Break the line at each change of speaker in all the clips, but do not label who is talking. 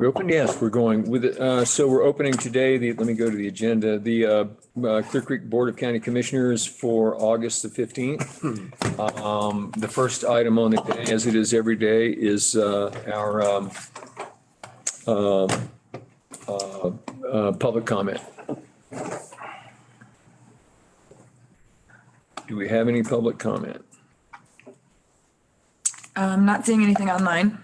We're open. Yes, we're going with it. So we're opening today. Let me go to the agenda. The Clear Creek Board of County Commissioners for August the 15th. The first item on the day, as it is every day, is our public comment. Do we have any public comment?
I'm not seeing anything online.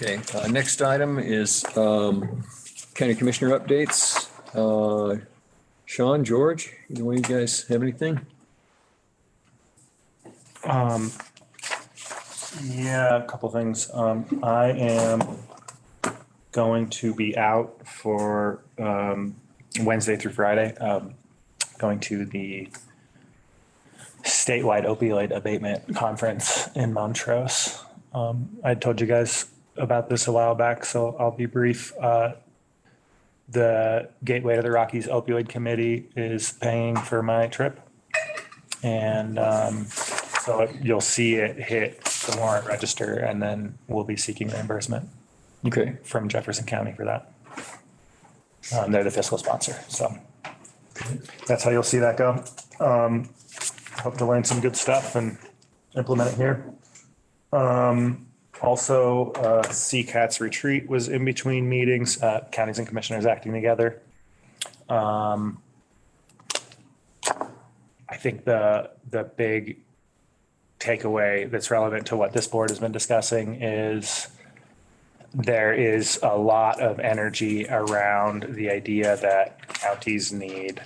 Okay, next item is County Commissioner updates. Sean, George, either one of you guys have anything?
Yeah, a couple things. I am going to be out for Wednesday through Friday, going to the statewide opioid abatement conference in Montrose. I told you guys about this a while back, so I'll be brief. The Gateway to the Rockies Opioid Committee is paying for my trip. And so you'll see it hit the warrant register, and then we'll be seeking reimbursement from Jefferson County for that. They're the fiscal sponsor, so that's how you'll see that go. Hope to learn some good stuff and implement it here. Also, CCAT's retreat was in between meetings, counties and commissioners acting together. I think the big takeaway that's relevant to what this board has been discussing is there is a lot of energy around the idea that counties need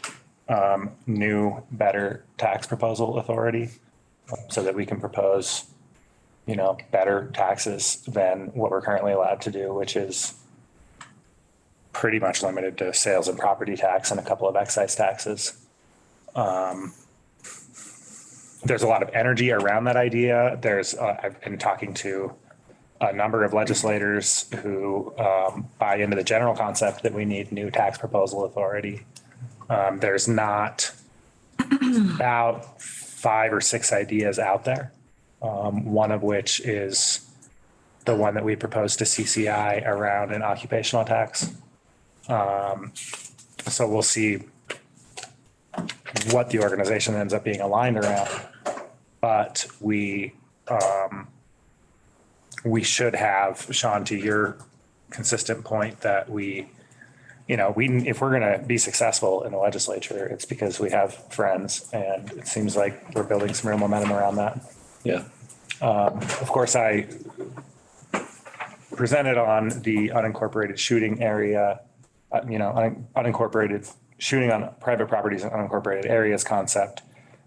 new, better tax proposal authority so that we can propose, better taxes than what we're currently allowed to do, which is pretty much limited to sales and property tax and a couple of excise taxes. There's a lot of energy around that idea. I've been talking to a number of legislators who buy into the general concept that we need new tax proposal authority. There's not about 5 or 6 ideas out there. One of which is the one that we proposed to CCI around an occupational tax. So we'll see what the organization ends up being aligned around, but we should have, Sean, to your consistent point that if we're going to be successful in the legislature, it's because we have friends, and it seems like we're building some real momentum around that.
Yeah.
Of course, I presented on the unincorporated shooting area, unincorporated shooting on private properties in unincorporated areas concept.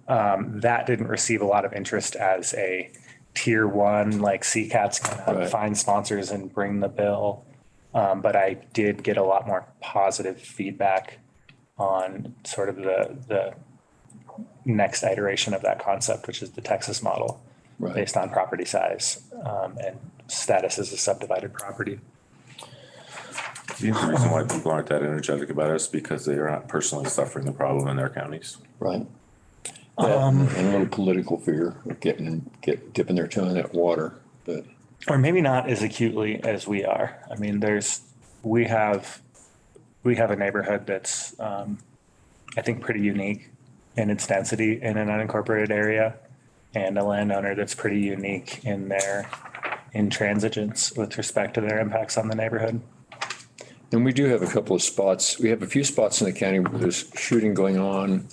That didn't receive a lot of interest as a tier 1, like CCAT's gonna find sponsors and bring the bill. But I did get a lot more positive feedback on sort of the next iteration of that concept, which is the Texas model. Right. Based on property size and status as a subdivided property.
The reason why people aren't that energetic about it is because they are not personally suffering the problem in their counties.
Right. And a little political fear of dipping their toe in that water, but
or maybe not as acutely as we are. I mean, we have a neighborhood that's I think pretty unique in its density in an unincorporated area, and a landowner that's pretty unique in their intransigence with respect to their impacts on the neighborhood.
And we do have a couple of spots. We have a few spots in the county where there's shooting going on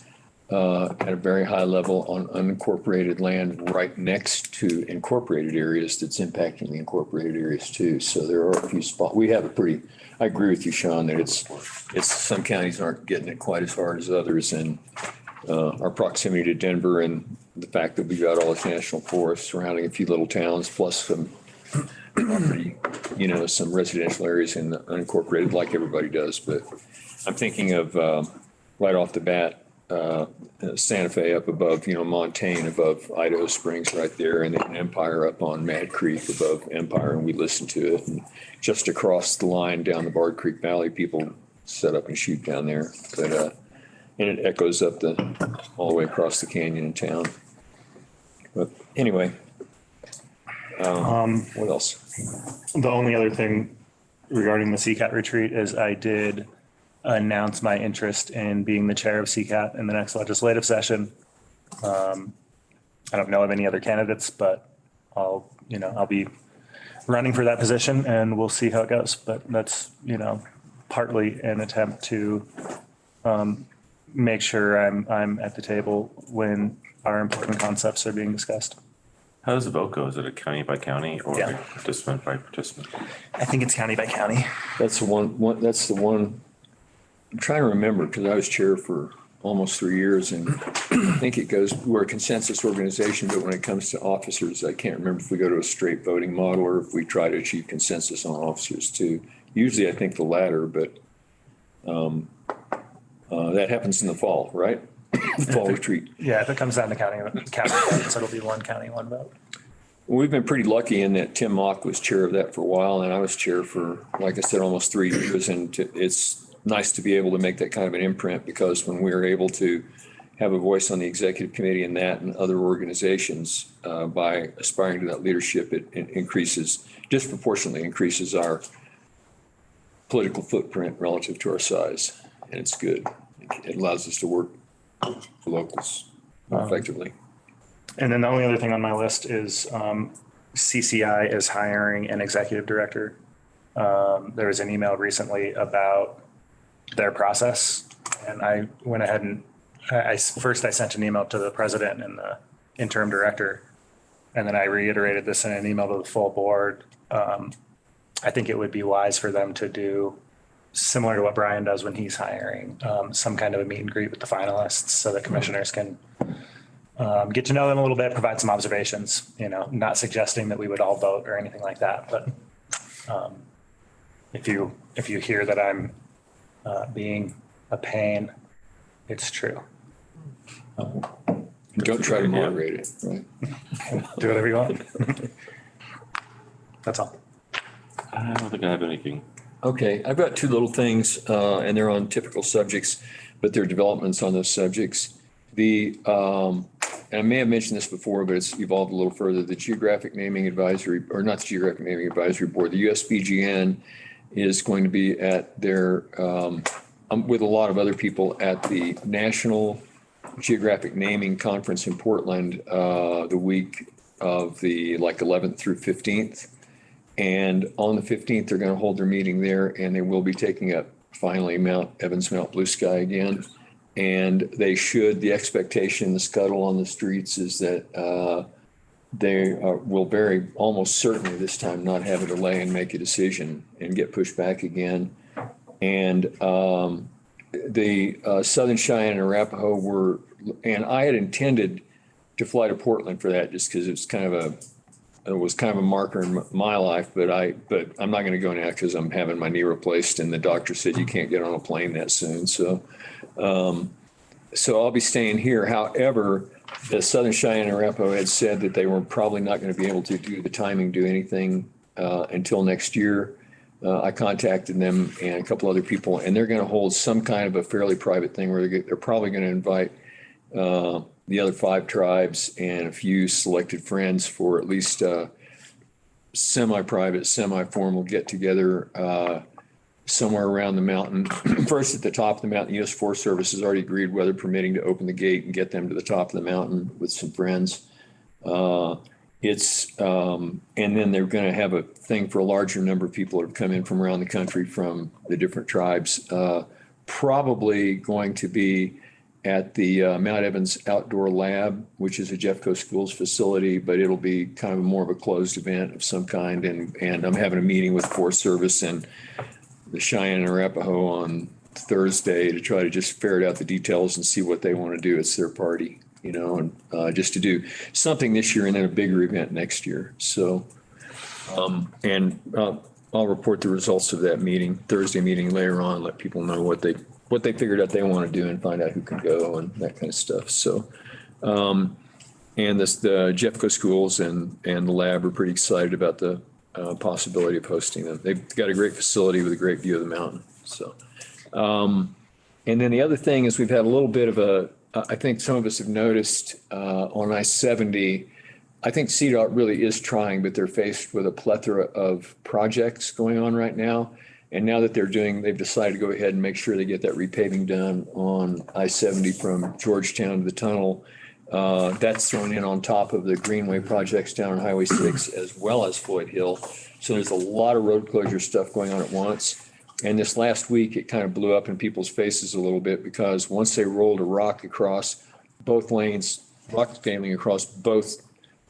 at a very high level on unincorporated land right next to incorporated areas that's impacting the incorporated areas too. So there are a few spots. We have I agree with you, Sean, that it's some counties aren't getting it quite as hard as others, and our proximity to Denver and the fact that we've got all this national forest surrounding a few little towns, plus some property, some residential areas in the unincorporated, like everybody does. But I'm thinking of right off the bat, Santa Fe up above, Montaigne above Idaho Springs right there, and then Empire up on Mad Creek above Empire, and we listen to it. And just across the line down the Bard Creek Valley, people set up and shoot down there. But and it echoes up all the way across the canyon in town. But anyway, What else?
The only other thing regarding the CCAT retreat is I did announce my interest in being the chair of CCAT in the next legislative session. I don't know of any other candidates, but I'll be running for that position and we'll see how it goes. But that's, partly an attempt to make sure I'm at the table when our important concepts are being discussed.
How does the vote go? Is it a county by county or
Yeah.
participant by participant?
I think it's county by county.
That's the one, I'm trying to remember because I was chair for almost 3 years and I think it goes, we're a consensus organization, but when it comes to officers, I can't remember if we go to a straight voting model or if we try to achieve consensus on officers too. Usually I think the latter, but that happens in the fall, right? Fall retreat.
Yeah, if it comes down to county votes, it'll be one county, one vote.
We've been pretty lucky in that Tim Mock was chair of that for a while, and I was chair for, like I said, almost 3 years. And it's nice to be able to make that kind of an imprint because when we are able to have a voice on the executive committee and that and other organizations, by aspiring to that leadership, it increases, disproportionately increases our political footprint relative to our size. And it's good. It allows us to work for locals more effectively.
And then the only other thing on my list is CCI is hiring an executive director. There was an email recently about their process, and I went ahead and I sent an email to the president and the interim director, and then I reiterated this in an email to the full board. I think it would be wise for them to do similar to what Brian does when he's hiring, some kind of a meet and greet with the finalists so that commissioners can get to know them a little bit, provide some observations, not suggesting that we would all vote or anything like that. But if you hear that I'm being a pain, it's true.
Don't try to moderate it, right?
Do whatever you want. That's all.
I don't think I have anything.
Okay, I've got two little things, and they're on typical subjects, but they're developments on those subjects. And I may have mentioned this before, but it's evolved a little further. The Geographic Naming Advisory, or not the Geographic Naming Advisory Board, the USBGN is going to be at their, with a lot of other people at the National Geographic Naming Conference in Portland, the week of the 11th through 15th. And on the 15th, they're going to hold their meeting there, and they will be taking up finally Mount Evans, Mount Blue Sky again. And they should, the expectation, the scuttle on the streets is that they will very almost certainly this time not have a delay and make a decision and get pushed back again. And the Southern Cheyenne and Arapaho were, and I had intended to fly to Portland for that just because it was kind of a marker in my life, but I'm not going to go now because I'm having my knee replaced and the doctor said you can't get on a plane that soon. So I'll be staying here. However, the Southern Cheyenne and Arapaho had said that they were probably not going to be able to do anything until next year. I contacted them and a couple other people, and they're going to hold some kind of a fairly private thing where they're probably going to invite the other 5 tribes and a few selected friends for at least semi-private, semi-formal get-together somewhere around the mountain. First at the top of the mountain, the U.S. Forest Service has already agreed, weather permitting, to open the gate and get them to the top of the mountain with some friends. And then they're going to have a thing for a larger number of people that have come in from around the country from the different tribes. Probably going to be at the Mount Evans Outdoor Lab, which is a Jeffco Schools facility, but it'll be kind of more of a closed event of some kind. And I'm having a meeting with Forest Service and the Cheyenne and Arapaho on Thursday to try to just ferret out the details and see what they want to do. It's their party, and just to do something this year and then a bigger event next year. So, I'll report the results of that meeting, Thursday meeting later on, let people know what they figured out they want to do and find out who can go and that kind of stuff. So, and the Jeffco Schools and the lab are pretty excited about the possibility of hosting them. They've got a great facility with a great view of the mountain. So, and then the other thing is we've had a little bit of I think some of us have noticed on I-70, I think CDOT really is trying, but they're faced with a plethora of projects going on right now. And now that they've decided to go ahead and make sure they get that repaving done on I-70 from Georgetown to the tunnel. That's thrown in on top of the Greenway projects down on Highway 6 as well as Floyd Hill. So there's a lot of road closure stuff going on at once. And this last week, it kind of blew up in people's faces a little bit because once they rolled a rock across both lanes, rock scaling across both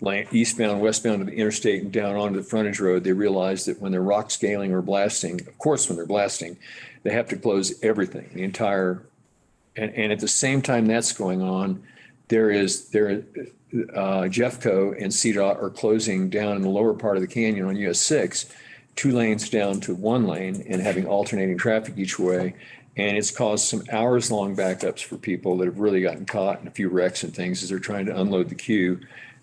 lane, eastbound, westbound to the interstate and down onto the frontage road, they realized that when they're rock scaling or blasting, of course, when they're blasting, they have to close everything, the entire, and at the same time that's going on, Jeffco and CDOT are closing down in the lower part of the canyon on US 6, 2 lanes down to 1 lane and having alternating traffic each way. And it's caused some hours-long backups for people that have really gotten caught in a few wrecks and things as they're trying to unload the queue.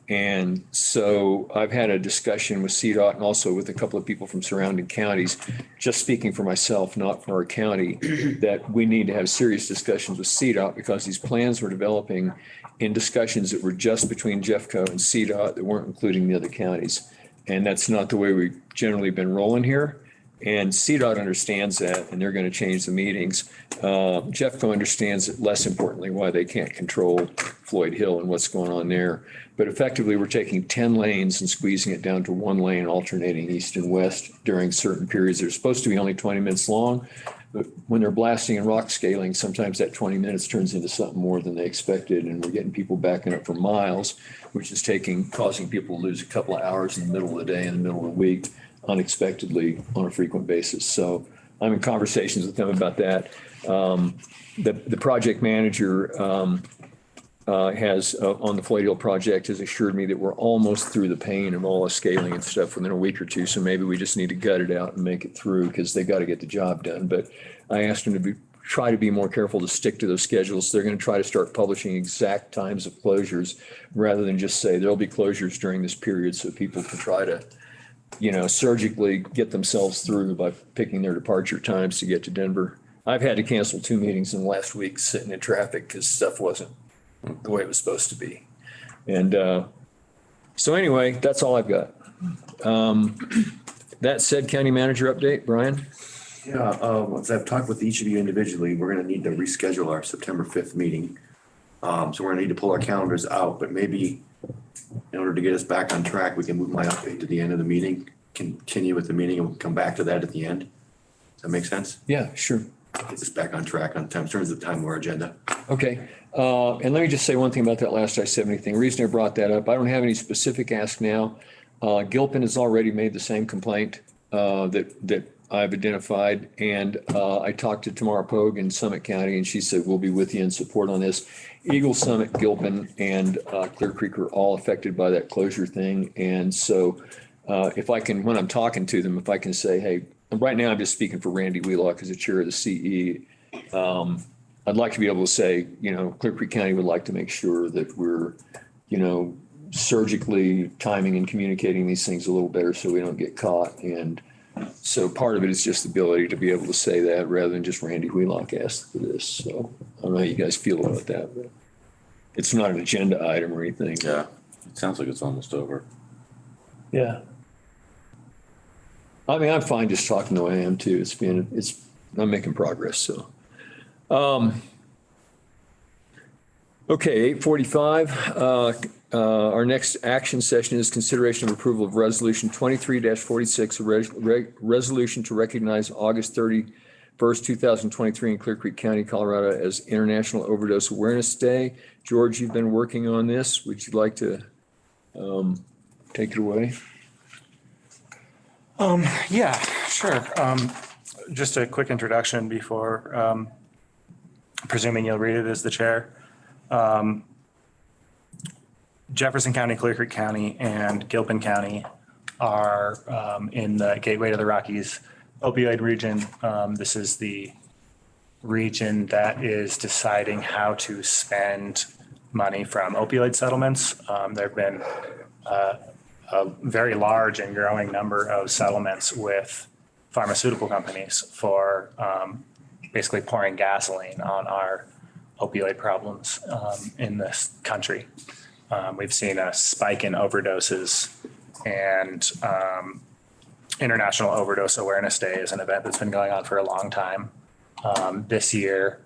And so I've had a discussion with CDOT and also with a couple of people from surrounding counties, just speaking for myself, not for our county, that we need to have serious discussions with CDOT because these plans were developing in discussions that were just between Jeffco and CDOT that weren't including the other counties. And that's not the way we've generally been rolling here. And CDOT understands that, and they're going to change the meetings. Jeffco understands it, less importantly, why they can't control Floyd Hill and what's going on there. But effectively, we're taking 10 lanes and squeezing it down to 1 lane, alternating east and west during certain periods. They're supposed to be only 20 minutes long, but when they're blasting and rock scaling, sometimes that 20 minutes turns into something more than they expected, and we're getting people backing up for miles, which is causing people to lose a couple of hours in the middle of the day, in the middle of the week, unexpectedly on a frequent basis. So I'm in conversations with them about that. The project manager has on the Floyd Hill project has assured me that we're almost through the pain of all the scaling and stuff within a week or two. So maybe we just need to gut it out and make it through because they got to get the job done. But I asked them to try to be more careful to stick to those schedules. They're going to try to start publishing exact times of closures rather than just say there'll be closures during this period so people can try to, surgically get themselves through by picking their departure times to get to Denver. I've had to cancel 2 meetings in the last week sitting in traffic because stuff wasn't the way it was supposed to be. And so anyway, that's all I've got. That said, county manager update, Brian?
Yeah, as I've talked with each of you individually, we're gonna need to reschedule our September 5th meeting. So we're gonna need to pull our calendars out, but maybe in order to get us back on track, we can move my update to the end of the meeting, continue with the meeting and we'll come back to that at the end. Does that make sense?
Yeah, sure.
Gets us back on track on time, in terms of time of our agenda.
Okay. And let me just say one thing about that last I-70 thing. The reason I brought that up, I don't have any specific ask now. Gilpin has already made the same complaint that I've identified. And I talked to Tamara Pogue in Summit County and she said, we'll be with you in support on this. Eagle Summit, Gilpin, and Clear Creek are all affected by that closure thing. And so if I can, when I'm talking to them, if I can say, hey, right now I'm just speaking for Randy Wheelock as the chair of the CE. I'd like to be able to say, Clear Creek County would like to make sure that we're, surgically timing and communicating these things a little better so we don't get caught. And so part of it is just the ability to be able to say that rather than just Randy Wheelock asked for this. So I don't know how you guys feel about that, but it's not an agenda item or anything.
Yeah, it sounds like it's almost over.
Yeah.
I mean, I'm fine just talking the way I am too. I'm making progress. So, okay, 8:45. Our next action session is consideration of approval of resolution 23-46, a resolution to recognize August 31st, 2023 in Clear Creek County, Colorado as International Overdose Awareness Day. George, you've been working on this. Would you like to take it away?
Yeah, sure. Just a quick introduction before, presuming you'll read it as the chair. Jefferson County, Clear Creek County, and Gilpin County are in the Gateway to the Rockies opioid region. This is the region that is deciding how to spend money from opioid settlements. There have been a very large and growing number of settlements with pharmaceutical companies for basically pouring gasoline on our opioid problems in this country. We've seen a spike in overdoses, and International Overdose Awareness Day is an event that's been going on for a long time. This year,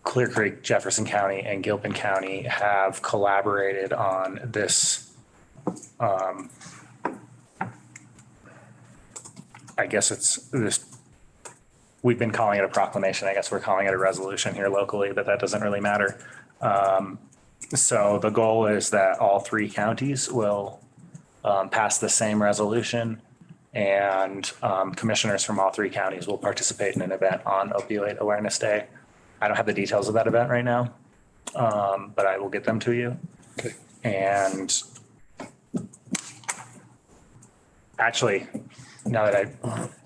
Clear Creek, Jefferson County, and Gilpin County have collaborated on this. I guess it's this. We've been calling it a proclamation. I guess we're calling it a resolution here locally, but that doesn't really matter. So the goal is that all 3 counties will pass the same resolution, and commissioners from all 3 counties will participate in an event on Opioid Awareness Day. I don't have the details of that event right now, but I will get them to you.
Okay.
And actually, now that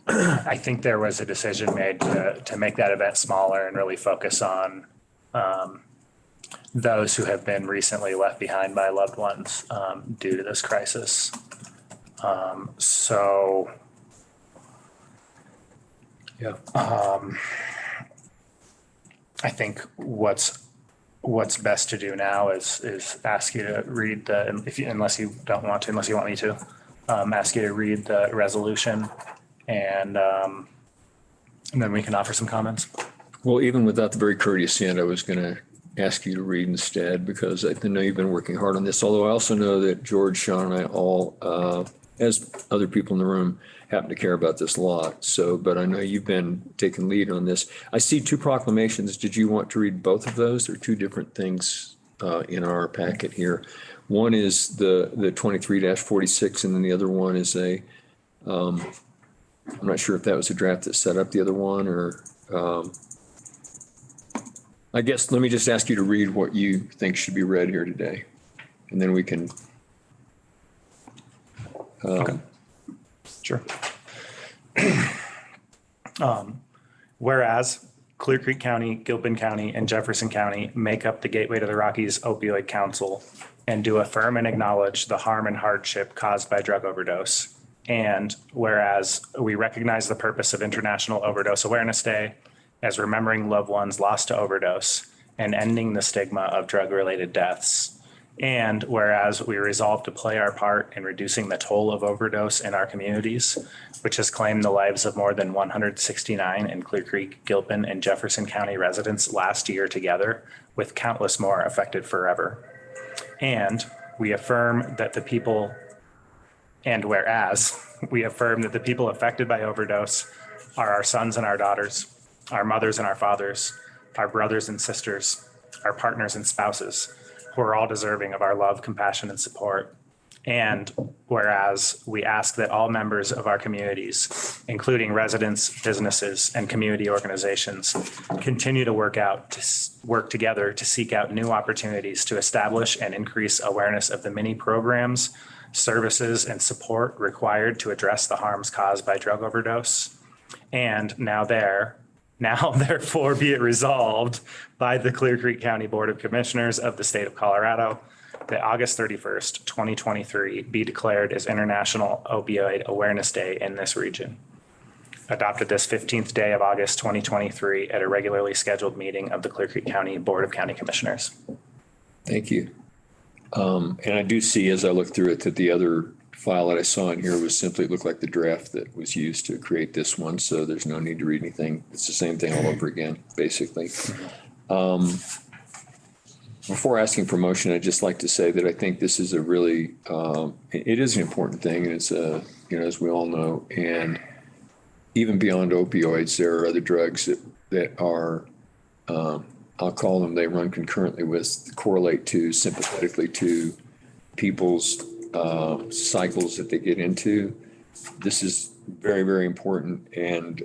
I think there was a decision made to make that event smaller and really focus on those who have been recently left behind by loved ones due to this crisis. So,
Yeah.
I think what's best to do now is ask you to read unless you want me to, ask you to read the resolution, and then we can offer some comments.
Well, even without the very courteous end, I was going to ask you to read instead, because I know you've been working hard on this, although I also know that George, Sean, and I all, as other people in the room, happen to care about this a lot. So, but I know you've been taking lead on this. I see 2 proclamations. Did you want to read both of those? They're 2 different things in our packet here. One is the 23-46, and then the other one is I'm not sure if that was a draft that set up the other one, or I guess let me just ask you to read what you think should be read here today, and then we can.
Okay. Sure. Whereas Clear Creek County, Gilpin County, and Jefferson County make up the Gateway to the Rockies Opioid Council and do affirm and acknowledge the harm and hardship caused by drug overdose. And whereas we recognize the purpose of International Overdose Awareness Day as remembering loved ones lost to overdose and ending the stigma of drug-related deaths. And whereas we resolve to play our part in reducing the toll of overdose in our communities, which has claimed the lives of more than 169 in Clear Creek, Gilpin, and Jefferson County residents last year together, with countless more affected forever. And we affirm that the people, and whereas we affirm that the people affected by overdose are our sons and our daughters, our mothers and our fathers, our brothers and sisters, our partners and spouses, who are all deserving of our love, compassion, and support. And whereas we ask that all members of our communities, including residents, businesses, and community organizations, continue to work together to seek out new opportunities to establish and increase awareness of the many programs, services, and support required to address the harms caused by drug overdose. And now therefore be it resolved by the Clear Creek County Board of Commissioners of the state of Colorado that August 31st, 2023 be declared as International Opioid Awareness Day in this region. Adopted this 15th day of August 2023 at a regularly scheduled meeting of the Clear Creek County Board of County Commissioners.
Thank you. And I do see, as I look through it, that the other file that I saw in here was simply looked like the draft that was used to create this one. So there's no need to read anything. It's the same thing all over again, basically. Before asking for motion, I'd just like to say that I think this is a really, it is an important thing. And it's as we all know, and even beyond opioids, there are other drugs that are, I'll call them, they run concurrently with, correlate to, sympathetically to people's cycles that they get into. This is very, very important, and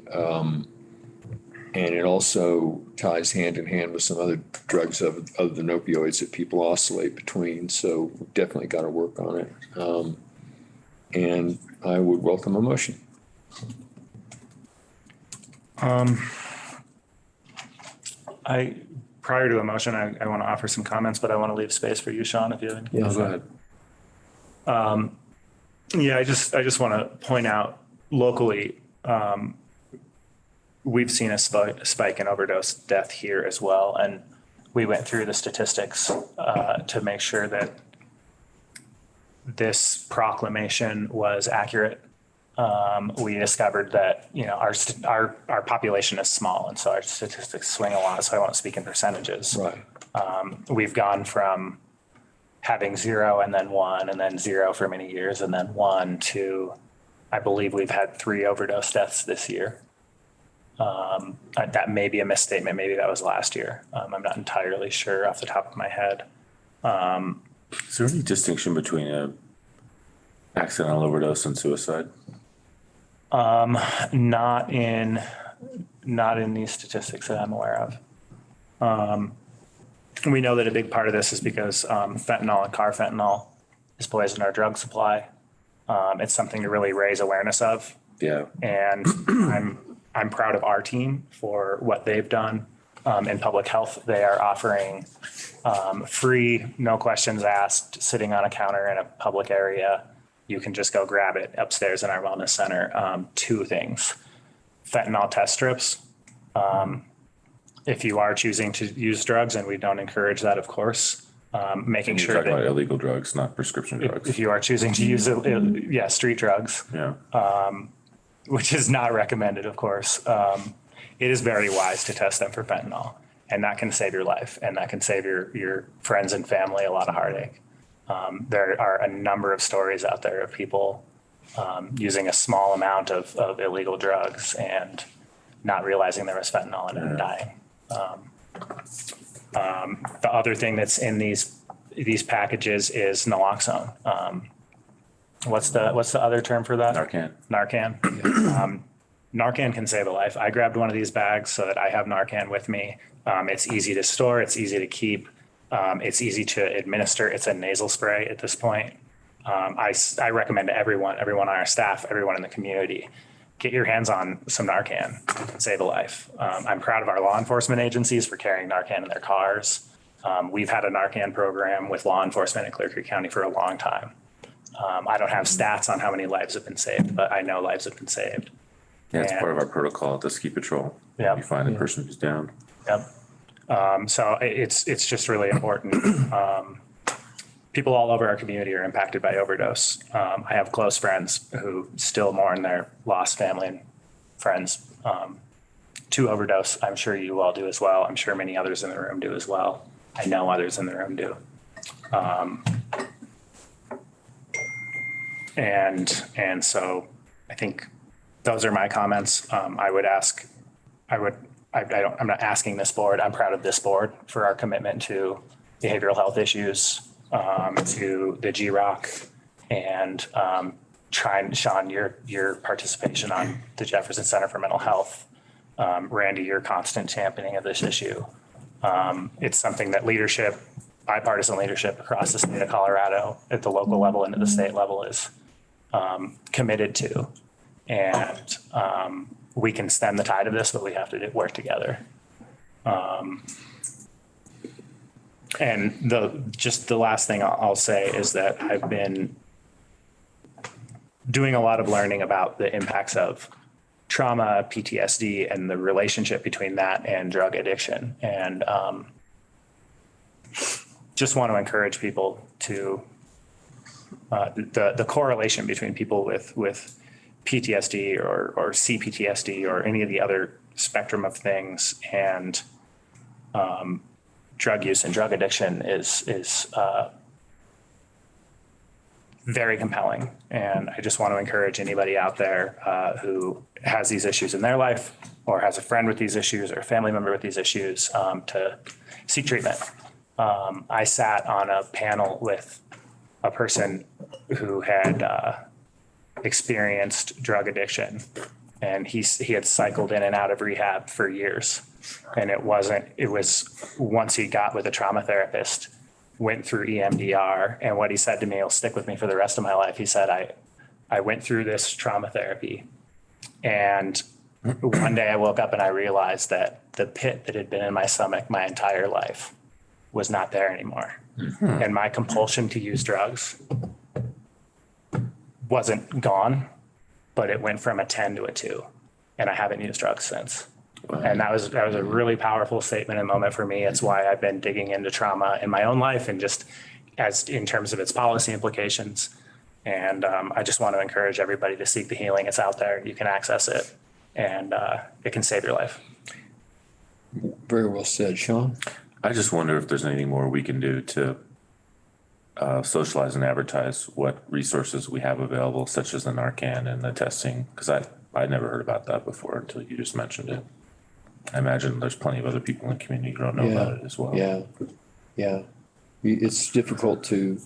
it also ties hand in hand with some other drugs other than opioids that people oscillate between. So we've definitely got to work on it. And I would welcome a motion.
Prior to a motion, I want to offer some comments, but I want to leave space for you, Sean, if you have any.
Yeah, go ahead.
I just want to point out locally, we've seen a spike in overdose death here as well. And we went through the statistics to make sure that this proclamation was accurate. We discovered that, you know, our population is small, and so our statistics swing a lot, so I won't speak in percentages.
Right.
We've gone from having 0 and then 1 and then 0 for many years and then 1 to, I believe we've had 3 overdose deaths this year. That may be a misstatement. Maybe that was last year. I'm not entirely sure off the top of my head.
Is there any distinction between a accidental overdose and suicide?
Not in these statistics that I'm aware of. We know that a big part of this is because fentanyl and carfentanil is poisoning our drug supply. It's something to really raise awareness of.
Yeah.
And I'm proud of our team for what they've done in public health. They are offering free, no questions asked, sitting on a counter in a public area. You can just go grab it upstairs in our wellness center. 2 things: fentanyl test strips. If you are choosing to use drugs, and we don't encourage that, of course, making
You're
sure
talking about
that
illegal drugs, not prescription drugs.
if you are choosing to use street drugs,
Yeah.
which is not recommended, of course, it is very wise to test them for fentanyl, and that can save your life, and that can save your friends and family a lot of heartache. There are a number of stories out there of people using a small amount of illegal drugs and not realizing there was fentanyl in it and dying. The other thing that's in these packages is naloxone. What's the other term for that?
Narcan.
Narcan. Narcan can save a life. I grabbed one of these bags so that I have Narcan with me. It's easy to store. It's easy to keep. It's easy to administer. It's a nasal spray at this point. I recommend to everyone on our staff, everyone in the community, get your hands on some Narcan. It can save a life. I'm proud of our law enforcement agencies for carrying Narcan in their cars. We've had a Narcan program with law enforcement in Clear Creek County for a long time. I don't have stats on how many lives have been saved, but I know lives have been saved.
Yeah, it's part of our protocol at the ski patrol.
Yeah.
You find a person who's down.
Yep. So it's just really important. People all over our community are impacted by overdose. I have close friends who still mourn their lost family and friends to overdose. I'm sure you all do as well. I'm sure many others in the room do as well. I know others in the room do. And so I think those are my comments. I'm not asking this board. I'm proud of this board for our commitment to behavioral health issues, to the GROC, and Sean, your participation on the Jefferson Center for Mental Health. Randy, your constant championing of this issue. It's something that bipartisan leadership across the state of Colorado at the local level and at the state level is committed to. And we can stem the tide of this, but we have to work together. And the last thing I'll say is that I've been doing a lot of learning about the impacts of trauma, PTSD, and the relationship between that and drug addiction. And just want to encourage people to the correlation between people with PTSD or CPTSD or any of the other spectrum of things and drug use and drug addiction is very compelling. And I just want to encourage anybody out there who has these issues in their life or has a friend with these issues or a family member with these issues to seek treatment. I sat on a panel with a person who had experienced drug addiction, and he had cycled in and out of rehab for years. And it was once he got with a trauma therapist, went through EMDR, and what he said to me will stick with me for the rest of my life. He said, I went through this trauma therapy, and one day I woke up and I realized that the pit that had been in my stomach my entire life was not there anymore. Mm-hmm. And my compulsion to use drugs wasn't gone, but it went from a 10 to a 2, and I haven't used drugs since. Wow. And that was a really powerful statement and moment for me. It's why I've been digging into trauma in my own life and just as in terms of its policy implications. And I just want to encourage everybody to seek the healing. It's out there. You can access it, and it can save your life.
Very well said, Sean.
I just wonder if there's anything more we can do to socialize and advertise what resources we have available, such as the Narcan and the testing, because I never heard about that before until you just mentioned it. I imagine there's plenty of other people in the community who don't know about it as well.
Yeah, yeah. It's difficult to,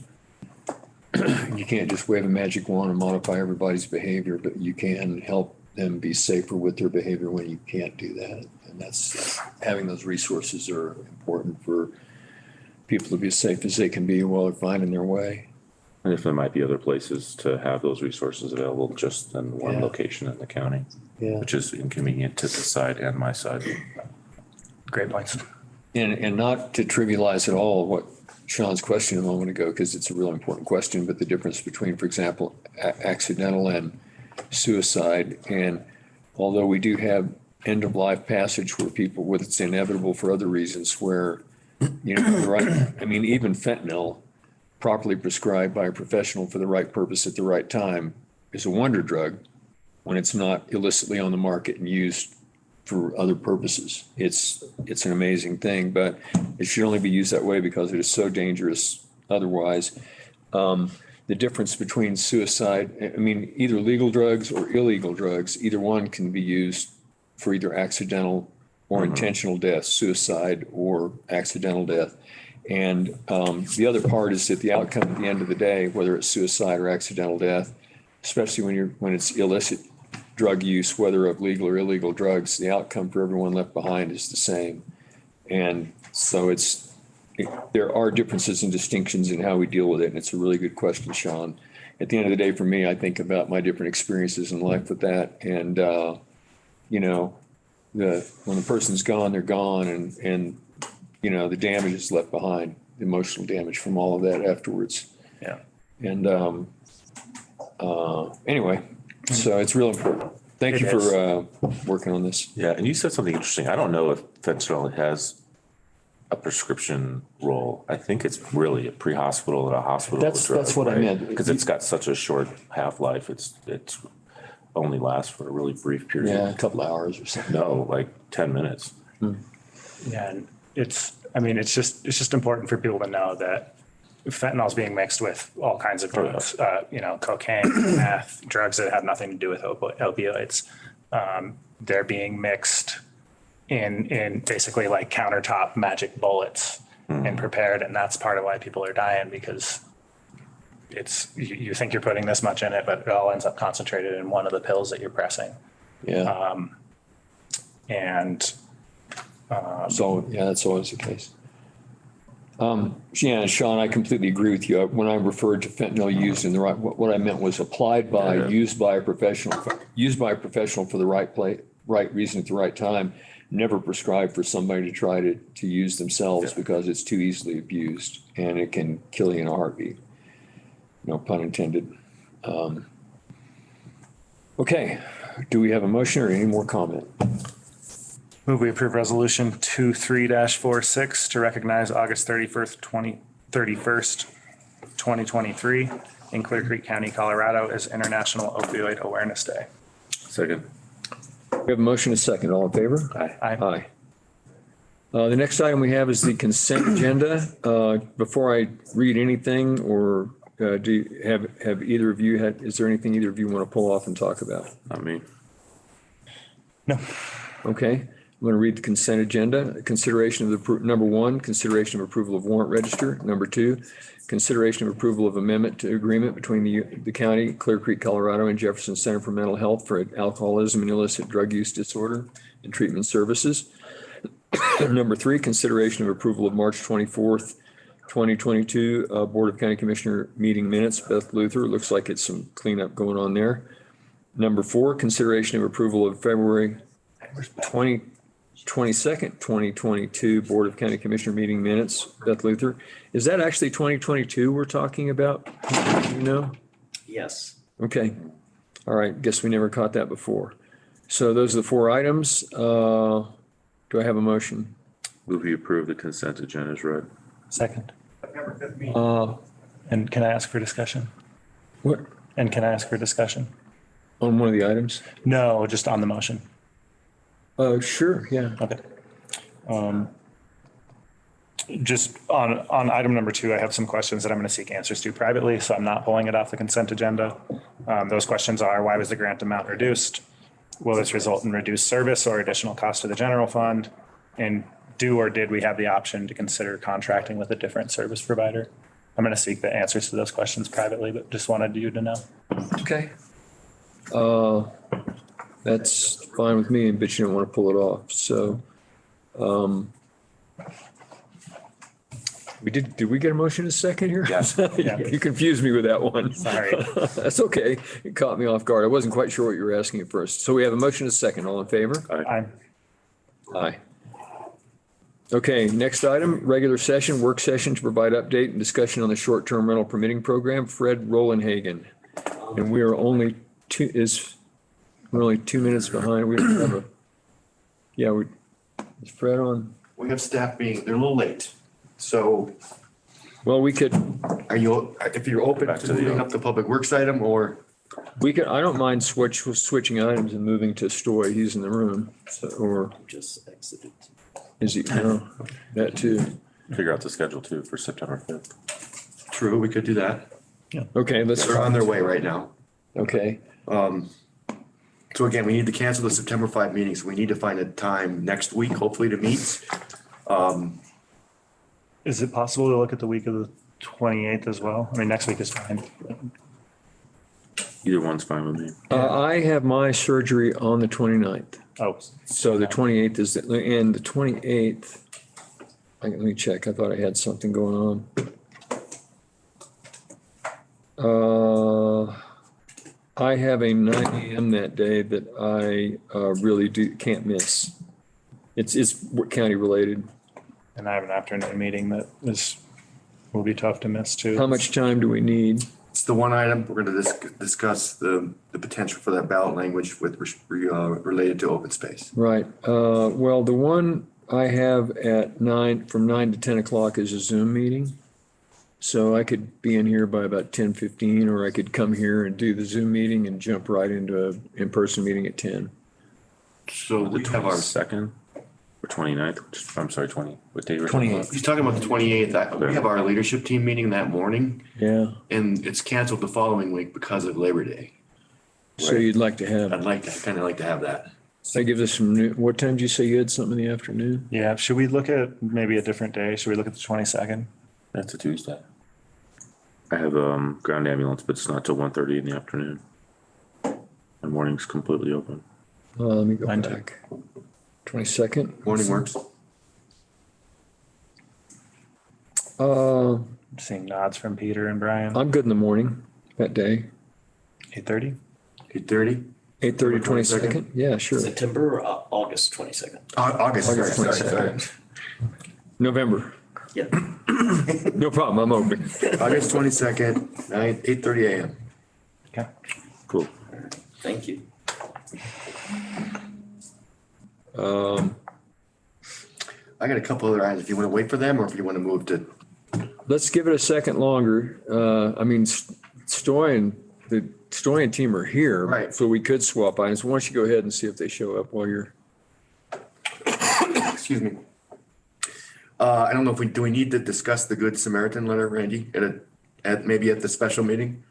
you can't just wave a magic wand and modify everybody's behavior, but you can help them be safer with their behavior when you can't do that. And that's, having those resources are important for people to be as safe as they can be while they're finding their way.
And if there might be other places to have those resources available just in one
Yeah.
location in the county,
Yeah.
which is inconvenient to this side and my side.
Great points.
And not to trivialize at all what Sean's question a moment ago, because it's a real important question, but the difference between, for example, accidental and suicide. And although we do have end of life passage where people, where it's inevitable for other reasons where, you know, right, I mean, even fentanyl properly prescribed by a professional for the right purpose at the right time is a wonder drug when it's not illicitly on the market and used for other purposes. It's an amazing thing, but it should only be used that way because it is so dangerous otherwise. The difference between suicide, I mean, either legal drugs or illegal drugs, either one can be used for either accidental or intentional death, suicide or accidental death. And the other part is that the outcome at the end of the day, whether it's suicide or accidental death, especially when it's illicit drug use, whether of legal or illegal drugs, the outcome for everyone left behind is the same. And so there are differences and distinctions in how we deal with it. And it's a really good question, Sean. At the end of the day, for me, I think about my different experiences in life with that. And, you know, when the person's gone, they're gone. And, you know, the damage is left behind, the emotional damage from all of that afterwards.
Yeah.
And anyway, so it's real important. Thank you for working on this.
Yeah, and you said something interesting. I don't know if fentanyl has a prescription role. I think it's really a pre-hospital and a hospital drug.
That's what I meant.
Because it's got such a short half-life. It's only lasts for a really brief period.
Yeah, a couple of hours or something.
No, like 10 minutes.
Yeah, and it's just important for people to know that fentanyl is being mixed with all kinds of drugs, you know, cocaine, meth, drugs that have nothing to do with opioids. They're being mixed in basically like countertop magic bullets and prepared. And that's part of why people are dying, because you think you're putting this much in it, but it all ends up concentrated in one of the pills that you're pressing.
Yeah. So, yeah, that's always the case. Yeah, Sean, I completely agree with you. When I referred to fentanyl used in the right, what I meant was applied by, used by a professional for the right reason at the right time, never prescribed for somebody to try to use themselves because it's too easily abused and it can kill you in a heartbeat. No pun intended. Okay, do we have a motion or any more comment?
Move we approve resolution 23-46 to recognize August 31st, 2023 in Clear Creek County, Colorado as International Opioid Awareness Day.
Second.
We have a motion and a second. All in favor?
Aye.
Aye. The next item we have is the consent agenda. Before I read anything, or do you have either of you is there anything either of you want to pull off and talk about?
Not me.
No.
Okay. I'm going to read the consent agenda. Consideration of number one, consideration of approval of warrant register. Number two, consideration of approval of amendment to agreement between the county, Clear Creek, Colorado, and Jefferson Center for Mental Health for alcoholism and illicit drug use disorder and treatment services. Number three, consideration of approval of March 24th, 2022 Board of County Commissioner meeting minutes. Beth Luther, looks like it's some cleanup going on there. Number four, consideration of approval of February 22nd, 2022 Board of County Commissioner meeting minutes. Beth Luther, is that actually 2022 we're talking about? You know?
Yes.
Okay. All right. Guess we never caught that before. So those are the four items. Do I have a motion?
Move we approve the consent agenda as read.
Second. And can I ask for discussion?
What,
And can I ask for discussion?
on one of the items?
No, just on the motion.
Sure, yeah.
Okay. Just on item number 2, I have some questions that I'm going to seek answers to privately, so I'm not pulling it off the consent agenda. Those questions are, why was the grant amount reduced? Will this result in reduced service or additional cost to the general fund? And do or did we have the option to consider contracting with a different service provider? I'm going to seek the answers to those questions privately, but just wanted you to know.
Okay. That's fine with me, but you don't want to pull it off, so. Did we get a motion in a second here?
Yes.
You confused me with that one.
Sorry.
That's okay. It caught me off guard. I wasn't quite sure what you were asking at first. So we have a motion in a second. All in favor? Aye. Okay, next item, regular session, work session to provide update and discussion on the short-term rental permitting program, Fred Rolandhagen. And we are only we're only 2 minutes behind. We don't have is Fred on?
We have staff they're a little late. So
Well, we could,
if you're open
Back
to
to the-
moving up the public works item or,
I don't mind switching items and moving to Stoy. He's in the room. So, or
Just exited.
is he? No, that too.
Figure out the schedule too for September 5th.
true, we could do that.
Okay, let's,
They're on their way right now.
okay.
So again, we need to cancel the September 5 meeting, so we need to find a time next week, hopefully to meet.
Is it possible to look at the week of the 28th as well? I mean, next week is fine.
Either one's fine with me.
I have my surgery on the 29th.
Oh,
So the 28th is, and the 28th, let me check. I thought I had something going on. I have a 9 AM that day that I really can't miss. It's county related.
and I have an afternoon meeting that will be tough to miss too.
How much time do we need?
It's the one item, we're gonna discuss the potential for that ballot language with, related to open space.
Right. Well, the one I have at 9, from 9 to 10 o'clock is a Zoom meeting. So I could be in here by about 10:15, or I could come here and do the Zoom meeting and jump right into an in-person meeting at 10.
So
The
we have our,
22nd or 29th, I'm sorry, what day?
28th.
he's talking about the 28th. We have our leadership team meeting that morning
Yeah.
and it's canceled the following week because of Labor Day.
So you'd like to have,
Kind of like to have that.
that gives us some new, what time did you say you had something in the afternoon?
Yeah, should we look at maybe a different day? Should we look at the 22nd?
That's a Tuesday. I have ground ambulance, but it's not till 1:30 in the afternoon. My morning's completely open.
Let me go
Mine too.
back. 22nd?
Morning works.
I'm seeing nods from Peter and Brian.
I'm good in the morning that day.
8:30?
8:30?
8:30, 22nd? Yeah, sure.
September or August 22nd?
August,
August
sorry.
November.
Yeah.
No problem. I'm open.
August 22nd, 8:30 AM.
Okay.
Cool.
Thank you.
I got a couple other items, if you want to wait for them or if you want to move to,
Let's give it a second longer. I mean, the Stoy and team are here.
Right.
So we could swap items. Why don't you go ahead and see if they show up while you're,
excuse me. I don't know if do we need to discuss the Good Samaritan letter, Randy, maybe at the special meeting?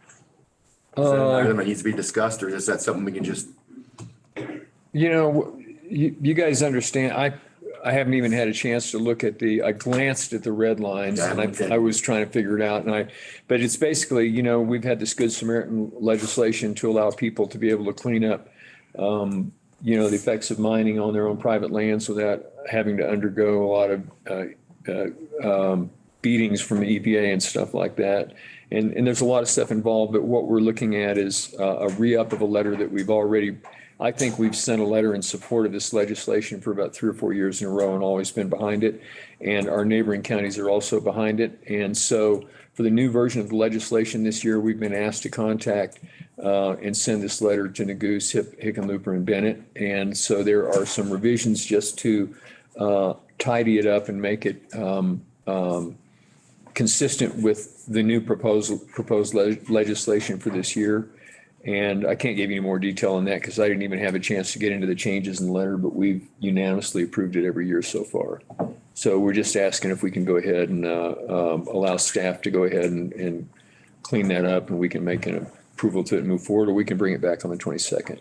Is that an item that needs to be discussed or is that something we can just,
you guys understand, I haven't even had a chance to look at I glanced at the red lines
Yeah,
and
I did.
I was trying to figure it out but it's basically, we've had this Good Samaritan legislation to allow people to be able to clean up, the effects of mining on their own private lands without having to undergo a lot of beatings from the EPA and stuff like that. And there's a lot of stuff involved, but what we're looking at is a re-up of a letter that I think we've sent a letter in support of this legislation for about 3 or 4 years in a row and always been behind it. And our neighboring counties are also behind it. And so for the new version of the legislation this year, we've been asked to contact and send this letter to Nagoose, Hickenlooper, and Bennett. And so there are some revisions just to tidy it up and make it consistent with the new proposed legislation for this year. And I can't give you any more detail on that because I didn't even have a chance to get into the changes in the letter, but we've unanimously approved it every year so far. So we're just asking if we can go ahead and allow staff to go ahead and clean that up, and we can make an approval to it and move forward, or we can bring it back on the 22nd.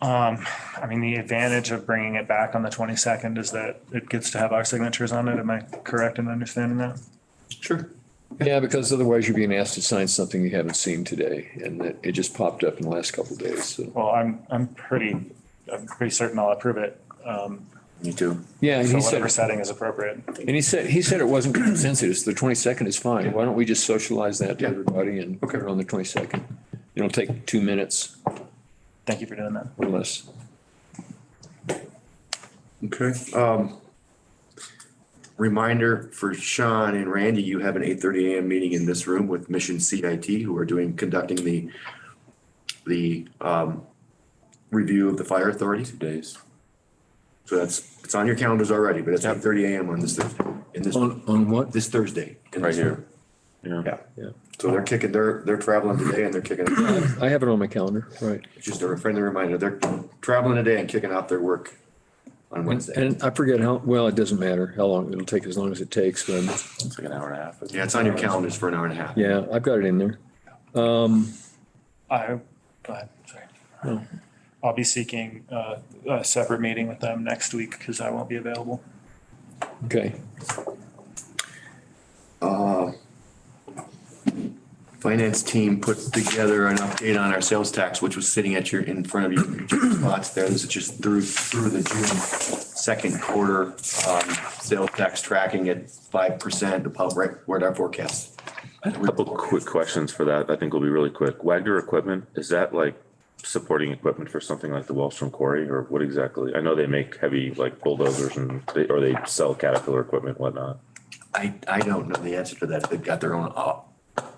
I mean, the advantage of bringing it back on the 22nd is that it gets to have our signatures on it. Am I correct in understanding that?
Sure.
Yeah, because otherwise you're being asked to sign something you haven't seen today, and that it just popped up in the last couple of days. So.
Well, I'm pretty certain I'll approve it.
Me too.
Yeah, and
So
he
whatever
said,
setting is appropriate.
and he said it wasn't consensus. The 22nd is fine. Why don't we just socialize that to
Yeah.
everybody and put it on the 22nd? It'll take 2 minutes
Thank you for doing that.
or less.
Okay. Reminder for Sean and Randy, you have an 8:30 a.m. meeting in this room with Mission CIT, who are conducting the review of the fire authority.
2 days.
So it's on your calendars already, but it's 8:30 a.m. on this Thursday,
On what?
this Thursday. in
Right
this room.
here. Yeah.
Yeah.
So they're traveling today and they're kicking it.
I have it on my calendar, right.
It's just a friendly reminder. They're traveling today and kicking off their work on Wednesday.
And I forget well, it doesn't matter how long, it'll take as long as it takes, but
It's like an hour and a half.
Yeah, it's on your calendars for an hour and a half.
yeah, I've got it in there.
Go ahead, sorry.
No.
I'll be seeking a separate meeting with them next week because I won't be available.
Okay.
Finance team put together an update on our sales tax, which was sitting in front of you spots there. This is just through the June second quarter, sales tax tracking at 5%, about right where our forecast.
A couple quick questions for that. I think will be really quick. Wagner Equipment, is that like supporting equipment for something like the Wellstrom Quarry, or what exactly? I know they make heavy like bulldozers and they sell Caterpillar equipment, and whatnot.
I don't know the answer to that. If they've got their own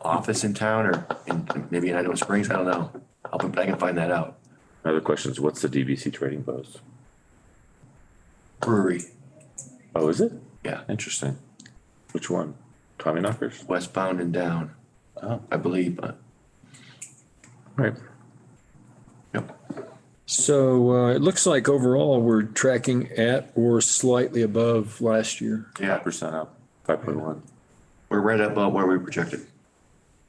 office in town or maybe in Idaho Springs, I don't know. I can find that out.
Another question is, what's the DBC trading post?
Brewery,
Oh, is it?
yeah,
Interesting. Which one? Tommy Knockers?
westbound and down,
Oh,
I believe.
right.
Yep.
So it looks like overall we're tracking at or slightly above last year.
Yeah,
5% up, 5.1,
we're right about where we projected.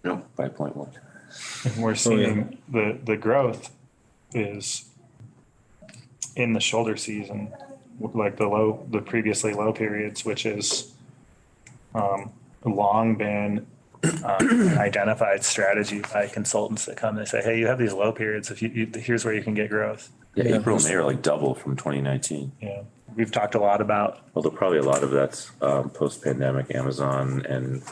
Yep.
5.1.
And we're seeing the growth is in the shoulder season, like the previously low periods, which is long been an identified strategy by consultants that come and say, hey, you have these low periods. If here's where you can get growth.
Yeah,
Yeah.
April and May are like double from 2019.
Yeah, we've talked a lot about
Although probably a lot of that's post-pandemic Amazon and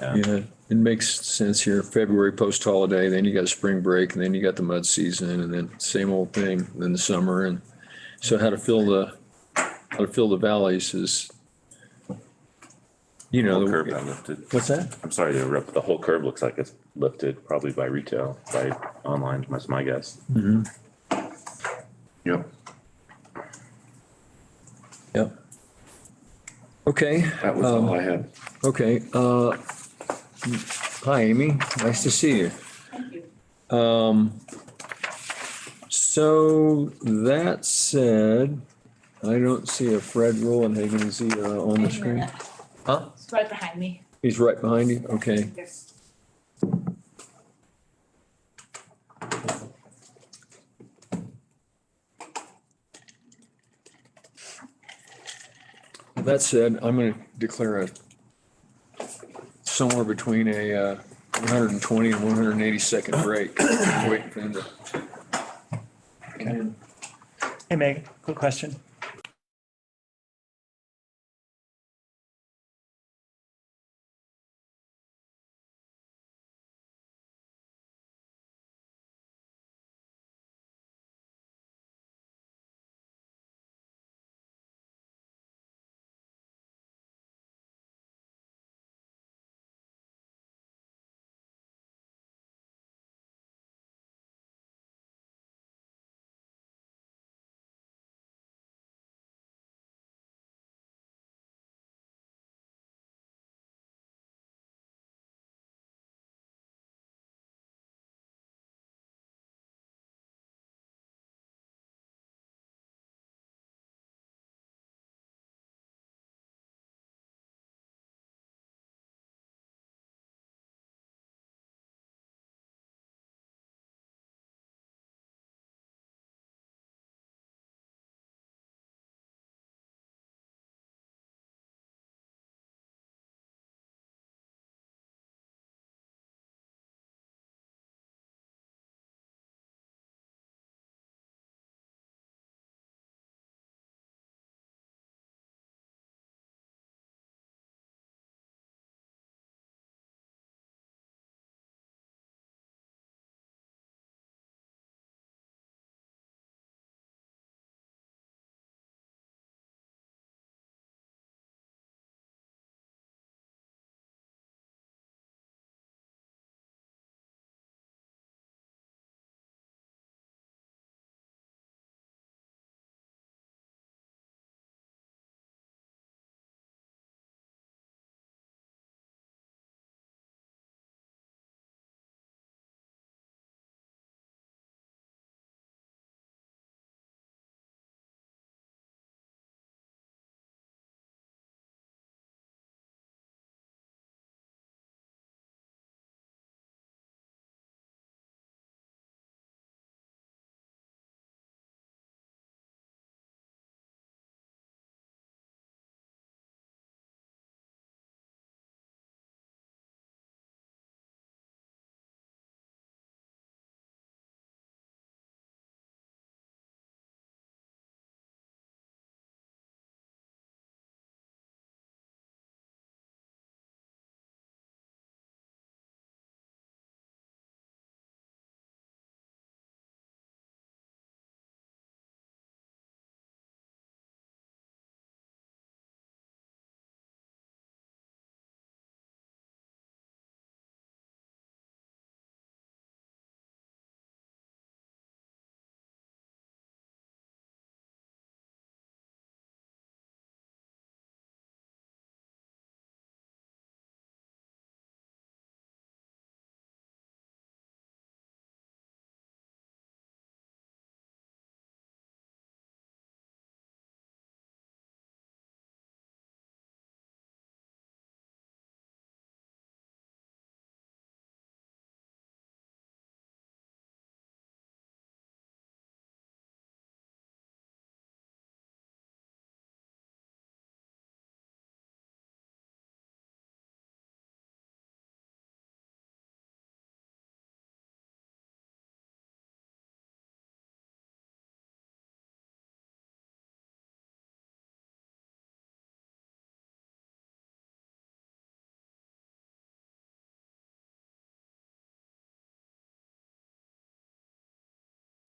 Yeah, it makes sense here. February post-holiday, then you got a spring break, and then you got the mud season, and then same old thing, then the summer. And so how to fill the valleys is,
the whole curve got lifted.
What's that?
I'm sorry to interrupt, but the whole curve looks like it's lifted probably by retail, by online, that's my guess.
Yep.
Yep. Okay.
That was all I had.
Okay, hi, Amy, nice to see you. So that said, I don't see a Fred Rollenhagen, is he on the screen? Huh?
It's right behind me.
He's right behind you, okay.
Yes.
That said, I'm gonna declare somewhere between a 120 and 180-second break. Waiting for him to.
Hey, Meg, quick question.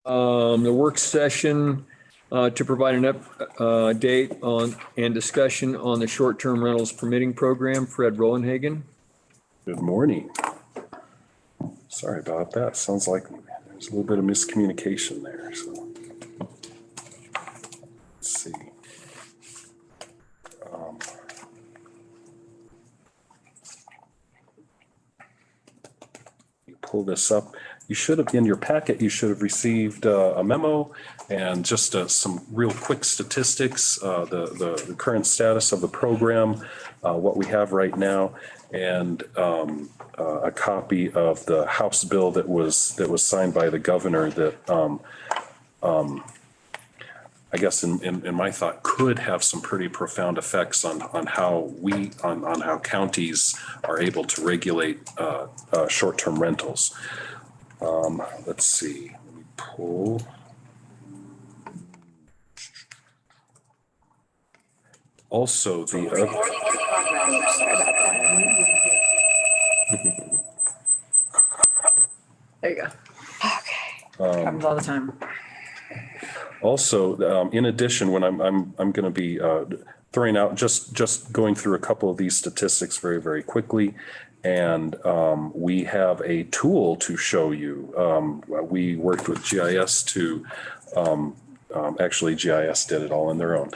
The work session to provide an update on and discussion on the short-term rentals permitting program, Fred Rollenhagen.
Good morning. Sorry about that. Sounds like there's a little bit of miscommunication there, so. Let's see. You pull this up. You should have, in your packet, you should have received a memo and just some real quick statistics, the current status of the program, what we have right now, and a copy of the House bill that was signed by the governor that I guess in my thought could have some pretty profound effects on how on how counties are able to regulate short-term rentals. Let's see, let me pull. Also, the other.
There you go. Okay. Happens all the time.
Also, in addition, when I'm going to be throwing out, just going through a couple of these statistics very, very quickly. And we have a tool to show you. We worked with GIS to, actually GIS did it all on their own.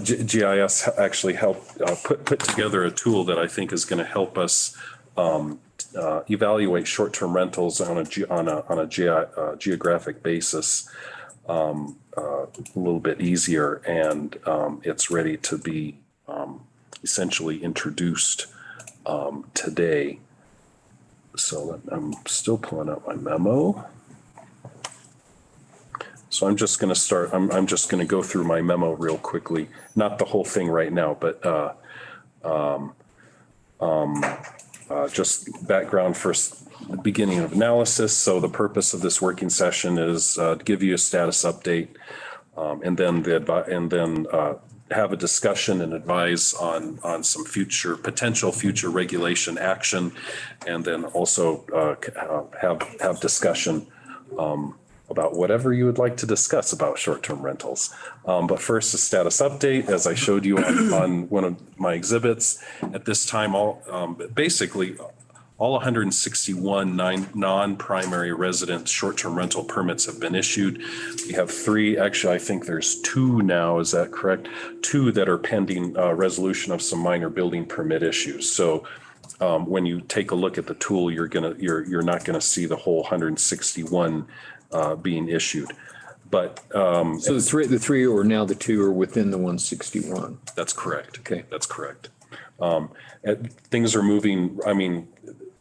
GIS actually helped put together a tool that I think is going to help us evaluate short-term rentals on a geographic basis a little bit easier, and it's ready to be essentially introduced today. So I'm still pulling up my memo. So I'm just going to start. I'm just going to go through my memo real quickly, not the whole thing right now, but just background first, the beginning of analysis. So the purpose of this working session is to give you a status update, and then have a discussion and advise on some potential future regulation action, and then also have discussion about whatever you would like to discuss about short-term rentals. But first, a status update, as I showed you on one of my exhibits. At this time, basically all 161 non-primary resident short-term rental permits have been issued. We have 3, actually, I think there's 2 now, is that correct? 2 that are pending resolution of some minor building permit issues. So when you take a look at the tool, you're not gonna see the whole 161 being issued. But
So the three or now the 2 are within the 161.
that's correct.
Okay.
That's correct. Things are moving. I mean,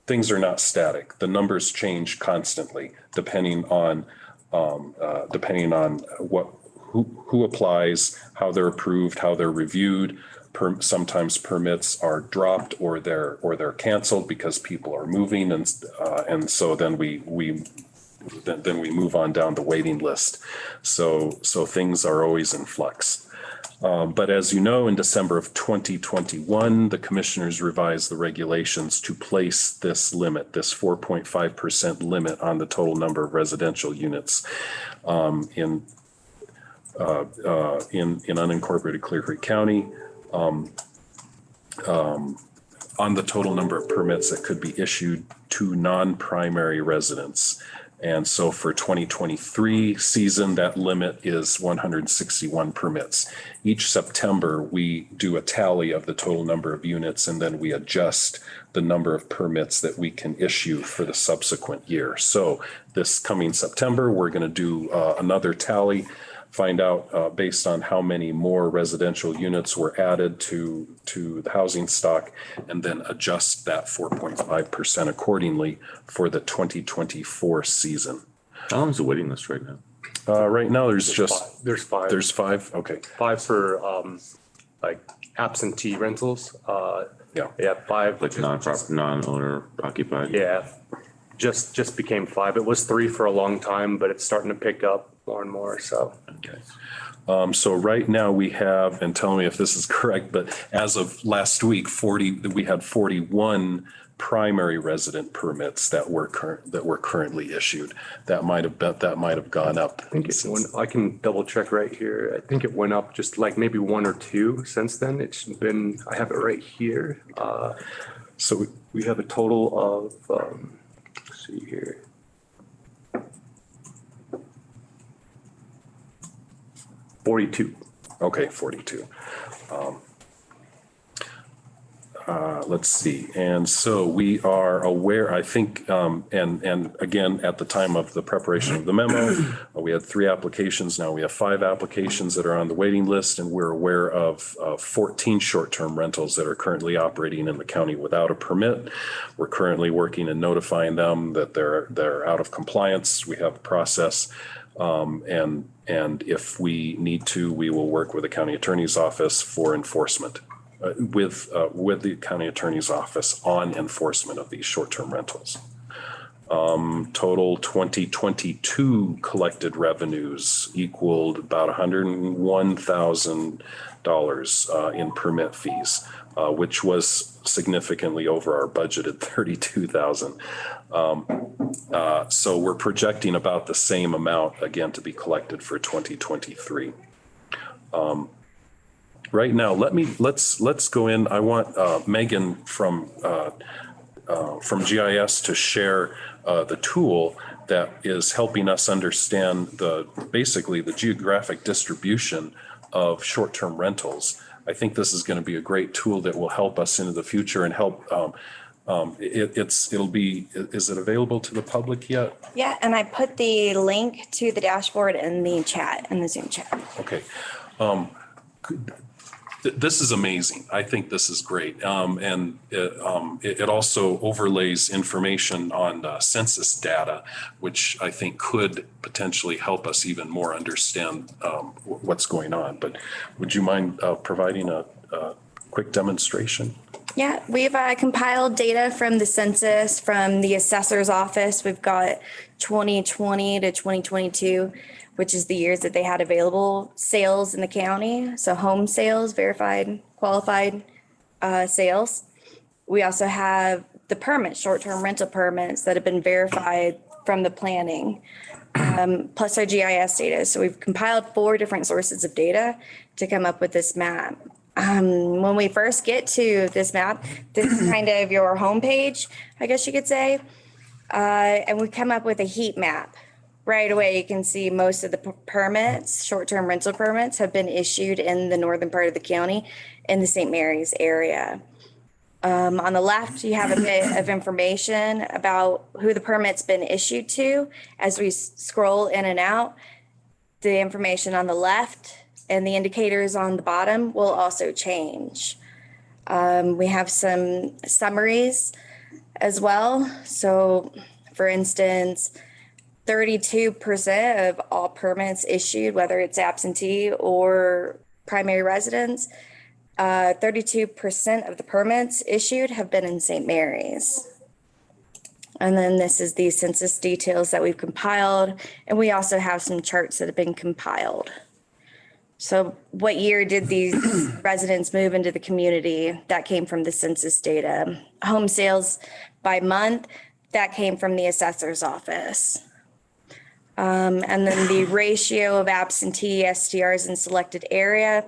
things are not static. The numbers change constantly depending on who applies, how they're approved, how they're reviewed. Sometimes permits are dropped or they're canceled because people are moving, and so then we move on down the waiting list. So things are always in flux. But as you know, in December of 2021, the commissioners revised the regulations to place this limit, this 4.5% limit on the total number of residential units in unincorporated Clear Creek County, on the total number of permits that could be issued to non-primary residents. And so for 2023 season, that limit is 161 permits. Each September, we do a tally of the total number of units, and then we adjust the number of permits that we can issue for the subsequent year. So this coming September, we're going to do another tally, find out based on how many more residential units were added to the housing stock, and then adjust that 4.5% accordingly for the 2024 season.
How long is the waiting list right now?
Right now,
There's 5.
There's 5. Okay.
5 for like absentee rentals.
Yeah.
5.
Like non-owner occupied?
Yeah, just became 5. It was 3 for a long time, but it's starting to pick up more and more. So.
Okay.
So right now we have, and tell me if this is correct, but as of last week, we had 41 primary resident permits that were currently issued. That might have gone up.
I think it went, I can double check right here. I think it went up just like maybe one or two since then. It's been, I have it right here.
So
We have a total of, let's see here. $42.
okay, 42. Let's see. And so we are aware, I think, and again, at the time of the preparation of the memo, we had 3 applications. Now we have 5 applications that are on the waiting list, and we're aware of 14 short-term rentals that are currently operating in the county without a permit. We're currently working and notifying them that they're out of compliance. We have a process. And if we need to, we will work with the county attorney's office for enforcement. With the county attorney's office on enforcement of these short-term rentals. Total 2022 collected revenues equaled about $101,000 in permit fees, which was significantly over our budgeted $32,000. So we're projecting about the same amount again to be collected for 2023. Right now, let's go in. I want Megan from GIS to share the tool that is helping us understand basically the geographic distribution of short-term rentals. I think this is going to be a great tool that will help us into the future and help. Is it available to the public yet?
Yeah, and I put the link to the dashboard in the chat, in the Zoom chat.
Okay. This is amazing. I think this is great. And it also overlays information on census data, which I think could potentially help us even more understand what's going on. But would you mind providing a quick demonstration?
Yeah, we've compiled data from the census, from the assessor's office. We've got 2020 to 2022, which is the years that they had available sales in the county. So home sales, verified, qualified sales. We also have the permits, short-term rental permits that have been verified from the planning, plus our GIS data. So we've compiled 4 different sources of data to come up with this map. When we first get to this map, this is kind of your homepage, I guess you could say. And we come up with a heat map. Right away, you can see most of the permits, short-term rental permits, have been issued in the northern part of the county in the St. Mary's area. On the left, you have a bit of information about who the permit's been issued to. As we scroll in and out, the information on the left and the indicators on the bottom will also change. We have some summaries as well. So, for instance, 32% of all permits issued, whether it's absentee or primary residence, 32% of the permits issued have been in St. Mary's. And then this is the census details that we've compiled. And we also have some charts that have been compiled. So what year did these residents move into the community? That came from the census data. Home sales by month, that came from the assessor's office. And then the ratio of absentee STRs in selected area.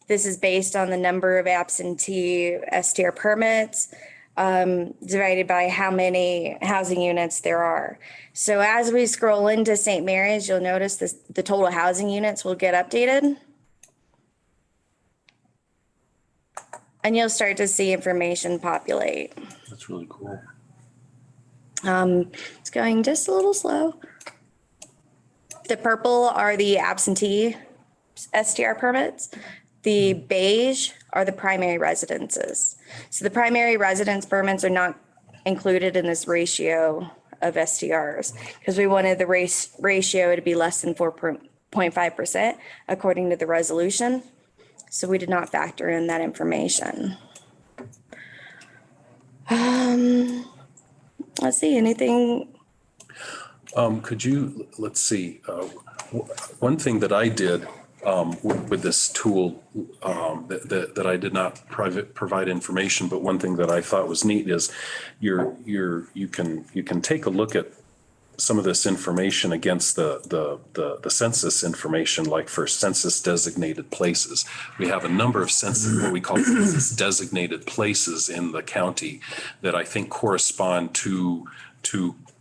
This is based on the number of absentee STR permits divided by how many housing units there are. So as we scroll into St. Mary's, you'll notice the total housing units will get updated. And you'll start to see information populate.
That's really cool.
It's going just a little slow. The purple are the absentee STR permits. The beige are the primary residences. So the primary residence permits are not included in this ratio of STRs because we wanted the ratio to be less than 4.5% according to the resolution. So we did not factor in that information. Let's see, anything?
Let's see, one thing that I did with this tool, that I did not provide information, but one thing that I thought was neat is you can take a look at some of this information against the census information, like for census designated places. We have a number of census, what we call census designated places in the county that I think correspond to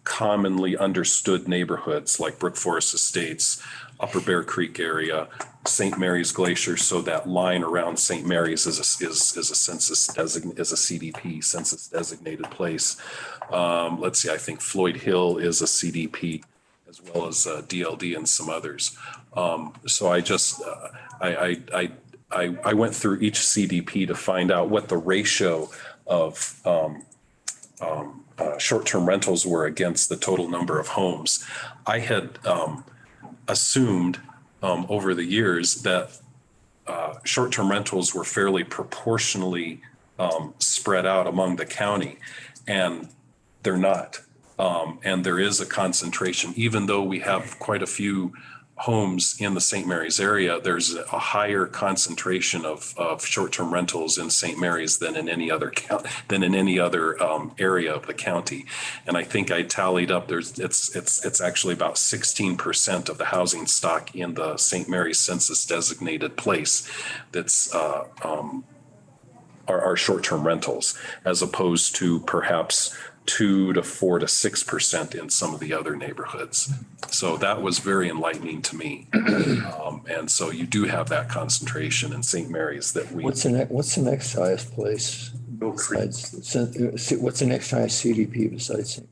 commonly understood neighborhoods like Brook Forest Estates, Upper Bear Creek area, St. Mary's Glacier. So that line around St. Mary's is a CDP, census designated place. Let's see, I think Floyd Hill is a CDP, as well as DLD and some others. So I just, I went through each CDP to find out what the ratio of short-term rentals were against the total number of homes. I had assumed over the years that short-term rentals were fairly proportionally spread out among the county, and they're not. And there is a concentration, even though we have quite a few homes in the St. Mary's area, there's a higher concentration of short-term rentals in St. Mary's than in any other area of the county. And I think I tallied up, it's actually about 16% of the housing stock in the St. Mary's census designated place that's are short-term rentals, as opposed to perhaps 2 to 4 to 6% in some of the other neighborhoods. So that was very enlightening to me. And so you do have that concentration in St. Mary's that we.
What's the next highest place? What's the next highest CDP besides St.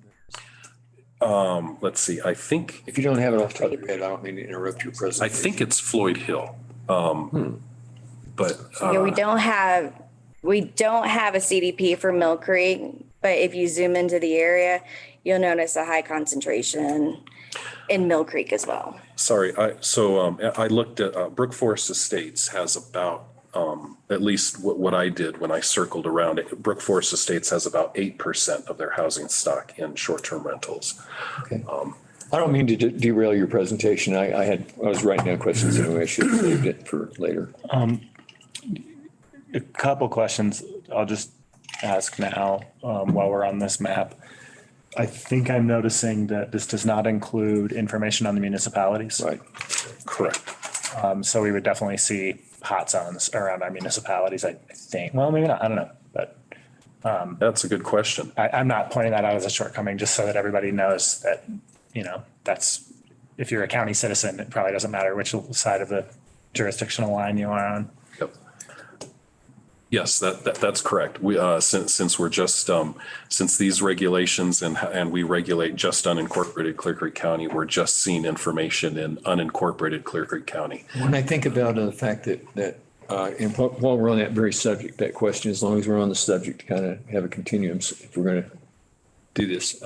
Mary's?
Let's see, I think,
If you don't have it off the top of your head, I don't mean to interrupt your
I
presentation.
think it's Floyd Hill. But
Yeah, we don't have a CDP for Mill Creek, but if you zoom into the area, you'll notice a high concentration in Mill Creek as well.
sorry, I looked at, Brook Forest Estates has about, at least what I did when I circled around it, Brook Forest Estates has about 8% of their housing stock in short-term rentals.
Okay. I don't mean to derail your presentation. I was writing down questions anyway. I should have saved it for later.
A couple questions I'll just ask now while we're on this map. I think I'm noticing that this does not include information on the municipalities.
Right.
Correct.
So we would definitely see hot zones around our municipalities, I think. Well, maybe not, I don't know. But
That's a good question.
I'm not pointing that out as a shortcoming, just so that everybody knows that, that's, if you're a county citizen, it probably doesn't matter which side of the jurisdictional line you are on.
Yep. Yes, that's correct. We, since we're just, since these regulations and we regulate just unincorporated Clear Creek County, we're just seeing information in unincorporated Clear Creek County.
When I think about the fact that and while we're on that very subject, that question, as long as we're on the subject, to kind of have a continuum, if we're going to do this.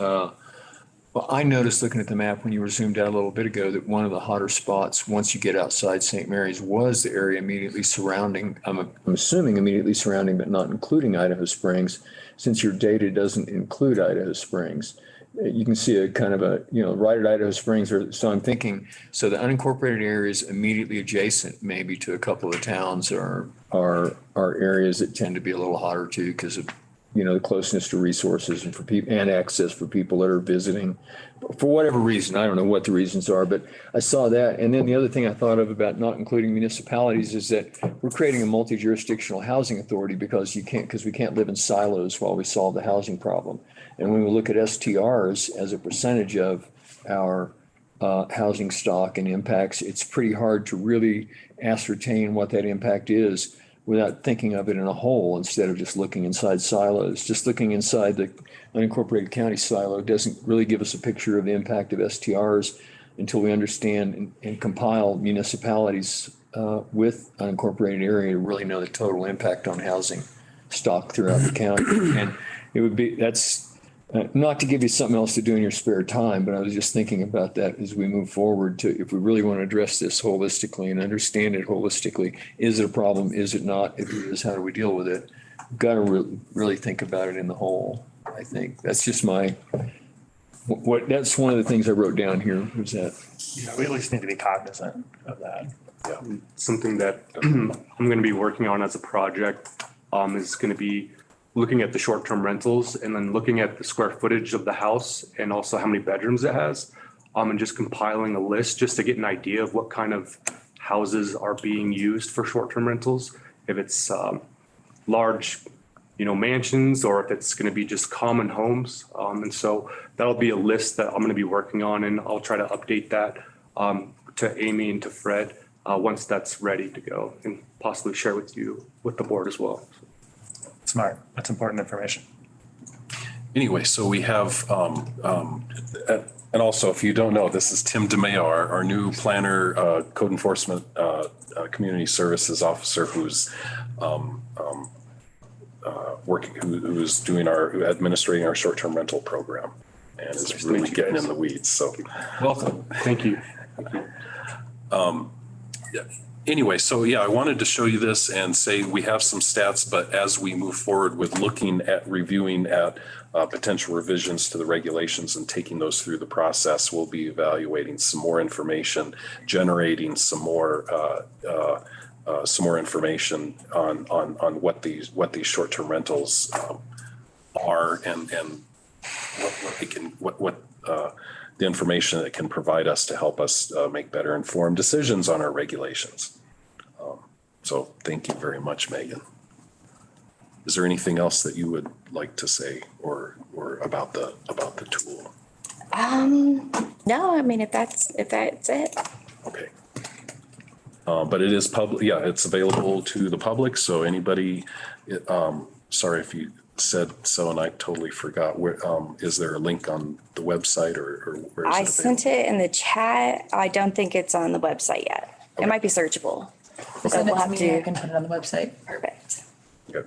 Well, I noticed looking at the map when you were zoomed out a little bit ago that one of the hotter spots, once you get outside St. Mary's, was the area immediately surrounding, I'm assuming immediately surrounding, but not including Idaho Springs, since your data doesn't include Idaho Springs. You can see a kind of a, right at Idaho Springs, so I'm thinking, so the unincorporated areas immediately adjacent maybe to a couple of towns are areas that tend to be a little hotter too because of the closeness to resources and for people and access for people that are visiting for whatever reason. I don't know what the reasons are, but I saw that. And then the other thing I thought of about not including municipalities is that we're creating a multi-jurisdictional housing authority because we can't live in silos while we solve the housing problem. And when we look at STRs as a percentage of our housing stock and impacts, it's pretty hard to really ascertain what that impact is without thinking of it in a whole instead of just looking inside silos. Just looking inside the unincorporated county silo doesn't really give us a picture of the impact of STRs until we understand and compile municipalities with unincorporated area to really know the total impact on housing stock throughout the county. And it would be, that's not to give you something else to do in your spare time, but I was just thinking about that as we move forward to, if we really want to address this holistically and understand it holistically, is it a problem? Is it not? If it is, how do we deal with it? We've got to really think about it in the whole, I think. That's just that's one of the things I wrote down here was that.
Yeah, we at least need to be cognizant of that.
Yeah.
Something that I'm going to be working on as a project is going to be looking at the short-term rentals and then looking at the square footage of the house and also how many bedrooms it has. And just compiling a list just to get an idea of what kind of houses are being used for short-term rentals. If it's large, mansions, or if it's going to be just common homes. And so that'll be a list that I'm going to be working on, and I'll try to update that to Amy and to Fred once that's ready to go, and possibly share with the board as well.
Smart. That's important information.
Anyway, so we have, and also, if you don't know, this is Tim DeMayor, our new planner, code enforcement, community services officer, who's working, who's administrating our short-term rental program and is really getting in the weeds. So
Welcome. Thank you.
anyway, so yeah, I wanted to show you this and say we have some stats, but as we move forward with looking at reviewing at potential revisions to the regulations and taking those through the process, we'll be evaluating some more information, generating some more information on what these short-term rentals are and what the information that can provide us to help us make better informed decisions on our regulations. So thank you very much, Megan. Is there anything else that you would like to say or about the tool?
No, I mean, if that's it.
Okay. But it is public. Yeah, it's available to the public. So anybody, sorry if you said so and I totally forgot. Where is there a link on the website or where is it?
I sent it in the chat. I don't think it's on the website yet. It might be searchable.
Send it
we'll
to
have
me, I
to-
can put it on the website.
Perfect.
Good.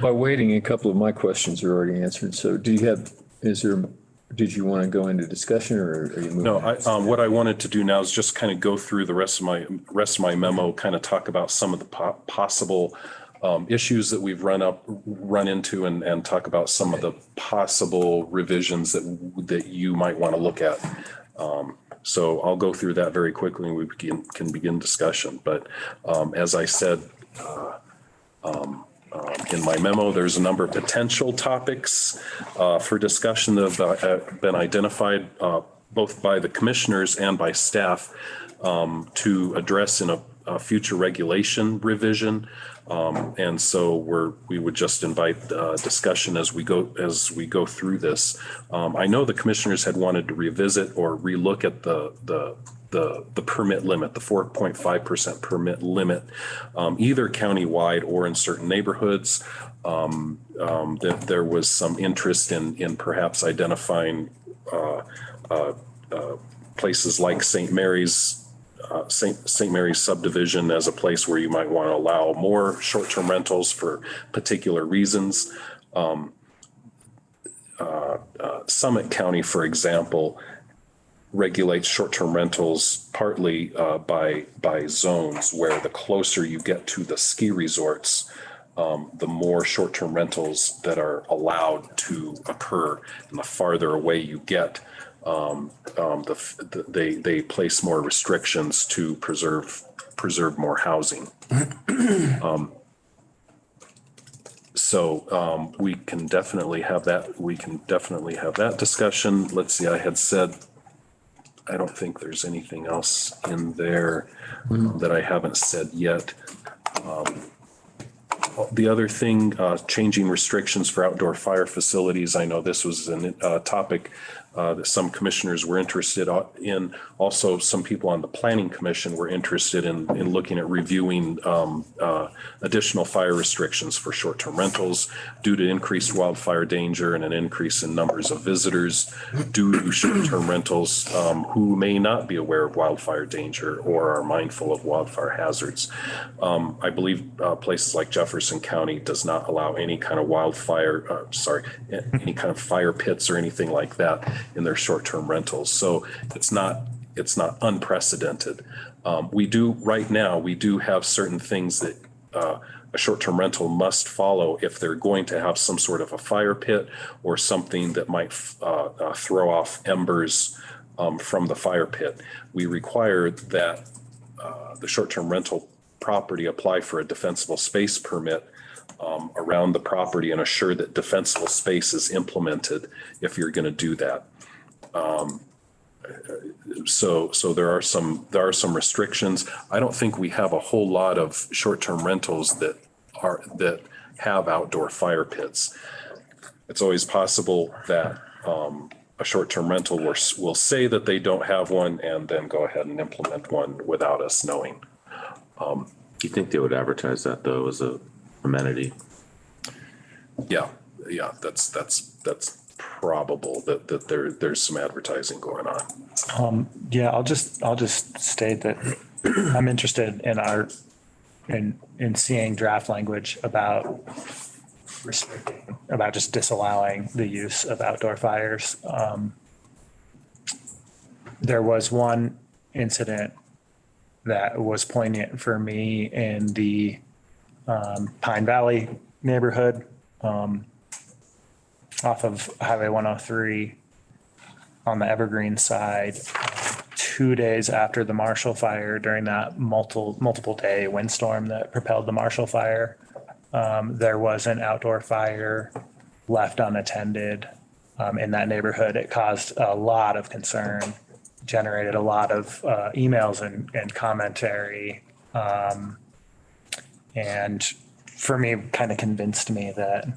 By waiting, a couple of my questions are already answered. So did you want to go into discussion or are you moving?
No, what I wanted to do now is just kind of go through the rest of my memo, kind of talk about some of the possible issues that we've run into and talk about some of the possible revisions that you might want to look at. So I'll go through that very quickly and we can begin discussion. But as I said in my memo, there's a number of potential topics for discussion that have been identified both by the commissioners and by staff to address in a future regulation revision. And so we would just invite discussion as we go through this. I know the commissioners had wanted to revisit or relook at the permit limit, the 4.5% permit limit, either countywide or in certain neighborhoods. That there was some interest in perhaps identifying places like St. Mary's subdivision as a place where you might want to allow more short-term rentals for particular reasons. Summit County, for example, regulates short-term rentals partly by zones, where the closer you get to the ski resorts, the more short-term rentals that are allowed to occur, and the farther away you get, they place more restrictions to preserve more housing. So we can definitely have that discussion. Let's see, I had said, I don't think there's anything else in there that I haven't said yet. The other thing, changing restrictions for outdoor fire facilities. I know this was a topic that some commissioners were interested in. Also, some people on the planning commission were interested in looking at reviewing additional fire restrictions for short-term rentals due to increased wildfire danger and an increase in numbers of visitors due to short-term rentals who may not be aware of wildfire danger or are mindful of wildfire hazards. I believe places like Jefferson County does not allow any kind of any kind of fire pits or anything like that in their short-term rentals. So it's not unprecedented. We do have certain things that a short-term rental must follow if they're going to have some sort of a fire pit or something that might throw off embers from the fire pit. We require that the short-term rental property, apply for a defensible space permit around the property and assure that defensible space is implemented if you're going to do that. So there are some restrictions. I don't think we have a whole lot of short-term rentals that have outdoor fire pits. It's always possible that a short-term rental will say that they don't have one and then go ahead and implement one without us knowing.
You think they would advertise that though as a amenity?
Yeah, that's probable that there's some advertising going on.
Yeah, I'll just state that I'm interested in seeing draft language about just disallowing the use of outdoor fires. There was one incident that was poignant for me in the Pine Valley neighborhood, off of Highway 103 on the Evergreen side, 2 days after the Marshall Fire, during that multiple day windstorm that propelled the Marshall Fire. There was an outdoor fire left unattended in that neighborhood. It caused a lot of concern, generated a lot of emails and commentary. And for me, kind of convinced me that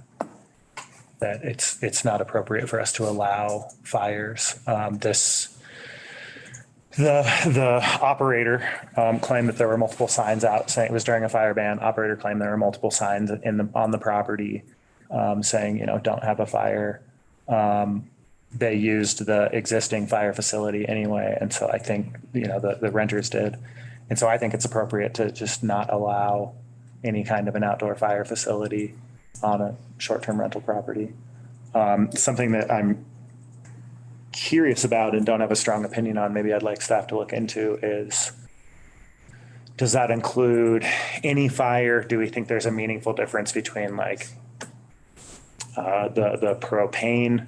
it's not appropriate for us to allow fires. The operator claimed that there were multiple signs out saying it was during a fire ban. Operator claimed there were multiple signs on the property saying, don't have a fire. They used the existing fire facility anyway. And so I think, the renters did. And so I think it's appropriate to just not allow any kind of an outdoor fire facility on a short-term rental property. Something that I'm curious about and don't have a strong opinion on, maybe I'd like staff to look into, is does that include any fire? Do we think there's a meaningful difference between the propane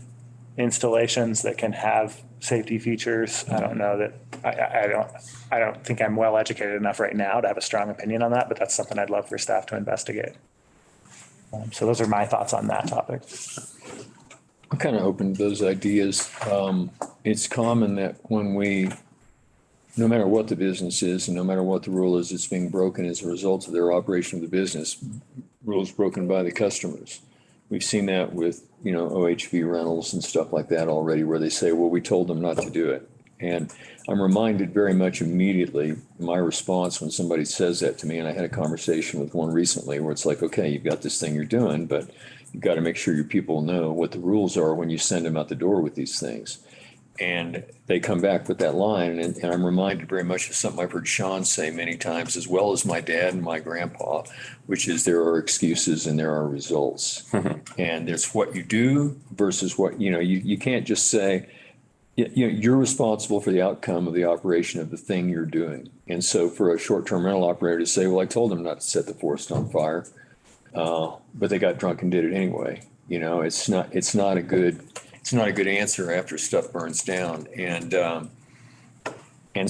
installations that can have safety features? I don't know that I don't think I'm well educated enough right now to have a strong opinion on that, but that's something I'd love for staff to investigate. So those are my thoughts on that topic.
I'm kind of open to those ideas. It's common that no matter what the business is and no matter what the rule is, it's being broken as a result of their operation of the business. Rules broken by the customers. We've seen that with, OHV rentals and stuff like that already, where they say, well, we told them not to do it. And I'm reminded very much immediately my response when somebody says that to me, and I had a conversation with one recently where it's like, okay, you've got this thing you're doing, but you've got to make sure your people know what the rules are when you send them out the door with these things. And they come back with that line, and I'm reminded very much of something I've heard Sean say many times, as well as my dad and my grandpa, which is there are excuses and there are results. And there's what you do versus what, you can't just say, you're responsible for the outcome of the operation of the thing you're doing. And so for a short-term rental operator to say, well, I told them not to set the forest on fire, but they got drunk and did it anyway. It's not a good answer after stuff burns down. And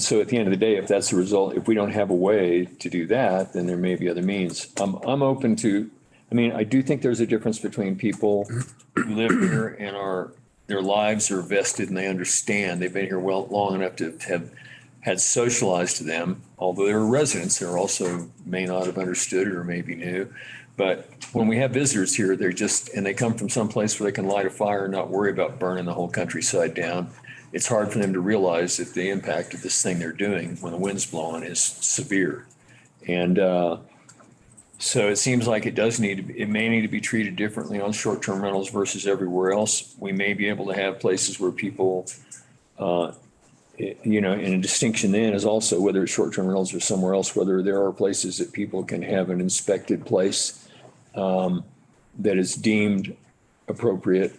so at the end of the day, if that's the result, if we don't have a way to do that, then there may be other means. I'm open to, I do think there's a difference between people who live here and their lives are vested and they understand they've been here long enough to have had socialized to them. Although they're residents, they also may not have understood it or maybe knew. But when we have visitors here, and they come from someplace where they can light a fire and not worry about burning the whole countryside down. It's hard for them to realize that the impact of this thing they're doing when the wind's blowing is severe. And so it seems like it may need to be treated differently on short-term rentals versus everywhere else. We may be able to have places where people, and a distinction then is also whether it's short-term rentals or somewhere else, whether there are places that people can have an inspected place that is deemed appropriate,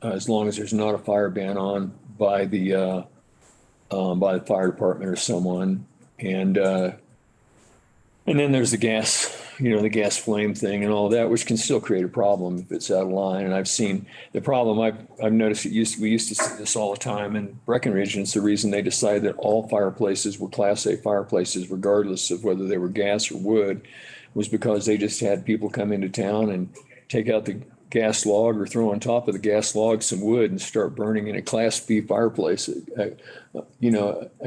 as long as there's not a fire ban on by the fire department or someone. And then there's the gas the gas flame thing and all that, which can still create a problem if it's out of line. And I've seen the problem, I've noticed we used to see this all the time in Breckenridge, and it's the reason they decided that all fireplaces were Class A fireplaces, regardless of whether they were gas or wood, was because they just had people come into town and take out the gas log or throw on top of the gas log some wood and start burning in a Class B fireplace, a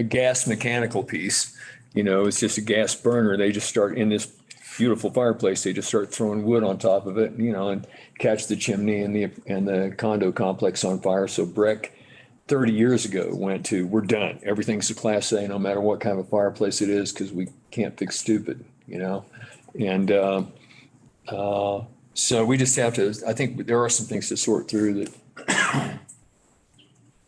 gas mechanical piece. It's just a gas burner. They just start in this beautiful fireplace. They just start throwing wood on top of it, and catch the chimney and the condo complex on fire. So Breck 30 years ago went to, we're done. Everything's a Class A, no matter what kind of a fireplace it is, because we can't fix stupid, And so we just have to, I think there are some things to sort through that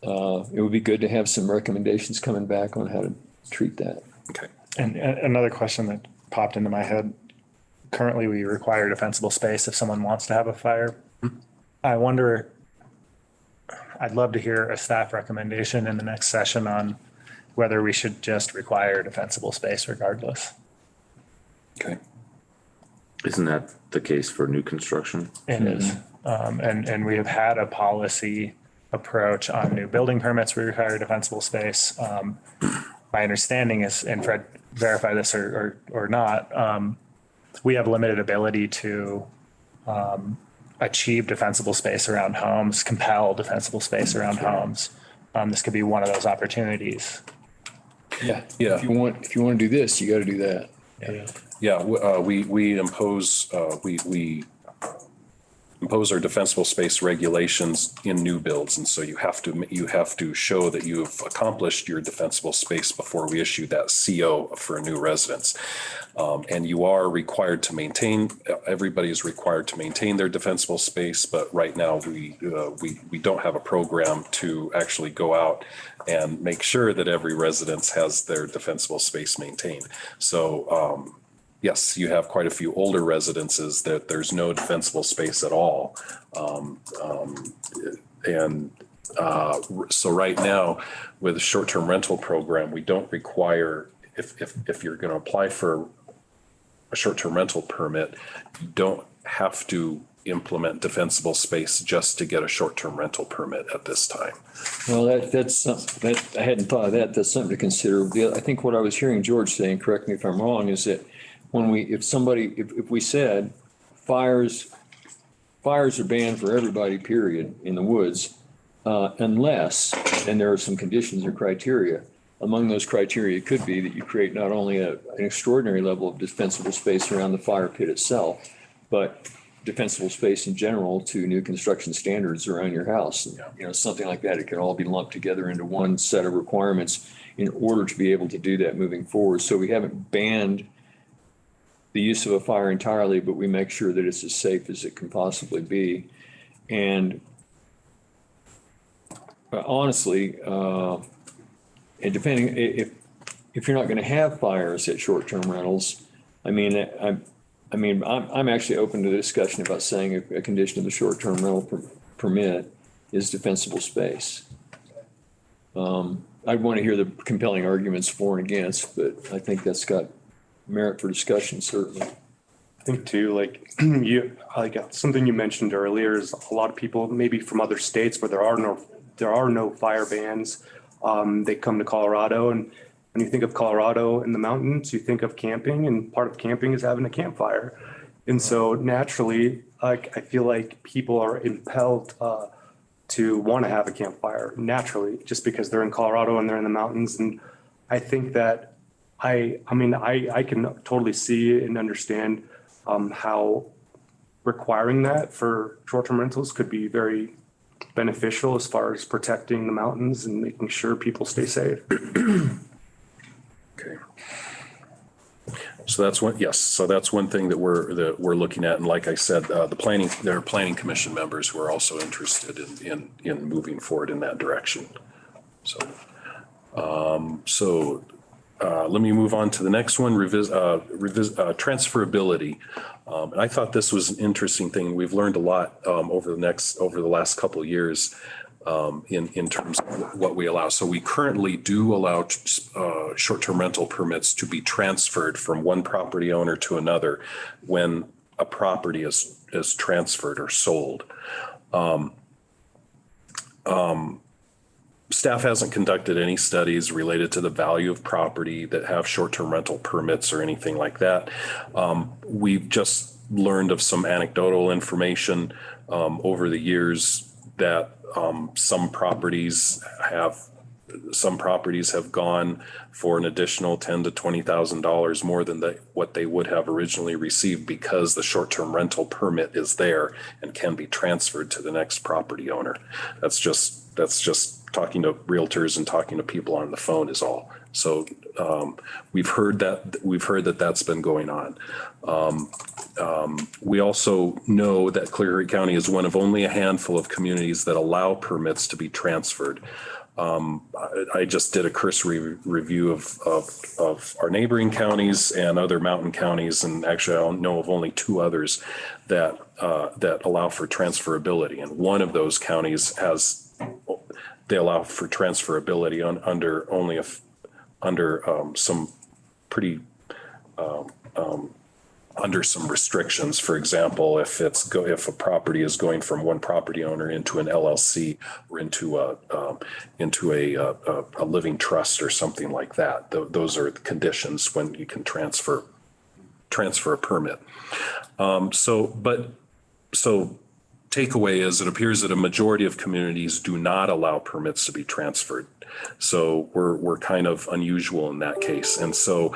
it would be good to have some recommendations coming back on how to treat that.
Okay.
And another question that popped into my head, currently we require defensible space if someone wants to have a fire. I wonder, I'd love to hear a staff recommendation in the next session on whether we should just require defensible space regardless.
Okay.
Isn't that the case for new construction?
It is. And we have had a policy approach on new building permits. We require defensible space. My understanding is, and Fred, verify this or not, we have limited ability to achieve defensible space around homes, compel defensible space around homes. This could be one of those opportunities.
Yeah.
Yeah.
If you want to do this, you got to do that.
Yeah, we impose, we impose our defensible space regulations in new builds. And so you have to show that you've accomplished your defensible space before we issue that CO for a new residence. And you are required to maintain, everybody is required to maintain their defensible space, but right now we don't have a program to actually go out and make sure that every residence has their defensible space maintained. So, yes, you have quite a few older residences that there's no defensible space at all. So right now with a short-term rental program, we don't require, if you're going to apply for a short-term rental permit, you don't have to implement defensible space just to get a short-term rental permit at this time.
Well, that's something that I hadn't thought of that. That's something to consider. I think what I was hearing George saying, correct me if I'm wrong, is that if we said fires are banned for everybody, period, in the woods, unless, and there are some conditions or criteria. Among those criteria could be that you create not only an extraordinary level of defensible space around the fire pit itself, but defensible space in general to new construction standards around your house. And, something like that. It can all be lumped together into one set of requirements in order to be able to do that moving forward. So we haven't banned the use of a fire entirely, but we make sure that it's as safe as it can possibly be. And honestly, and depending if you're not going to have fires at short-term rentals, I'm actually open to the discussion about saying a condition of the short-term rental permit is defensible space. I'd want to hear the compelling arguments for and against, but I think that's got merit for discussion, certainly.
I think too, something you mentioned earlier is a lot of people maybe from other states where there are no fire bans. They come to Colorado, and when you think of Colorado in the mountains, you think of camping, and part of camping is having a campfire. And so naturally, I feel like people are impelled to want to have a campfire naturally, just because they're in Colorado and they're in the mountains. And I think that I can totally see and understand how requiring that for short-term rentals could be very beneficial as far as protecting the mountains and making sure people stay safe.
Okay. So that's one thing that we're looking at. And like I said, there are planning commission members who are also interested in moving forward in that direction. So, let me move on to the next one, transferability. And I thought this was an interesting thing. We've learned a lot over the last couple of years. in terms of what we allow. So we currently do allow short-term rental permits to be transferred from one property owner to another when a property is transferred or sold. Staff hasn't conducted any studies related to the value of property that have short-term rental permits or anything like that. We've just learned of some anecdotal information over the years that some properties have gone for an additional $10,000 to $20,000 more than what they would have originally received because the short-term rental permit is there and can be transferred to the next property owner. That's just talking to realtors and talking to people on the phone is all. So we've heard that that's been going on. We also know that Clear County is one of only a handful of communities that allow permits to be transferred. I just did a cursory review of our neighboring counties and other mountain counties, and actually I don't know of only 2 others that allow for transferability. And one of those counties they allow for transferability under some restrictions. For example, if a property is going from one property owner into an LLC or into a living trust or something like that, those are the conditions when you can transfer a permit. So takeaway is it appears that a majority of communities do not allow permits to be transferred. So we're kind of unusual in that case. And so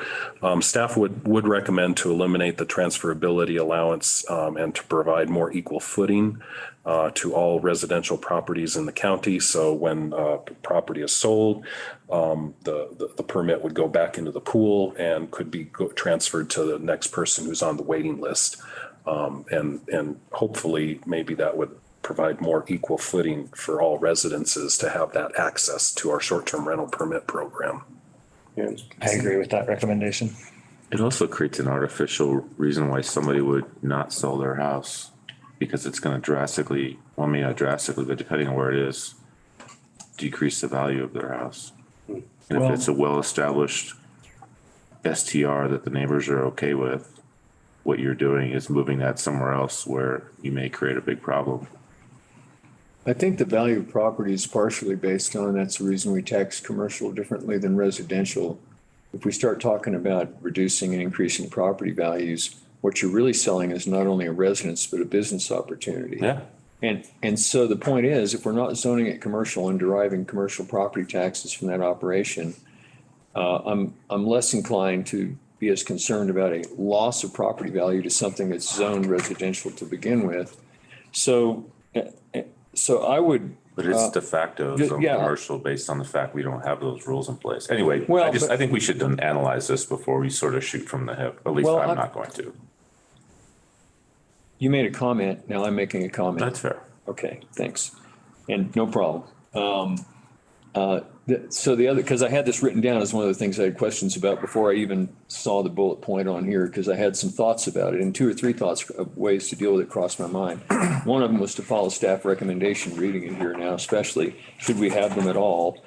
staff would recommend to eliminate the transferability allowance and to provide more equal footing to all residential properties in the county. So when property is sold, the permit would go back into the pool and could be transferred to the next person who's on the waiting list. And hopefully maybe that would provide more equal footing for all residences to have that access to our short-term rental permit program.
Yeah.
I agree with that recommendation.
It also creates an artificial reason why somebody would not sell their house because it's going to drastically, well, maybe not drastically, but depending on where it is, decrease the value of their house. And if it's a well-established STR that the neighbors are okay with, what you're doing is moving that somewhere else where you may create a big problem.
I think the value of property is partially based on, that's the reason we tax commercial differently than residential. If we start talking about reducing and increasing property values, what you're really selling is not only a residence, but a business opportunity.
Yeah.
And so the point is, if we're not zoning it commercial and deriving commercial property taxes from that operation, I'm less inclined to be as concerned about a loss of property value to something that's zoned residential to begin with. So I would.
But it's de facto zone commercial based on the fact we don't have those rules in place. Anyway, I think we should analyze this before we sort of shoot from the hip. At least I'm not going to.
You made a comment. Now I'm making a comment.
That's fair.
Okay, thanks. And no problem. So the other, because I had this written down as one of the things I had questions about before I even saw the bullet point on here, because I had some thoughts about it, and 2 or 3 thoughts of ways to deal with it crossed my mind. One of them was to follow staff recommendation, reading it here now, especially should we have them at all,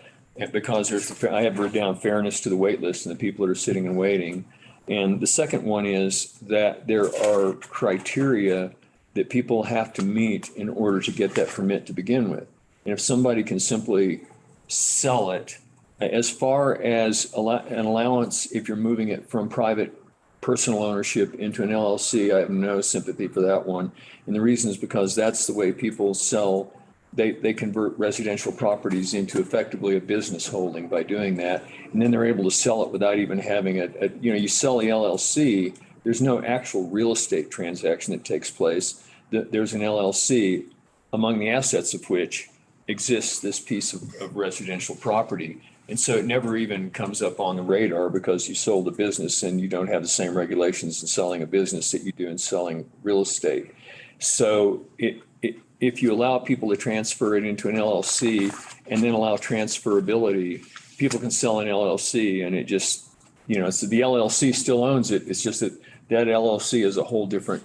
because I have written down fairness to the wait list and the people that are sitting and waiting. And the second one is that there are criteria that people have to meet in order to get that permit to begin with. And if somebody can simply sell it, as far as an allowance, if you're moving it from private personal ownership into an LLC, I have no sympathy for that one. And the reason is because that's the way people sell. They convert residential properties into effectively a business holding by doing that. And then they're able to sell it without even having you sell the LLC, there's no actual real estate transaction that takes place. There's an LLC among the assets of which exists this piece of residential property. And so it never even comes up on the radar because you sold a business and you don't have the same regulations in selling a business that you do in selling real estate. So if you allow people to transfer it into an LLC and then allow transferability, people can sell an LLC and it just, so the LLC still owns it. It's just that LLC is a whole different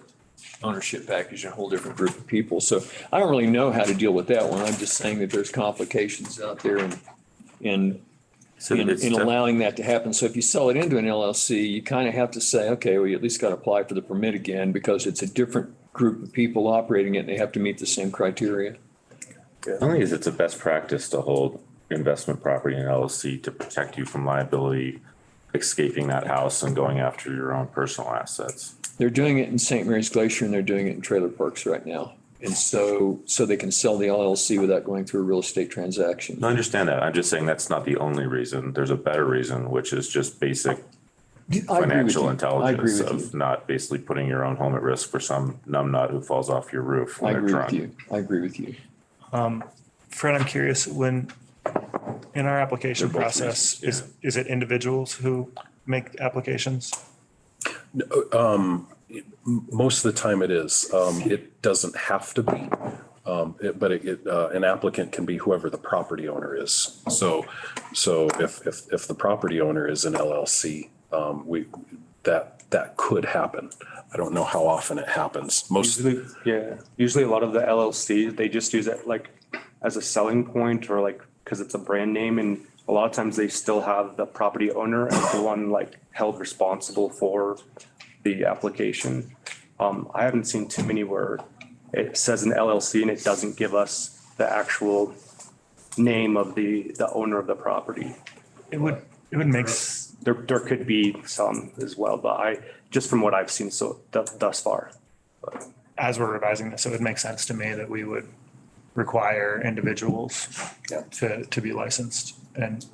ownership package, a whole different group of people. So I don't really know how to deal with that one. I'm just saying that there's complications out there in
So
in
it's
allowing that to happen. So if you sell it into an LLC, you kind of have to say, okay, well, you at least got to apply for the permit again because it's a different group of people operating it and they have to meet the same criteria.
I think it's a best practice to hold investment property in LLC to protect you from liability, escaping that house and going after your own personal assets.
They're doing it in St. Mary's Glacier and they're doing it in trailer parks right now. And so they can sell the LLC without going through a real estate transaction.
I understand that. I'm just saying that's not the only reason. There's a better reason, which is just basic financial intelligence of not basically putting your own home at risk for some numbnut who falls off your roof
I
when they're
agree with
drunk.
you. I agree with you.
Fred, I'm curious, when, in our application
They're both
process,
reasons,
is it individuals who make applications?
Most of the time it is. It doesn't have to be. But an applicant can be whoever the property owner is. So if the property owner is an LLC, that could happen. I don't know how often it happens.
Usually a lot of the LLC, they just use it like as a selling point or like, because it's a brand name, and a lot of times they still have the property owner as the one like held responsible for the application. I haven't seen too many where it says an LLC and it doesn't give us the actual name of the owner of the property.
It would make,
There could be some as well, but just from what I've seen thus far.
as we're revising this, it would make sense to me that we would require individuals to be licensed and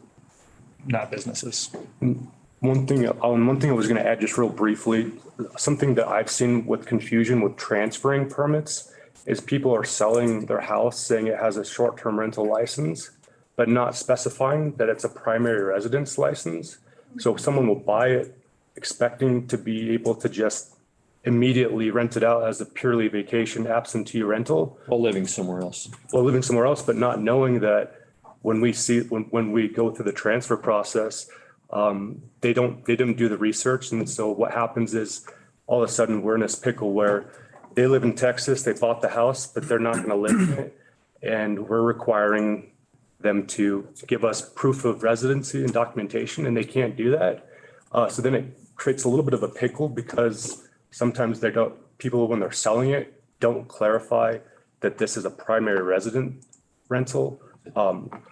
not businesses.
One thing I was going to add just real briefly, something that I've seen with confusion with transferring permits is people are selling their house saying it has a short-term rental license, but not specifying that it's a primary residence license. So someone will buy it expecting to be able to just immediately rent it out as a purely vacation absentee rental
While living somewhere else.
while living somewhere else, but not knowing that when we go through the transfer process, they didn't do the research. And so what happens is all of a sudden we're in this pickle where they live in Texas, they bought the house, but they're not going to live in it. And we're requiring them to give us proof of residency and documentation, and they can't do that. So then it creates a little bit of a pickle because sometimes people, when they're selling it, don't clarify that this is a primary resident rental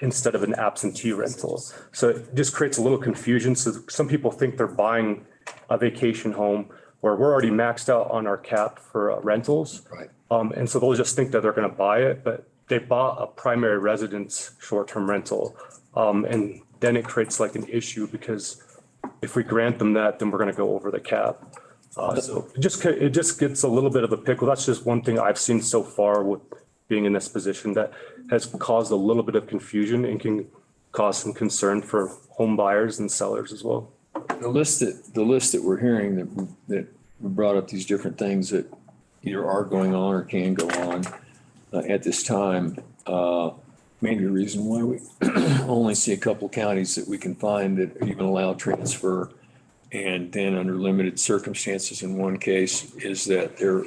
instead of an absentee rental. So it just creates a little confusion. So some people think they're buying a vacation home where we're already maxed out on our cap for rentals.
Right.
And so they'll just think that they're going to buy it, but they bought a primary residence short-term rental. And then it creates like an issue because if we grant them that, then we're going to go over the cap. So it just gets a little bit of a pickle. That's just one thing I've seen so far with being in this position that has caused a little bit of confusion and can cause some concern for home buyers and sellers as well.
The list that we're hearing that brought up these different things that either are going on or can go on at this time, maybe a reason why we only see a couple of counties that we can find that even allow transfer. And then under limited circumstances, in one case, is that there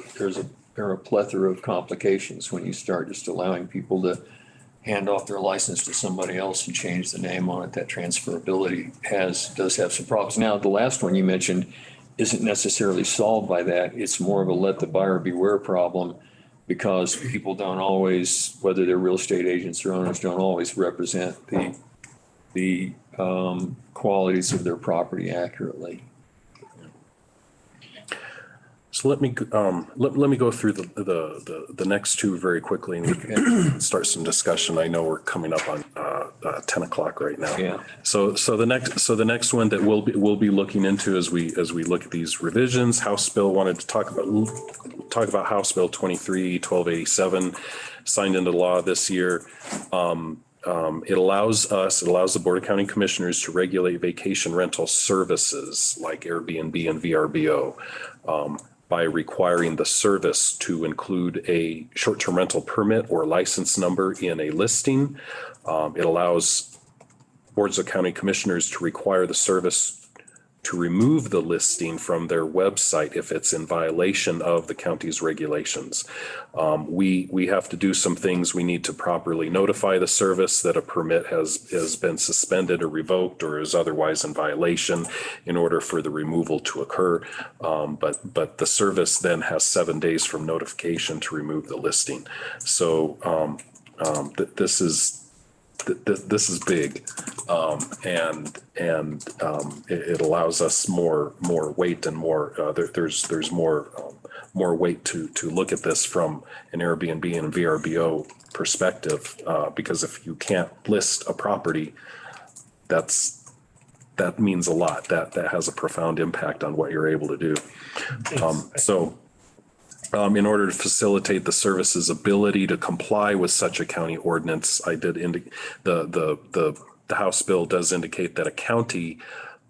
are a plethora of complications when you start just allowing people to hand off their license to somebody else and change the name on it. That transferability does have some problems. Now, the last one you mentioned isn't necessarily solved by that. It's more of a let the buyer beware problem because people don't always, whether they're real estate agents or owners, don't always represent the qualities of their property accurately.
So let me go through the next two very quickly and we can start some discussion. I know we're coming up on 10 o'clock right now.
Yeah.
So the next one that we'll be looking into as we look at these revisions, House Bill wanted to talk about House Bill 23-1287 signed into law this year. It allows the Board of County Commissioners to regulate vacation rental services like Airbnb and VRBO by requiring the service to include a short-term rental permit or license number in a listing. It allows boards of county commissioners to require the service to remove the listing from their website if it's in violation of the county's regulations. We have to do some things. We need to properly notify the service that a permit has been suspended or revoked or is otherwise in violation in order for the removal to occur. But the service then has 7 days from notification to remove the listing. So this is big, and it allows us more weight and more. There's more weight to look at this from an Airbnb and VRBO perspective, because if you can't list a property, that means a lot. That has a profound impact on what you're able to do. In order to facilitate the service's ability to comply with such a county ordinance, I did indicate the House bill does indicate that a county,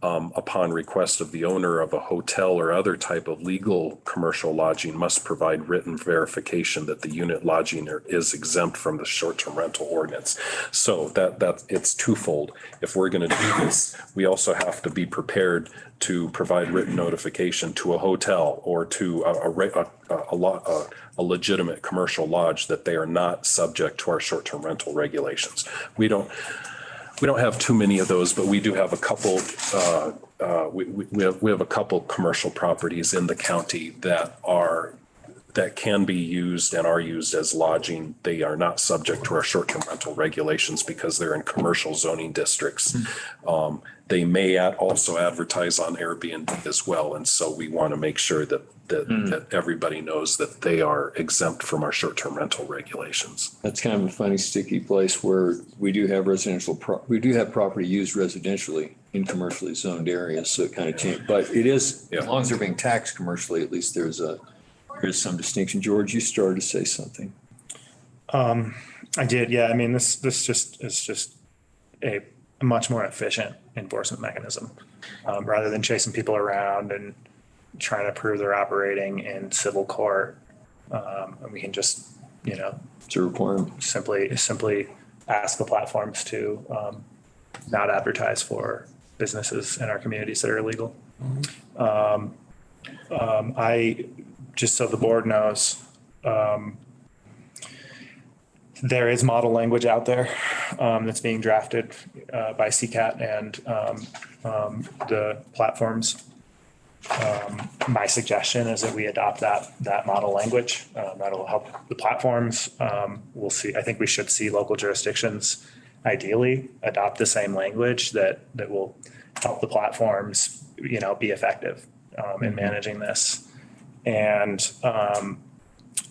upon request of the owner of a hotel or other type of legal commercial lodging, must provide written verification that the unit lodging is exempt from the short-term rental ordinance. So that it's twofold. If we're going to do this, we also have to be prepared to provide written notification to a hotel or to a legitimate commercial lodge that they are not subject to our short-term rental regulations. We don't have too many of those, but we do have a couple. We have a couple commercial properties in the county that can be used and are used as lodging. They are not subject to our short-term rental regulations because they're in commercial zoning districts. They may also advertise on Airbnb as well, and so we want to make sure that everybody knows that they are exempt from our short-term rental regulations.
That's kind of a funny sticky place where we do have we do have property used residentially in commercially zoned areas, so it kind of changed. But it is, as long as they're being taxed commercially, at least there's some distinction. George, you started to say something.
I did, yeah. I mean, this is just a much more efficient enforcement mechanism, rather than chasing people around and trying to prove they're operating in civil court. And we can just,
It's a requirement.
simply ask the platforms to not advertise for businesses in our communities that are illegal. I, just so the board knows, there is model language out there that's being drafted by CCAT and the platforms. My suggestion is that we adopt that model language. That'll help the platforms. We'll see. I think we should see local jurisdictions ideally adopt the same language that will help the platforms, be effective in managing this. And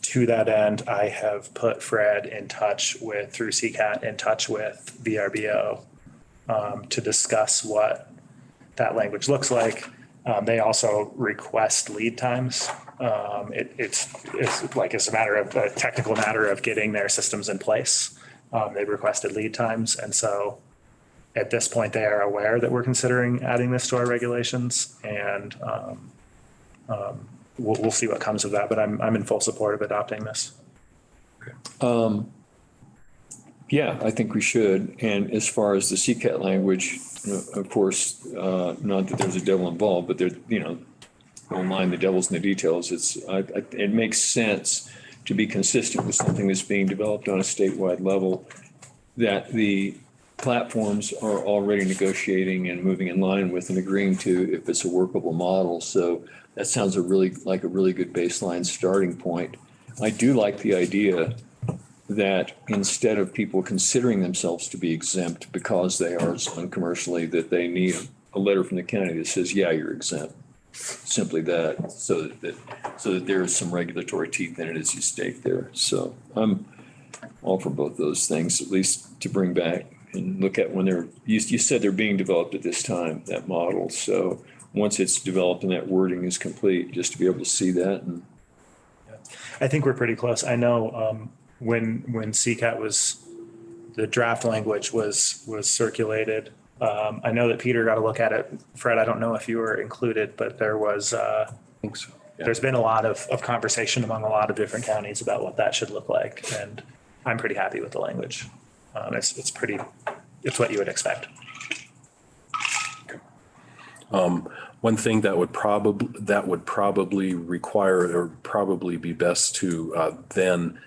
to that end, I have put Fred through CCAT in touch with VRBO to discuss what that language looks like. They also request lead times. It's a technical matter of getting their systems in place. They requested lead times. And so at this point, they are aware that we're considering adding this to our regulations, and we'll see what comes of that, but I'm in full support of adopting this.
Yeah, I think we should. And as far as the CCAT language, of course, not that there's a devil involved, but don't mind the devil's in the details. It makes sense to be consistent with something that's being developed on a statewide level, that the platforms are already negotiating and moving in line with and agreeing to if it's a workable model. So that sounds like a really good baseline starting point. I do like the idea that instead of people considering themselves to be exempt because they are zoned commercially, that they need a letter from the county that says, yeah, you're exempt. Simply that, so that there is some regulatory teeth in it, as you state there. So I'm all for both those things, at least to bring back and look at when you said they're being developed at this time, that model. So once it's developed and that wording is complete, just to be able to see that. And
I think we're pretty close. I know when CCAT the draft language was circulated. I know that Peter got a look at it. Fred, I don't know if you were included, but there was, I
think so. Yeah.
There's been a lot of conversation among a lot of different counties about what that should look like. And I'm pretty happy with the language. It's what you would expect.
One thing that would probably require, or probably be best to then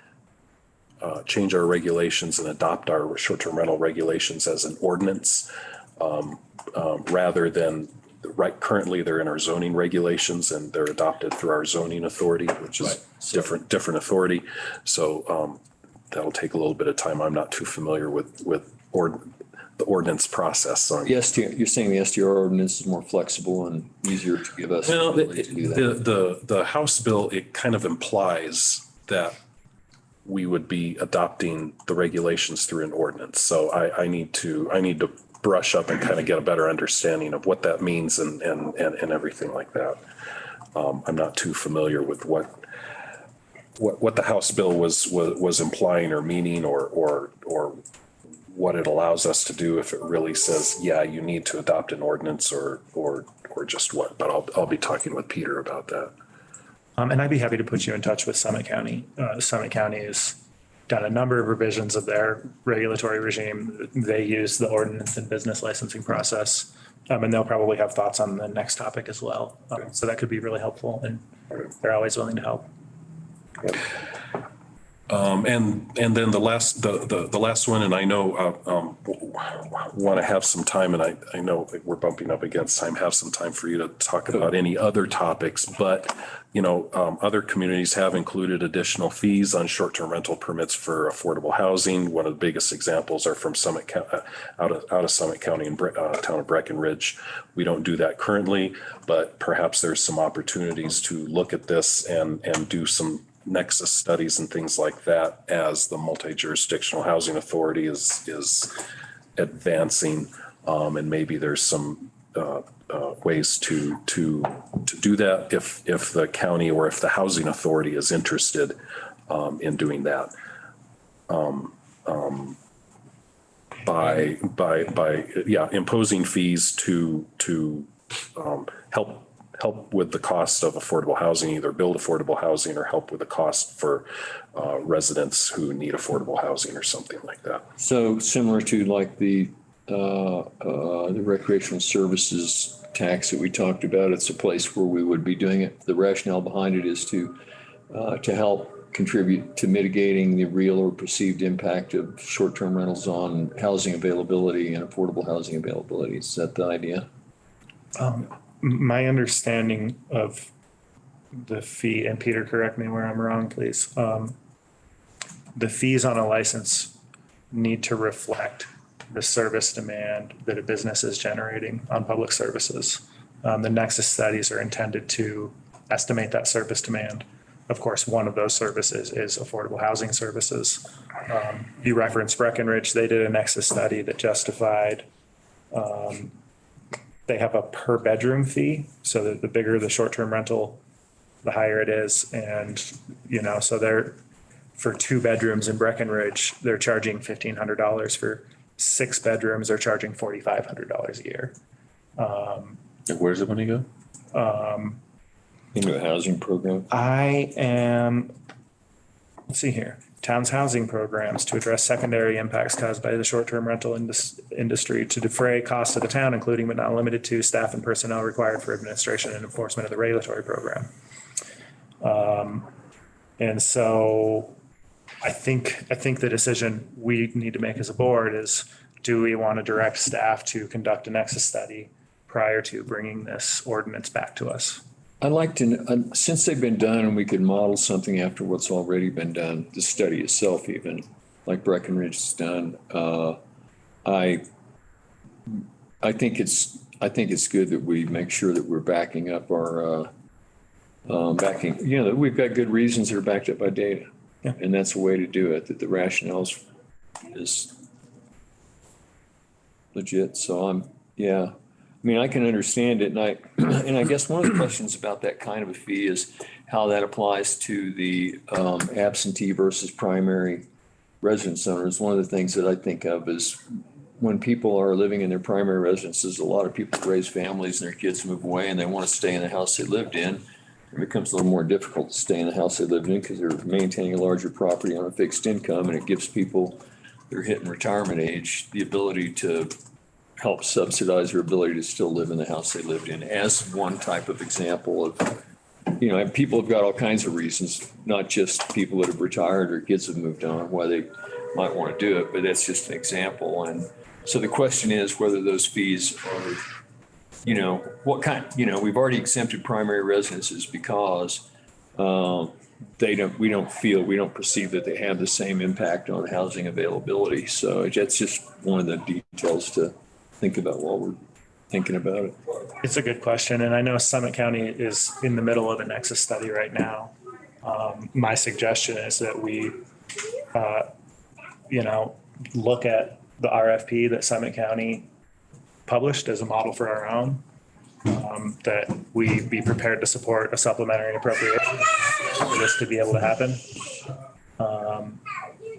change our regulations and adopt our short-term rental regulations as an ordinance, rather than, right, currently they're in our zoning regulations and they're adopted through our zoning authority, which is different authority. So that'll take a little bit of time. I'm not too familiar with the ordinance process. So
You're saying the STR ordinance is more flexible and easier to give us.
well,
the ability to do that.
the House bill, it kind of implies that we would be adopting the regulations through an ordinance. So I need to brush up and kind of get a better understanding of what that means and everything like that. I'm not too familiar with what the House bill was implying or meaning, or what it allows us to do, if it really says, yeah, you need to adopt an ordinance or just what. But I'll be talking with Peter about that.
And I'd be happy to put you in touch with Summit County. Summit County has done a number of revisions of their regulatory regime. They use the ordinance and business licensing process. And they'll probably have thoughts on the next topic as well. So that could be really helpful, and they're always willing to help.
And then the last one, and I know want to have some time, and I know we're bumping up against time, have some time for you to talk about any other topics, but other communities have included additional fees on short-term rental permits for affordable housing. One of the biggest examples are from Summit out of Summit County and town of Breckenridge. We don't do that currently, but perhaps there's some opportunities to look at this and do some nexus studies and things like that as the multi-jurisdictional housing authority is advancing, and maybe there's some ways to do that if the county or if the housing authority is interested in doing that, by imposing fees to help with the cost of affordable housing, either build affordable housing or help with the cost for residents who need affordable housing or something like that.
So similar to like the recreational services tax that we talked about, it's a place where we would be doing it. The rationale behind it is to help contribute to mitigating the real or perceived impact of short-term rentals on housing availability and affordable housing availability. Is that the idea?
My understanding of the fee, and Peter, correct me where I'm wrong, please. The fees on a license need to reflect the service demand that a business is generating on public services. The nexus studies are intended to estimate that service demand. Of course, one of those services is affordable housing services. You referenced Breckenridge. They did a nexus study that justified they have a per bedroom fee, so that the bigger the short-term rental, the higher it is. And, so they're, for 2 bedrooms in Breckenridge, they're charging $1,500. For 6 bedrooms, they're charging $4,500 a year.
Where does the money go?
Into the housing program?
Let's see here. Town's housing programs to address secondary impacts caused by the short-term rental industry, to defray costs of the town, including but not limited to staff and personnel required for administration and enforcement of the regulatory program. And so I think the decision we need to make as a board is, do we want to direct staff to conduct a nexus study prior to bringing this ordinance back to us?
I'd like to, since they've been done and we could model something after what's already been done, the study itself even, like Breckenridge has done, I think it's good that we make sure that we're backing up our, we've got good reasons that are backed up by data.
Yeah.
And that's a way to do it, that the rationale is legit. So I can understand it, and I guess one of the questions about that kind of a fee is how that applies to the absentee versus primary residence owners. One of the things that I think of is when people are living in their primary residences, a lot of people raise families and their kids move away and they want to stay in the house they lived in. It becomes a little more difficult to stay in the house they lived in because they're maintaining a larger property on a fixed income, and it gives people that are hitting retirement age the ability to help subsidize their ability to still live in the house they lived in, as one type of example of, you know, and people have got all kinds of reasons, not just people that have retired or kids have moved on, why they might want to do it, but that's just an example. And so the question is whether those fees are, you know, what kind, you know, we've already exempted primary residences because we don't perceive that they have the same impact on housing availability. So that's just one of the details to think about while we're thinking about it.
It's a good question, and I know Summit County is in the middle of a nexus study right now. My suggestion is that we, look at the RFP that Summit County published as a model for our own, that we be prepared to support a supplementary appropriation for this to be able to happen.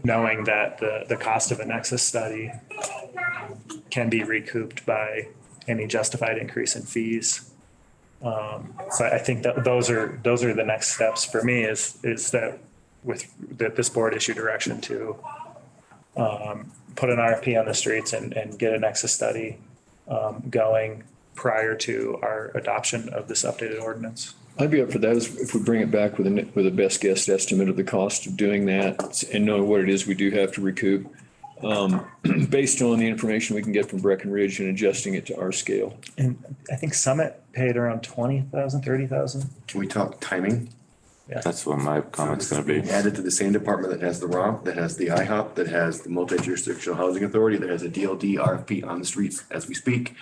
Knowing that the cost of a nexus study can be recouped by any justified increase in fees. So I think that those are the next steps for me is that that this board issue direction to put an RFP on the streets and get a nexus study going prior to our adoption of this updated ordinance.
I'd be up for that if we bring it back with a best guess estimate of the cost of doing that and know what it is we do have to recoup based on the information we can get from Breckenridge and adjusting it to our scale.
And I think Summit paid around 20,000, 30,000.
Can we talk timing?
That's what my comment's gonna be.
Added to the same department that has the ROMP, that has the IHOP, that has the multi-jurisdictional housing authority, that has a DLD RFP on the streets as we speak.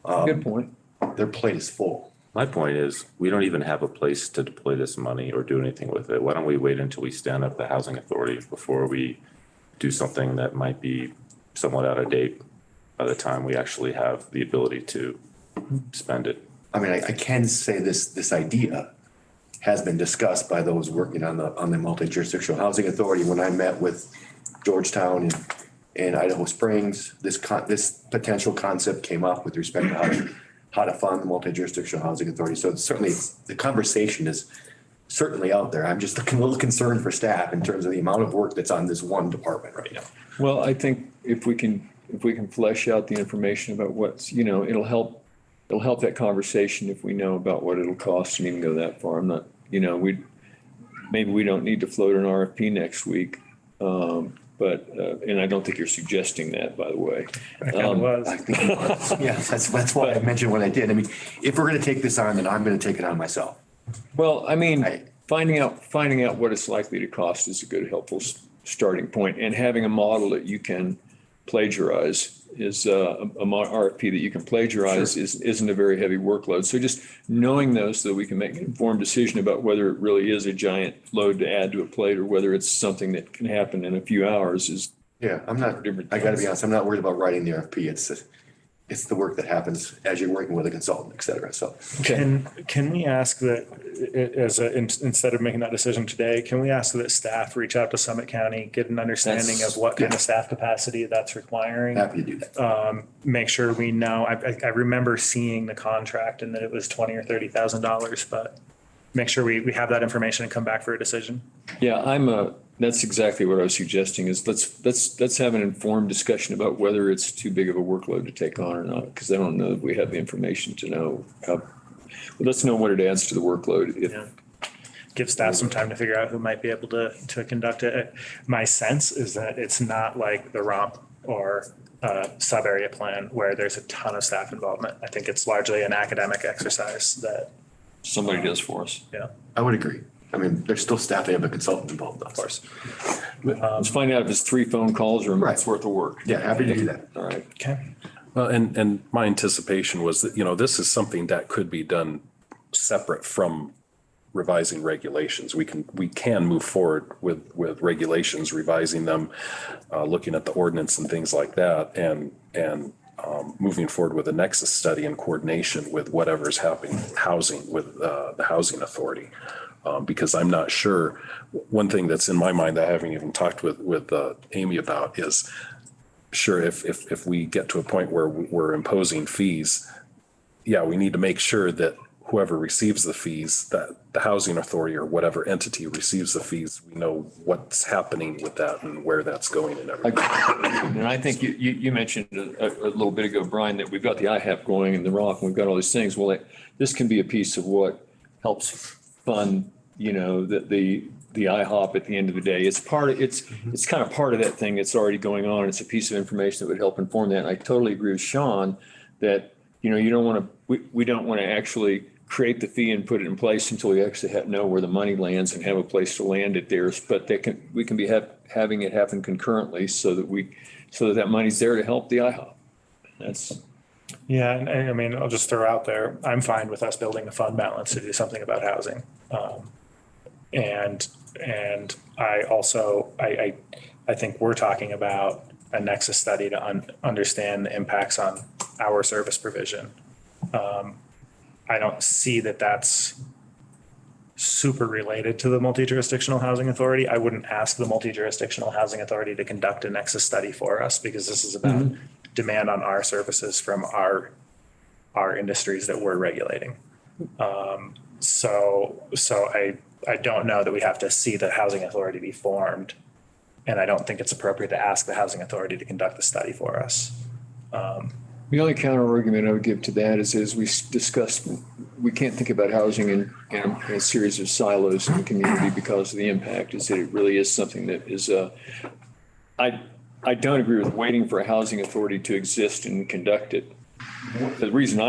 Good point.
Their plate is full.
My point is, we don't even have a place to deploy this money or do anything with it. Why don't we wait until we stand up the housing authority before we do something that might be somewhat out of date by the time we actually have the ability to spend it?
I mean, I can say this idea has been discussed by those working on the multi-jurisdictional housing authority. When I met with Georgetown and Idaho Springs, this potential concept came up with respect to how to fund the multi-jurisdictional housing authority. So it's certainly, the conversation is certainly out there. I'm just a little concerned for staff in terms of the amount of work that's on this one department right now.
Well, I think if we can flesh out the information about what's, you know, it'll help that conversation if we know about what it'll cost and even go that far. I'm not, you know, maybe we don't need to float an RFP next week. But and I don't think you're suggesting that, by the way.
I kind of was.
I think it was. Yeah, that's why I mentioned what I did. I mean, if we're gonna take this on, then I'm gonna take it on myself.
Well, I mean, finding out what it's likely to cost is a good, helpful starting point. And having a model that you can plagiarize is a RFP that you can plagiarize isn't a very heavy workload. So just knowing those so that we can make an informed decision about whether it really is a giant load to add to a plate or whether it's something that can happen in a few hours is.
Yeah, I gotta be honest, I'm not worried about writing the RFP. It's the work that happens as you're working with a consultant, et cetera. So.
Can we ask that instead of making that decision today, can we ask that staff reach out to Summit County, get an understanding of what kind of staff capacity that's requiring?
Happy to do that.
Make sure we know, I remember seeing the contract and that it was $20,000 or $30,000, but make sure we have that information and come back for a decision.
Yeah, that's exactly what I was suggesting is let's have an informed discussion about whether it's too big of a workload to take on or not, because I don't know if we have the information to know how. But let's know what it adds to the workload.
Give staff some time to figure out who might be able to conduct it. My sense is that it's not like the ROMP or sub-area plan where there's a ton of staff involvement. I think it's largely an academic exercise that
Somebody does for us.
Yeah.
I would agree. I mean, there's still staff, they have a consultant involved, of course.
Let's find out if it's 3 phone calls or a month's worth of work.
Yeah, happy to do that.
All right.
Okay.
Well, and my anticipation was that, you know, this is something that could be done separate from revising regulations. We can move forward with regulations, revising them, looking at the ordinance and things like that, and moving forward with a nexus study in coordination with whatever's happening, housing with the housing authority. Because I'm not sure, one thing that's in my mind that I haven't even talked with Amy about is, sure, if we get to a point where we're imposing fees, yeah, we need to make sure that whoever receives the fees, that the housing authority or whatever entity receives the fees, we know what's happening with that and where that's going and everything.
And I think you mentioned a little bit ago, Brian, that we've got the IHAP going and the ROC, and we've got all these things. Well, this can be a piece of what helps fund, the IHOP at the end of the day. It's kind of part of that thing that's already going on. It's a piece of information that would help inform that. And I totally agree with Sean that, you don't want to, we don't want to actually create the fee and put it in place until we actually know where the money lands and have a place to land it there. But we can be having it happen concurrently so that that money's there to help the IHOP. That's.
Yeah, and I mean, I'll just throw out there, I'm fine with us building a fund balance to do something about housing. And I also, I think we're talking about a nexus study to understand the impacts on our service provision. I don't see that that's super related to the multi-jurisdictional housing authority. I wouldn't ask the multi-jurisdictional housing authority to conduct a nexus study for us because this is about demand on our services from our industries that we're regulating. So I don't know that we have to see the housing authority be formed. And I don't think it's appropriate to ask the housing authority to conduct the study for us.
The only counter argument I would give to that is, as we discussed, we can't think about housing in a series of silos in the community because of the impact. Is that it really is something that is, I don't agree with waiting for a housing authority to exist and conduct it. The reason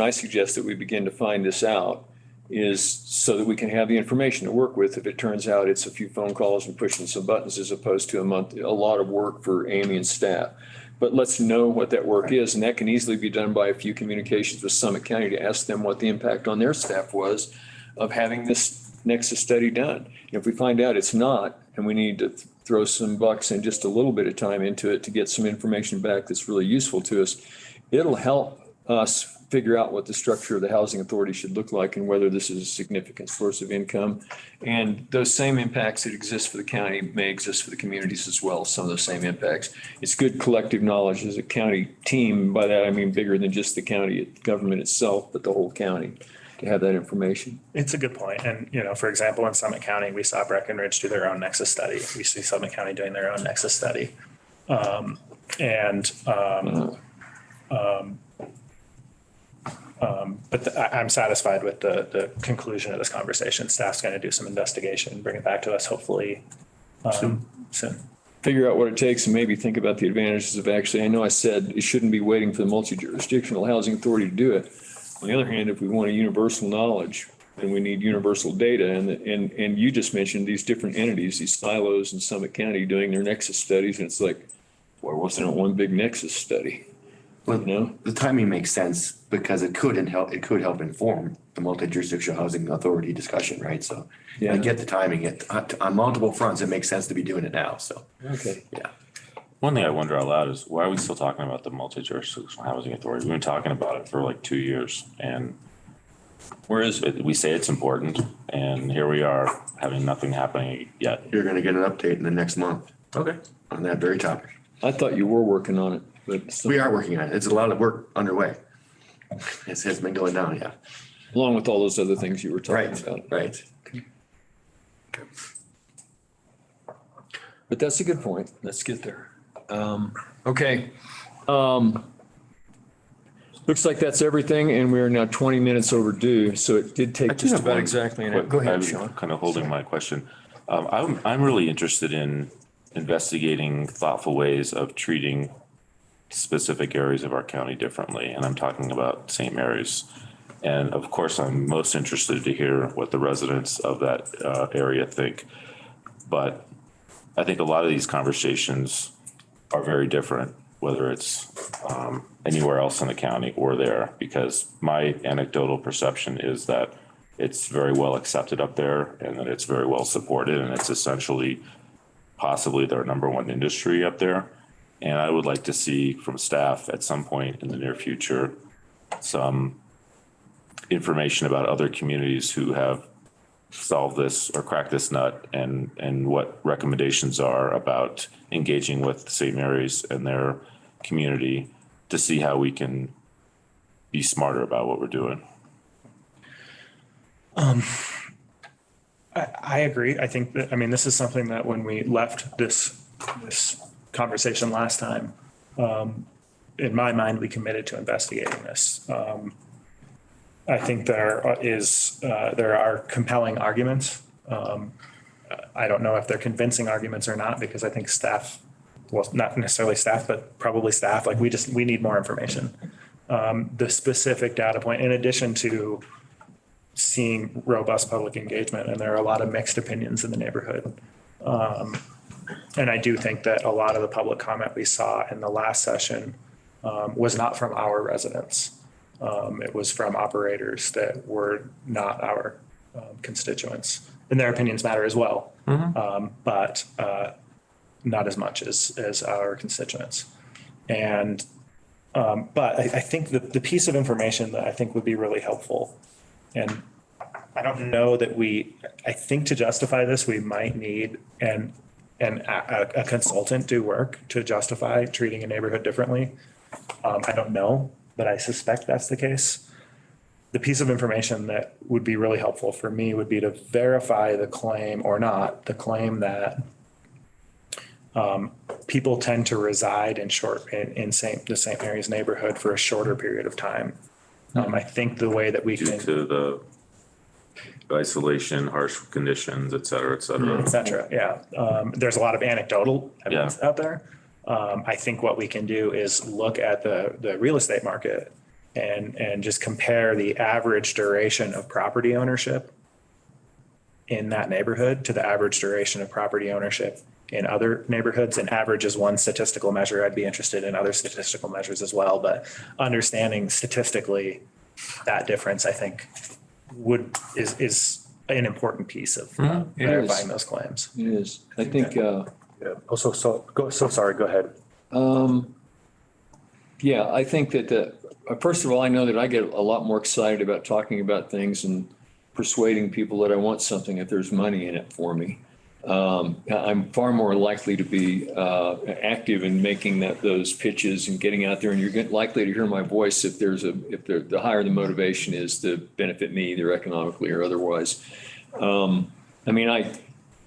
I suggest that we begin to find this out is so that we can have the information to work with. If it turns out it's a few phone calls and pushing some buttons as opposed to a lot of work for Amy and staff. But let's know what that work is, and that can easily be done by a few communications with Summit County to ask them what the impact on their staff was of having this nexus study done. If we find out it's not, and we need to throw some bucks and just a little bit of time into it to get some information back that's really useful to us, it'll help us figure out what the structure of the housing authority should look like and whether this is a significant source of income. And those same impacts that exist for the county may exist for the communities as well, some of those same impacts. It's good collective knowledge as a county team. By that, I mean bigger than just the county government itself, but the whole county to have that information.
It's a good point. And, for example, in Summit County, we saw Breckenridge do their own nexus study. We see Summit County doing their own nexus study. But I'm satisfied with the conclusion of this conversation. Staff's going to do some investigation, bring it back to us hopefully soon.
Figure out what it takes and maybe think about the advantages of actually, I know I said it shouldn't be waiting for the multi-jurisdictional housing authority to do it. On the other hand, if we want a universal knowledge, then we need universal data. And you just mentioned these different entities, these silos in Summit County doing their nexus studies. And it's like, why wasn't it one big nexus study?
Well,
No.
the timing makes sense because it could help inform the multi-jurisdictional housing authority discussion, right? So I
Yeah.
get the timing. On multiple fronts, it makes sense to be doing it now, so,
Okay.
yeah.
One thing I wonder out loud is why are we still talking about the multi-jurisdictional housing authority? We've been talking about it for like 2 years, and whereas we say it's important, and here we are having nothing happening yet.
You're gonna get an update in the next month
Okay.
on that very topic.
I thought you were working on it, but
We are working on it. It's a lot of work underway. It has been going down, yeah.
along with all those other things you were talking about.
Right.
But that's a good point. Let's get there. Okay. Looks like that's everything, and we are now 20 minutes overdue, so it did take just about exactly an hour. Go ahead, Sean.
Kind of holding my question. I'm really interested in investigating thoughtful ways of treating specific areas of our county differently, and I'm talking about St. Mary's. And of course, I'm most interested to hear what the residents of that area think. But I think a lot of these conversations are very different, whether it's anywhere else in the county or there, because my anecdotal perception is that it's very well accepted up there and that it's very well supported, and it's essentially possibly their number one industry up there. And I would like to see from staff at some point in the near future some information about other communities who have solved this or cracked this nut, and what recommendations are about engaging with St. Mary's and their community to see how we can be smarter about what we're doing.
I agree. I think that, I mean, this is something that when we left this conversation last time, in my mind, we committed to investigating this. I think there are compelling arguments. I don't know if they're convincing arguments or not, because I think staff, well, not necessarily staff, but probably staff, like we need more information. The specific data point, in addition to seeing robust public engagement, and there are a lot of mixed opinions in the neighborhood. And I do think that a lot of the public comment we saw in the last session was not from our residents. It was from operators that were not our constituents, and their opinions matter as well. But not as much as our constituents. And but I think the piece of information that I think would be really helpful, and I don't know that I think to justify this, we might need a consultant do work to justify treating a neighborhood differently. I don't know, but I suspect that's the case. The piece of information that would be really helpful for me would be to verify the claim or not, the claim that people tend to reside in the St. Mary's neighborhood for a shorter period of time. I think the way that we
Due
can,
to the isolation, harsh conditions, et cetera, et cetera.
et cetera, yeah. There's a lot of anecdotal evidence out there. I think what we can do is look at the real estate market and just compare the average duration of property ownership in that neighborhood to the average duration of property ownership in other neighborhoods. And average is one statistical measure. I'd be interested in other statistical measures as well, but understanding statistically that difference, I think, is an important piece of verifying those claims.
It is. I think,
So sorry, go ahead.
yeah, I think that first of all, I know that I get a lot more excited about talking about things and persuading people that I want something if there's money in it for me. I'm far more likely to be active in making those pitches and getting out there, and you're likely to hear my voice if the higher the motivation is to benefit me, either economically or otherwise. I mean, I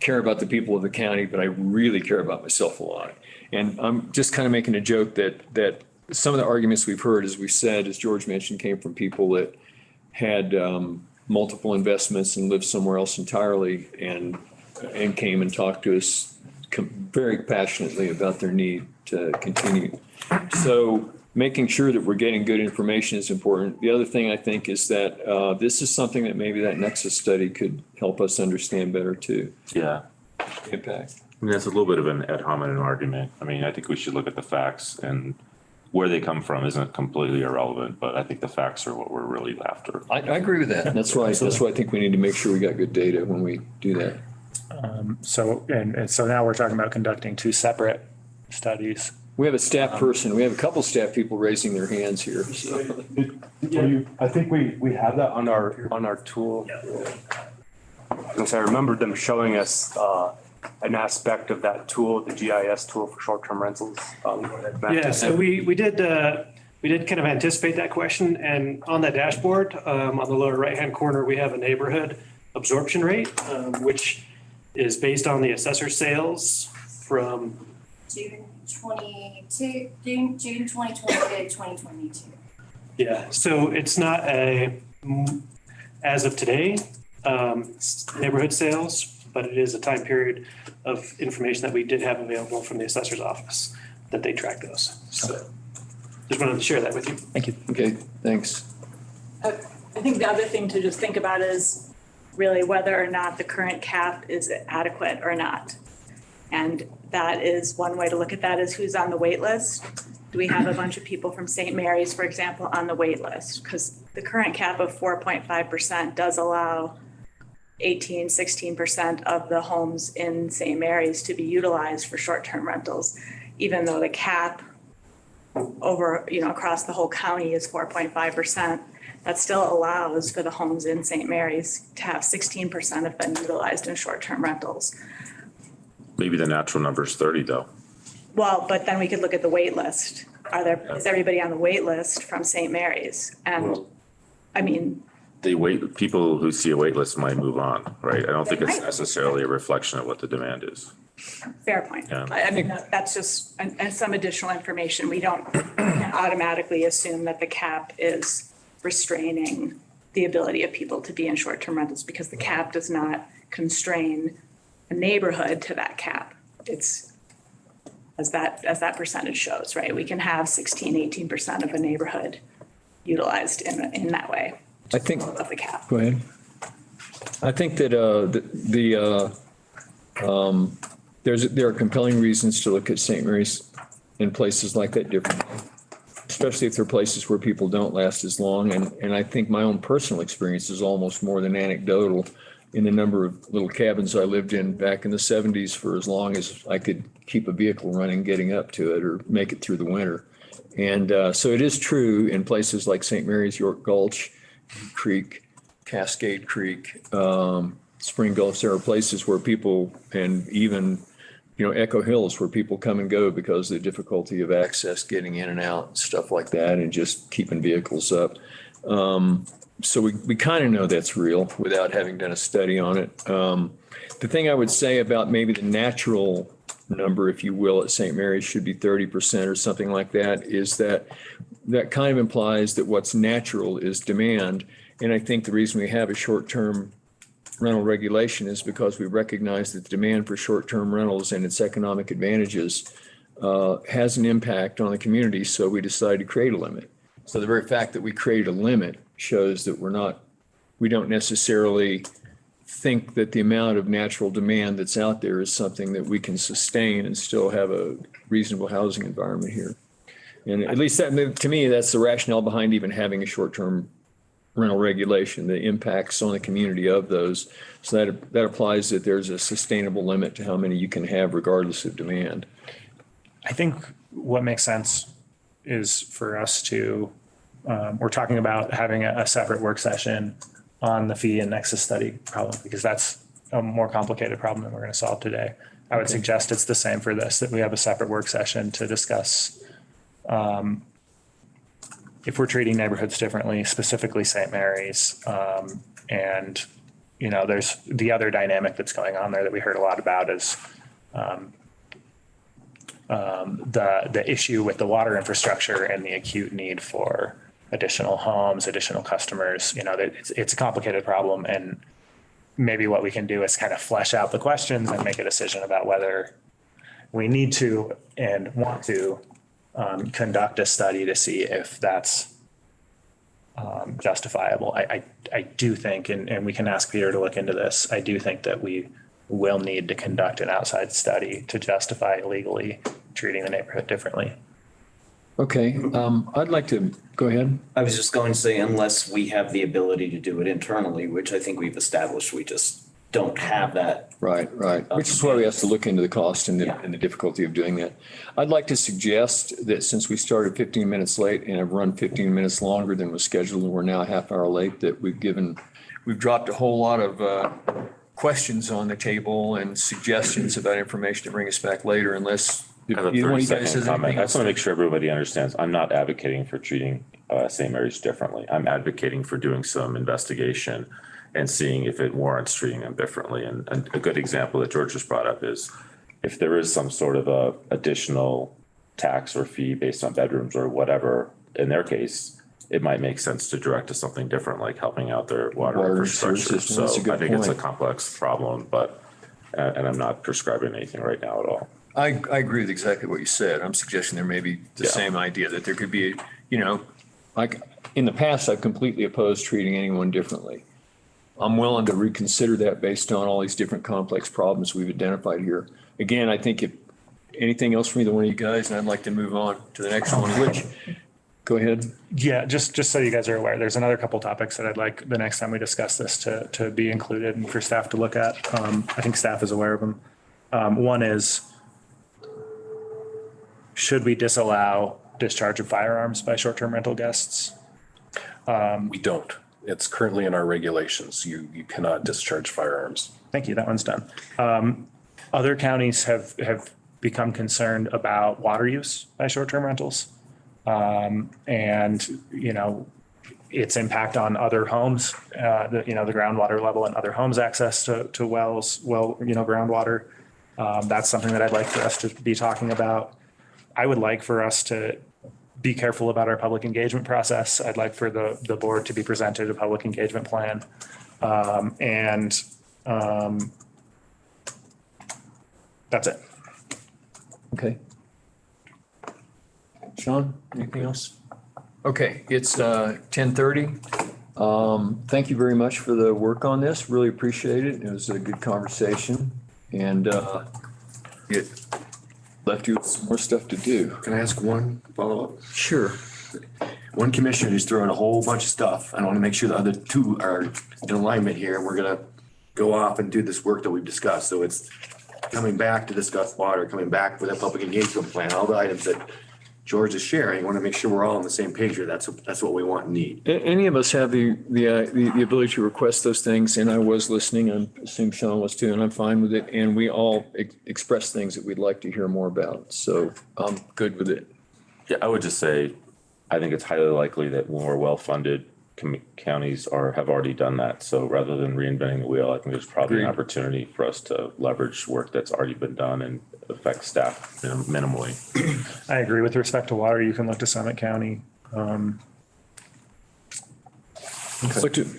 care about the people of the county, but I really care about myself a lot. And I'm just kind of making a joke that some of the arguments we've heard, as we said, as George mentioned, came from people that had multiple investments and lived somewhere else entirely, and came and talked to us very passionately about their need to continue. So making sure that we're getting good information is important. The other thing I think is that this is something that maybe that Nexus study could help us understand better too.
Yeah.
Impact.
I mean, that's a little bit of an ad hominem argument. I mean, I think we should look at the facts, and where they come from isn't completely irrelevant, but I think the facts are what we're really after.
I agree with that. That's why I think we need to make sure we got good data when we do that.
So now we're talking about conducting two separate studies.
We have a staff person, we have a couple staff people raising their hands here, so.
Yeah, I think we have that on our tool. Because I remember them showing us an aspect of that tool, the GIS tool for short-term rentals.
Yeah, so we did kind of anticipate that question, and on that dashboard, on the lower right-hand corner, we have a neighborhood absorption rate, which is based on the assessor sales from
June 2022 to 2022.
Yeah, so it's not as of today, neighborhood sales, but it is a time period of information that we did have available from the assessor's office that they track those. So just wanted to share that with you.
Thank you.
Okay, thanks.
I think the other thing to just think about is really whether or not the current cap is adequate or not. And that is one way to look at that, is who's on the wait list. Do we have a bunch of people from St. Mary's, for example, on the wait list? Because the current cap of 4.5% does allow 16% of the homes in St. Mary's to be utilized for short-term rentals, even though the cap over, across the whole county is 4.5%. That still allows for the homes in St. Mary's to have 16% of them utilized in short-term rentals.
Maybe the natural number is 30 though.
Well, but then we could look at the wait list. Is everybody on the wait list from St. Mary's? And I mean,
people who see a wait list might move on, right? I don't think it's
might.
necessarily a reflection of what the demand is.
Fair point.
Yeah.
I mean, that's just and some additional information. We don't automatically assume that the cap is restraining the ability of people to be in short-term rentals because the cap does not constrain a neighborhood to that cap. It's as that percentage shows, right? We can have 18% of a neighborhood utilized in that way.
I think,
Of the cap.
go ahead. I think that there are compelling reasons to look at St. Mary's in places like that differently, especially if they're places where people don't last as long. And I think my own personal experience is almost more than anecdotal in the number of little cabins I lived in back in the 70s for as long as I could keep a vehicle running, getting up to it or make it through the winter. And so it is true in places like St. Mary's, York Gulch, Creek, Cascade Creek, Spring Gulch. There are places where people, and even, Echo Hills, where people come and go because of the difficulty of access, getting in and out, stuff like that, and just keeping vehicles up. So we kind of know that's real without having done a study on it. The thing I would say about maybe the natural number, if you will, at St. Mary's should be 30% or something like that, is that kind of implies that what's natural is demand. And I think the reason we have a short-term rental regulation is because we recognize that the demand for short-term rentals and its economic advantages has an impact on the community. So we decided to create a limit. So the very fact that we created a limit shows that we don't necessarily think that the amount of natural demand that's out there is something that we can sustain and still have a reasonable housing environment here. And at least that, to me, that's the rationale behind even having a short-term rental regulation, the impacts on the community of those. So that applies that there's a sustainable limit to how many you can have regardless of demand.
I think what makes sense is for us to, we're talking about having a separate work session on the fee and nexus study problem, because that's a more complicated problem than we're going to solve today. I would suggest it's the same for this, that we have a separate work session to discuss if we're treating neighborhoods differently, specifically St. Mary's. And, there's the other dynamic that's going on there that we heard a lot about is the issue with the water infrastructure and the acute need for additional homes, additional customers. It's a complicated problem, and maybe what we can do is kind of flesh out the questions and make a decision about whether we need to and want to conduct a study to see if that's justifiable. I do think, and we can ask Peter to look into this, I do think that we will need to conduct an outside study to justify legally treating the neighborhood differently.
Okay, I'd like to, go ahead.
I was just going to say, unless we have the ability to do it internally, which I think we've established, we just don't have that.
Right. Which is why we have to look into the cost and the difficulty of doing that. I'd like to suggest that since we started 15 minutes late and have run 15 minutes longer than was scheduled, and we're now a half hour late, that we've dropped a whole lot of questions on the table and suggestions about information to bring us back later, unless
I have a
either one of you guys
30-second
says
comment.
anything
I
else.
just want to make sure everybody understands. I'm not advocating for treating St. Mary's differently. I'm advocating for doing some investigation and seeing if it warrants treating them differently. And a good example that George just brought up is if there is some sort of a additional tax or fee based on bedrooms or whatever, in their case, it might make sense to direct to something different, like helping out their water infrastructure.
system.
So
That's a good
I think it's a
point.
complex problem, but, and I'm not prescribing anything right now at all.
I agree with exactly what you said. I'm suggesting there may be the same idea, that there could be, like in the past, I've completely opposed treating anyone differently. I'm willing to reconsider that based on all these different complex problems we've identified here. Again, I think if anything else from either one of you guys, and I'd like to move on to the next one, which, go ahead.
Yeah, just so you guys are aware, there's another couple topics that I'd like the next time we discuss this to be included and for staff to look at. I think staff is aware of them. One is, should we disallow discharge of firearms by short-term rental guests?
We don't. It's currently in our regulations. You cannot discharge firearms.
Thank you. That one's done. Other counties have become concerned about water use by short-term rentals. And, its impact on other homes, the groundwater level and other homes' access to wells, groundwater. That's something that I'd like for us to be talking about. I would like for us to be careful about our public engagement process. I'd like for the board to be presented a public engagement plan. That's it.
Okay. Sean, anything else? Okay, it's 10:30. Thank you very much for the work on this. Really appreciate it. It was a good conversation and it left you with some more stuff to do.
Can I ask one follow-up?
Sure.
One commissioner is throwing a whole bunch of stuff. I want to make sure the other two are in alignment here, and we're gonna go off and do this work that we've discussed. So it's coming back to discuss water, coming back with a public engagement plan, all the items that George is sharing. I want to make sure we're all on the same page here. That's what we want and need.
Any of us have the ability to request those things, and I was listening, I assume Sean was too, and I'm fine with it. And we all express things that we'd like to hear more about. So I'm good with it.
Yeah, I would just say, I think it's highly likely that more well-funded counties have already done that. So rather than reinventing the wheel, I think there's probably an
Agreed.
opportunity for us to leverage work that's already been done and affect staff minimally.
I agree with respect to water. You can look to Summit County.
I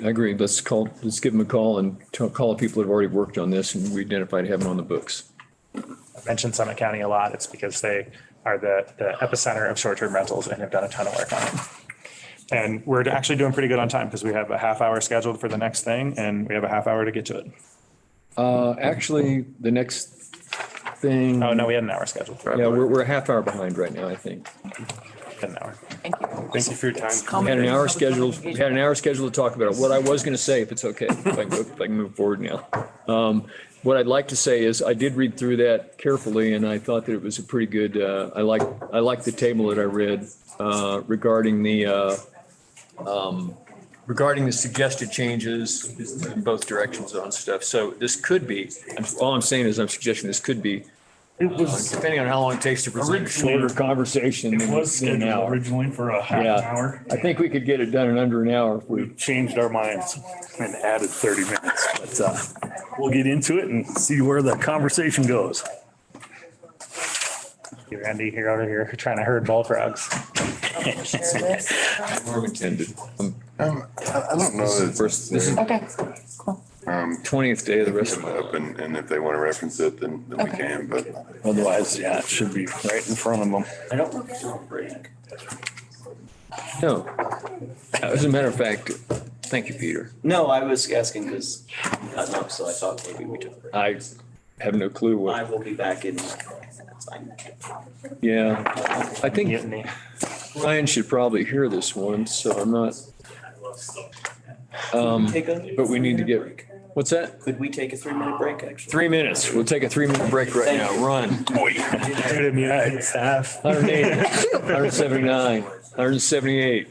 agree. Let's give them a call and call the people that have already worked on this and we identified having on the books.
I mentioned Summit County a lot. It's because they are the epicenter of short-term rentals and have done a ton of work on it. And we're actually doing pretty good on time because we have a half hour scheduled for the next thing and we have a half hour to get to it.
Actually, the next thing.
Oh, no, we had an hour scheduled.
Yeah, we're a half hour behind right now, I think.
An hour.
Thank you for your time.
We had an hour scheduled to talk about it. What I was going to say, if it's okay, if I can move forward now. What I'd like to say is I did read through that carefully and I thought that it was a pretty good, I like the table that I read regarding the suggested changes in both directions on stuff. So this could be, all I'm saying is I'm suggesting this could be, depending on how long it takes to present a shorter conversation.
It was
than an
scheduled
hour.
originally for a half an
Yeah,
hour.
I think we could get it done in under an hour if we.
We changed our minds and added 30 minutes, but we'll get into it and see where the conversation goes.
Randy, you're over here trying to herd bullfrogs.
Norm intended.
I don't know that
This is
Okay, cool.
20th day of the rest of
it up, and if they want to reference it, then we can, but
Otherwise, yeah, it should be right in front of them.
I don't know if it's on break.
No. As a matter of fact, thank you, Peter.
No, I was asking because got up, so I thought maybe we took a break.
I have no clue
I
what,
will be back in. That's fine.
yeah. I think
Mutiny.
Ryan should probably hear this one, so I'm not,
Take a.
but we need to get, what's that?
Could we take a 3-minute break, actually?
3 minutes. We'll take a 3-minute break right now. Run.
108 staff.
108, 179, 178.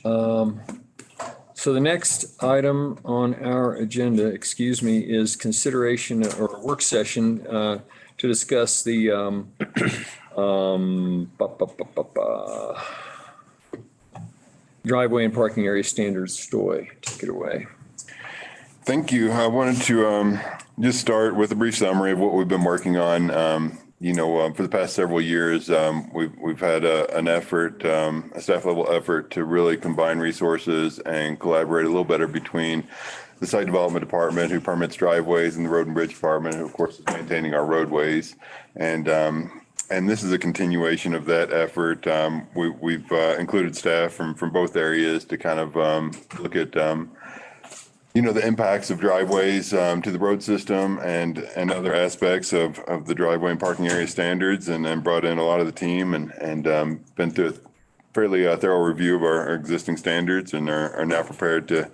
So the next item on our agenda, is consideration or work session to discuss the driveway and parking area standards. Stoy, take it away.
Thank you. I wanted to just start with a brief summary of what we've been working on. For the past several years, we've had an effort, a staff level effort to really combine resources and collaborate a little better between the site development department, who permits driveways, and the road and bridge department, who of course is maintaining our roadways. And this is a continuation of that effort. We've included staff from both areas to kind of look at the impacts of driveways to the road system and other aspects of the driveway and parking area standards, and then brought in a lot of the team and been through a fairly thorough review of our existing standards, and are now prepared to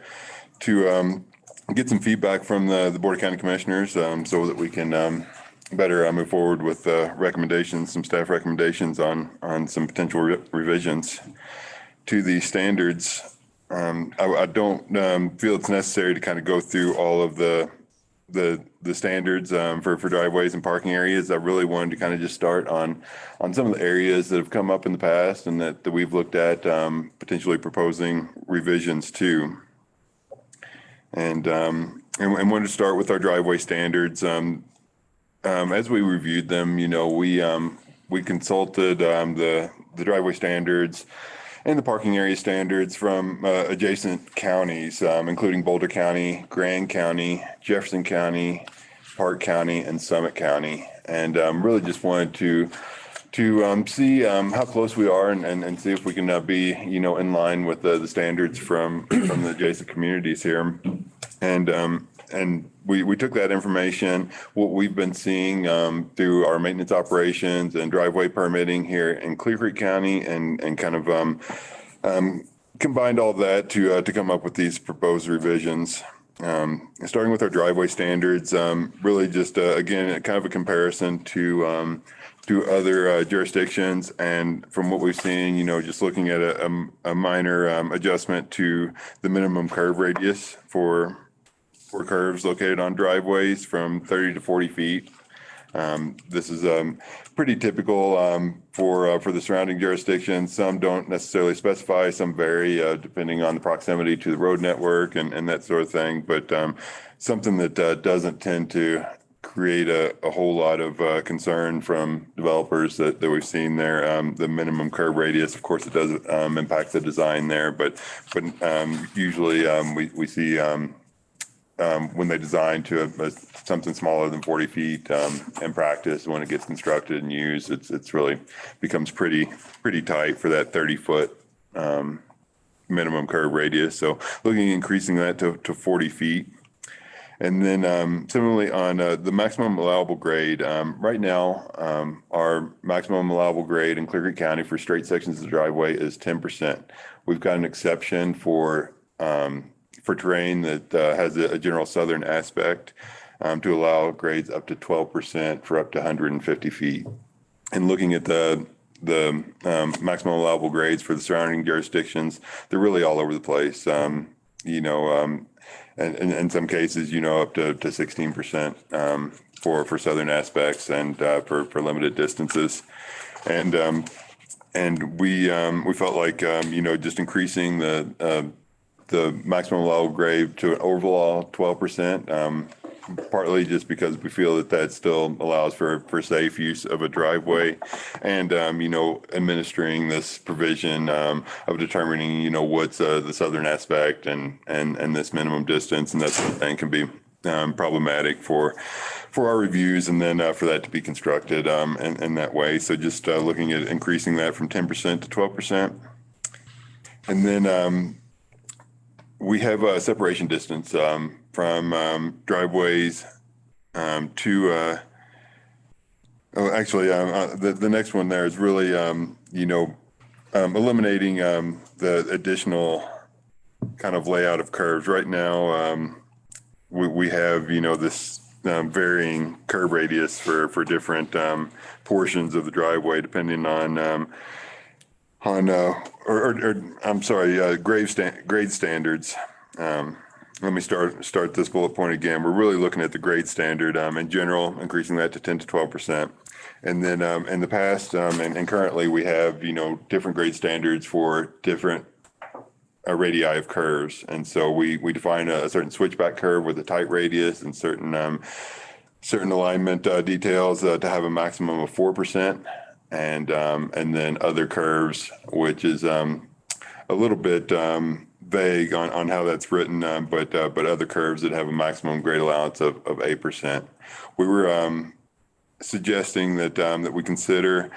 get some feedback from the Board of County Commissioners so that we can better move forward with recommendations, some staff recommendations on some potential revisions to the standards. I don't feel it's necessary to kind of go through all of the standards for driveways and parking areas. I really wanted to kind of just start on some of the areas that have come up in the past and that we've looked at potentially proposing revisions to. And wanted to start with our driveway standards. As we reviewed them, we consulted the driveway standards and the parking area standards from adjacent counties, including Boulder County, Grand County, Jefferson County, Park County, and Summit County. And really just wanted to see how close we are and see if we can be, in line with the standards from the adjacent communities here. And we took that information, what we've been seeing through our maintenance operations and driveway permitting here in Clear Creek County, and kind of combined all of that to come up with these proposed revisions. Starting with our driveway standards, really just again kind of a comparison to other jurisdictions, and from what we've seen, just looking at a minor adjustment to the minimum curve radius for curves located on driveways from 30 to 40 feet. This is pretty typical for the surrounding jurisdictions. Some don't necessarily specify, some vary depending on the proximity to the road network and that sort of thing. But something that doesn't tend to create a whole lot of concern from developers that we've seen there. The minimum curve radius, of course, it does impact the design there, but usually we see when they design to something smaller than 40 feet in practice, when it gets constructed and used, it's really becomes pretty tight for that 30-foot minimum curve radius. So looking at increasing that to 40 feet. And then similarly on the maximum allowable grade, right now our maximum allowable grade in Clear Creek County for straight sections of the driveway is 10%. We've got an exception for terrain that has a general southern aspect to allow grades up to 12% for up to 150 feet. And looking at the maximum allowable grades for the surrounding jurisdictions, they're really all over the place. And in some cases, up to 16% for southern aspects and for limited distances. And we felt like just increasing the maximum allowable grade to an overall 12%, partly just because we feel that still allows for safe use of a driveway, and administering this provision of determining what's the southern aspect and this minimum distance and that sort of thing can be problematic for our reviews, and then for that to be constructed in that way. So just looking at increasing that from 10% to 12%. And then we have a separation distance from driveways to the next one there is really eliminating the additional kind of layout of curves. Right now we have this varying curve radius for different portions of the driveway, depending on on, I'm sorry, grade standards. Let me start this bullet point again. We're really looking at the grade standard, in general, increasing that to 10 to 12%. And then, in the past, and currently we have, different grade standards for different radii of curves. And so we define a certain switchback curve with a tight radius and certain alignment details to have a maximum of 4%. And then other curves, which is a little bit vague on how that's written, but other curves that have a maximum grade allowance of 8%. We were suggesting that we consider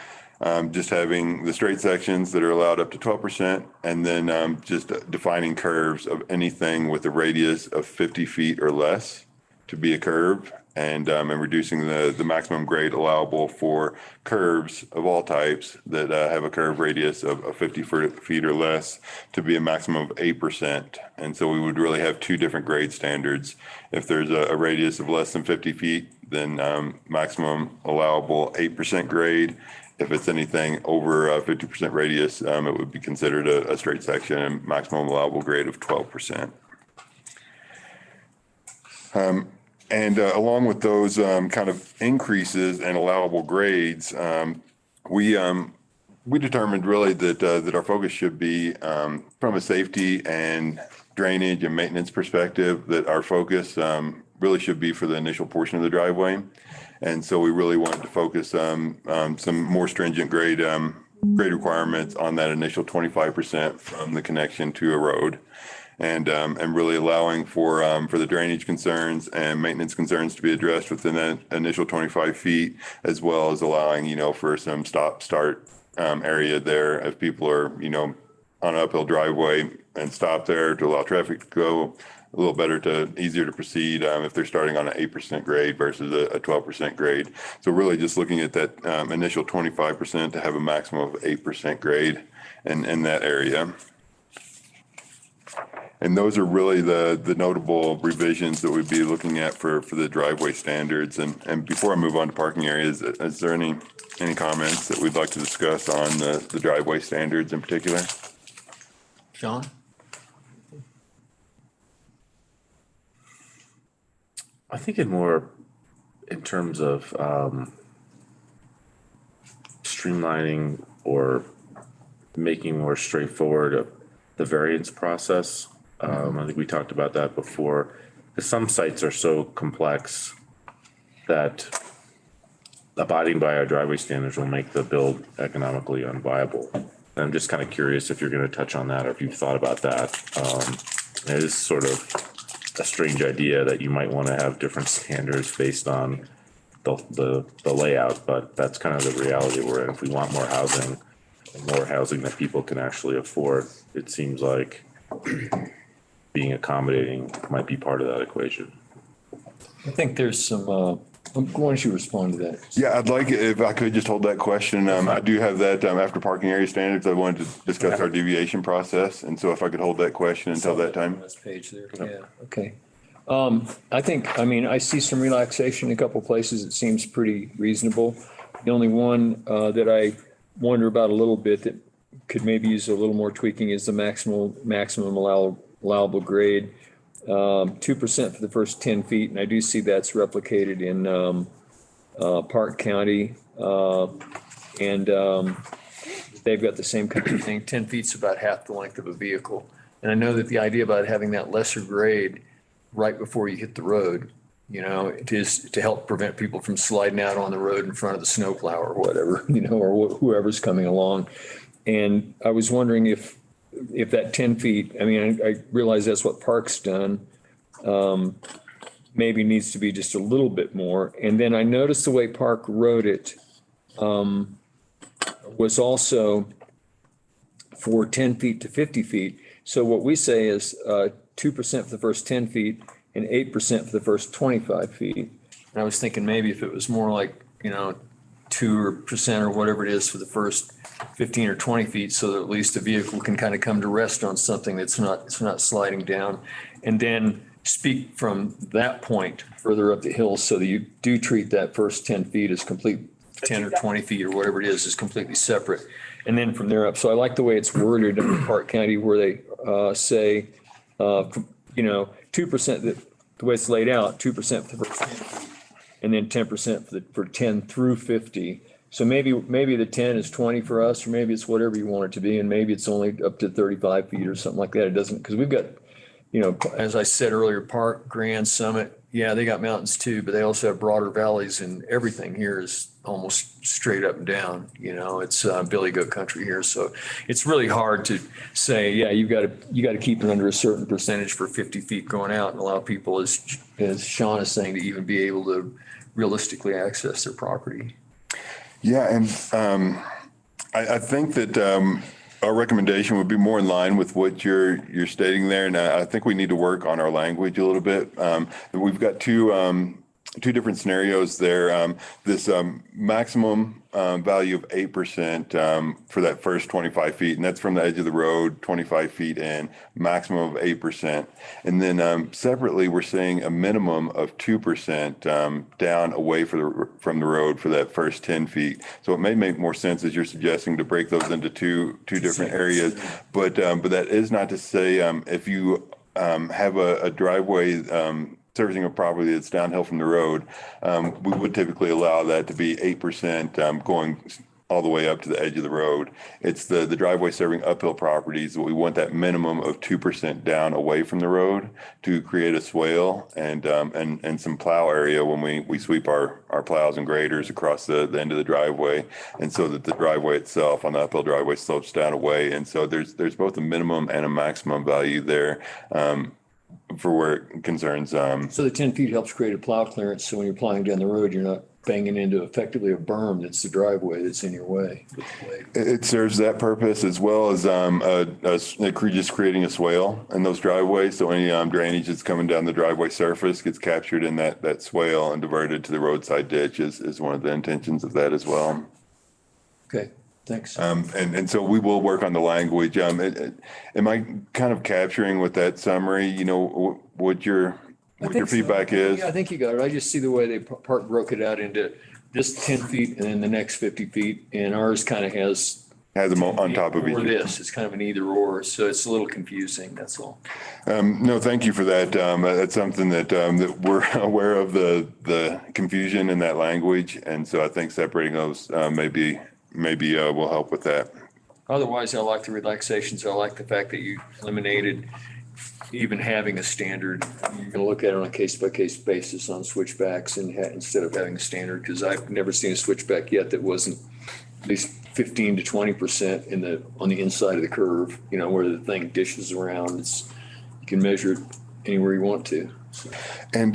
just having the straight sections that are allowed up to 12%, and then just defining curves of anything with a radius of 50 feet or less to be a curve, and reducing the maximum grade allowable for curves of all types that have a curve radius of 50 feet or less to be a maximum of 8%. And so we would really have two different grade standards. If there's a radius of less than 50 feet, then maximum allowable 8% grade. If it's anything over 50% radius, it would be considered a straight section and maximum allowable grade of 12%. And along with those kind of increases and allowable grades, we determined really that our focus should be from a safety and drainage and maintenance perspective, that our focus really should be for the initial portion of the driveway. And so we really wanted to focus some more stringent grade requirements on that initial 25% from the connection to a road. And really allowing for the drainage concerns and maintenance concerns to be addressed within that initial 25 feet, as well as allowing, for some stop-start area there if people are, on an uphill driveway and stop there to allow traffic to go a little easier to proceed if they're starting on an 8% grade versus a 12% grade. So really just looking at that initial 25% to have a maximum of 8% grade in that area. And those are really the notable revisions that we'd be looking at for the driveway standards. And before I move on to parking areas, is there any comments that we'd like to discuss on the driveway standards in particular?
Sean?
I think in terms of streamlining or making more straightforward the variance process. I think we talked about that before. Because some sites are so complex that abiding by our driveway standards will make the build economically unviable. And I'm just kind of curious if you're going to touch on that or if you've thought about that. It is sort of a strange idea that you might want to have different standards based on the layout, but that's kind of the reality we're in. If we want more housing that people can actually afford, it seems like being accommodating might be part of that equation.
I think there's some, why don't you respond to that?
Yeah, I'd like, if I could just hold that question. I do have that after parking area standards, I wanted to discuss our deviation process. And so if I could hold that question until that time.
Last page there, yeah, okay. I see some relaxation in a couple places. It seems pretty reasonable. The only one that I wonder about a little bit that could maybe use a little more tweaking is the maximum allowable grade. 2% for the first 10 feet. And I do see that's replicated in Park County. And they've got the same kind of thing. 10 feet's about half the length of a vehicle. And I know that the idea about having that lesser grade right before you hit the road, it is to help prevent people from sliding out on the road in front of the snowplow or whatever, or whoever's coming along. And I was wondering if that 10 feet, I realize that's what Park's done, maybe needs to be just a little bit more. And then I noticed the way Park wrote it was also for 10 feet to 50 feet. So what we say is 2% for the first 10 feet and 8% for the first 25 feet. And I was thinking maybe if it was more like, 2% or whatever it is for the first 15 or 20 feet, so that at least the vehicle can kind of come to rest on something that's not sliding down. And then speak from that point further up the hill so that you do treat that first 10 feet as complete, 10 or 20 feet or whatever it is completely separate. And then from there up, so I like the way it's worded in Park County where they say, 2%, the way it's laid out, 2% for the first 10 feet, and then 10% for 10 through 50. So maybe the 10 is 20 for us, or maybe it's whatever you want it to be, and maybe it's only up to 35 feet or something like that. It doesn't, because we've got, as I said earlier, Park, Grand, Summit, yeah, they got mountains too, but they also have broader valleys, and everything here is almost straight up and down. It's Billy Goat country here, so it's really hard to say, yeah, you got to keep it under a certain percentage for 50 feet going out, and allow people, as Sean is saying, to even be able to realistically access their property.
Yeah, and I think that our recommendation would be more in line with what you're stating there, and I think we need to work on our language a little bit. We've got two different scenarios there. This maximum value of 8% for that first 25 feet, and that's from the edge of the road, 25 feet in, maximum of 8%. And then separately, we're saying a minimum of 2% down away from the road for that first 10 feet. So it may make more sense, as you're suggesting, to break those into two different areas. But that is not to say if you have a driveway servicing a property that's downhill from the road, we would typically allow that to be 8% going all the way up to the edge of the road. It's the driveway serving uphill properties that we want that minimum of 2% down away from the road to create a swale and some plow area when we sweep our plows and graders across the end of the driveway, and so that the driveway itself on the uphill driveway slopes down away. And so there's both a minimum and a maximum value there. For where it concerns.
So the 10 feet helps create a plow clearance, so when you're plowing down the road, you're not banging into effectively a berm that's the driveway that's in your way.
It serves that purpose, as well as just creating a swale in those driveways. So any drainage that's coming down the driveway surface gets captured in that swale and diverted to the roadside ditch is one of the intentions of that as well.
Okay. Thanks.
And so we will work on the language. Am I kind of capturing with that summary, what your feedback is?
Yeah, I think you got it. I just see the way they Park broke it out into this 10 feet and then the next 50 feet. And ours kind of has
them on top of each other.
It's kind of an either or. So it's a little confusing. That's all.
No, thank you for that. That's something that we're aware of, the confusion in that language. And so I think separating those maybe will help with that.
Otherwise, I like the relaxations. I like the fact that you eliminated even having a standard. You're going to look at it on a case-by-case basis on switchbacks instead of having a standard, because I've never seen a switchback yet that wasn't at least 15 to 20% on the inside of the curve, where the thing dishes around. You can measure it anywhere you want to. So.
And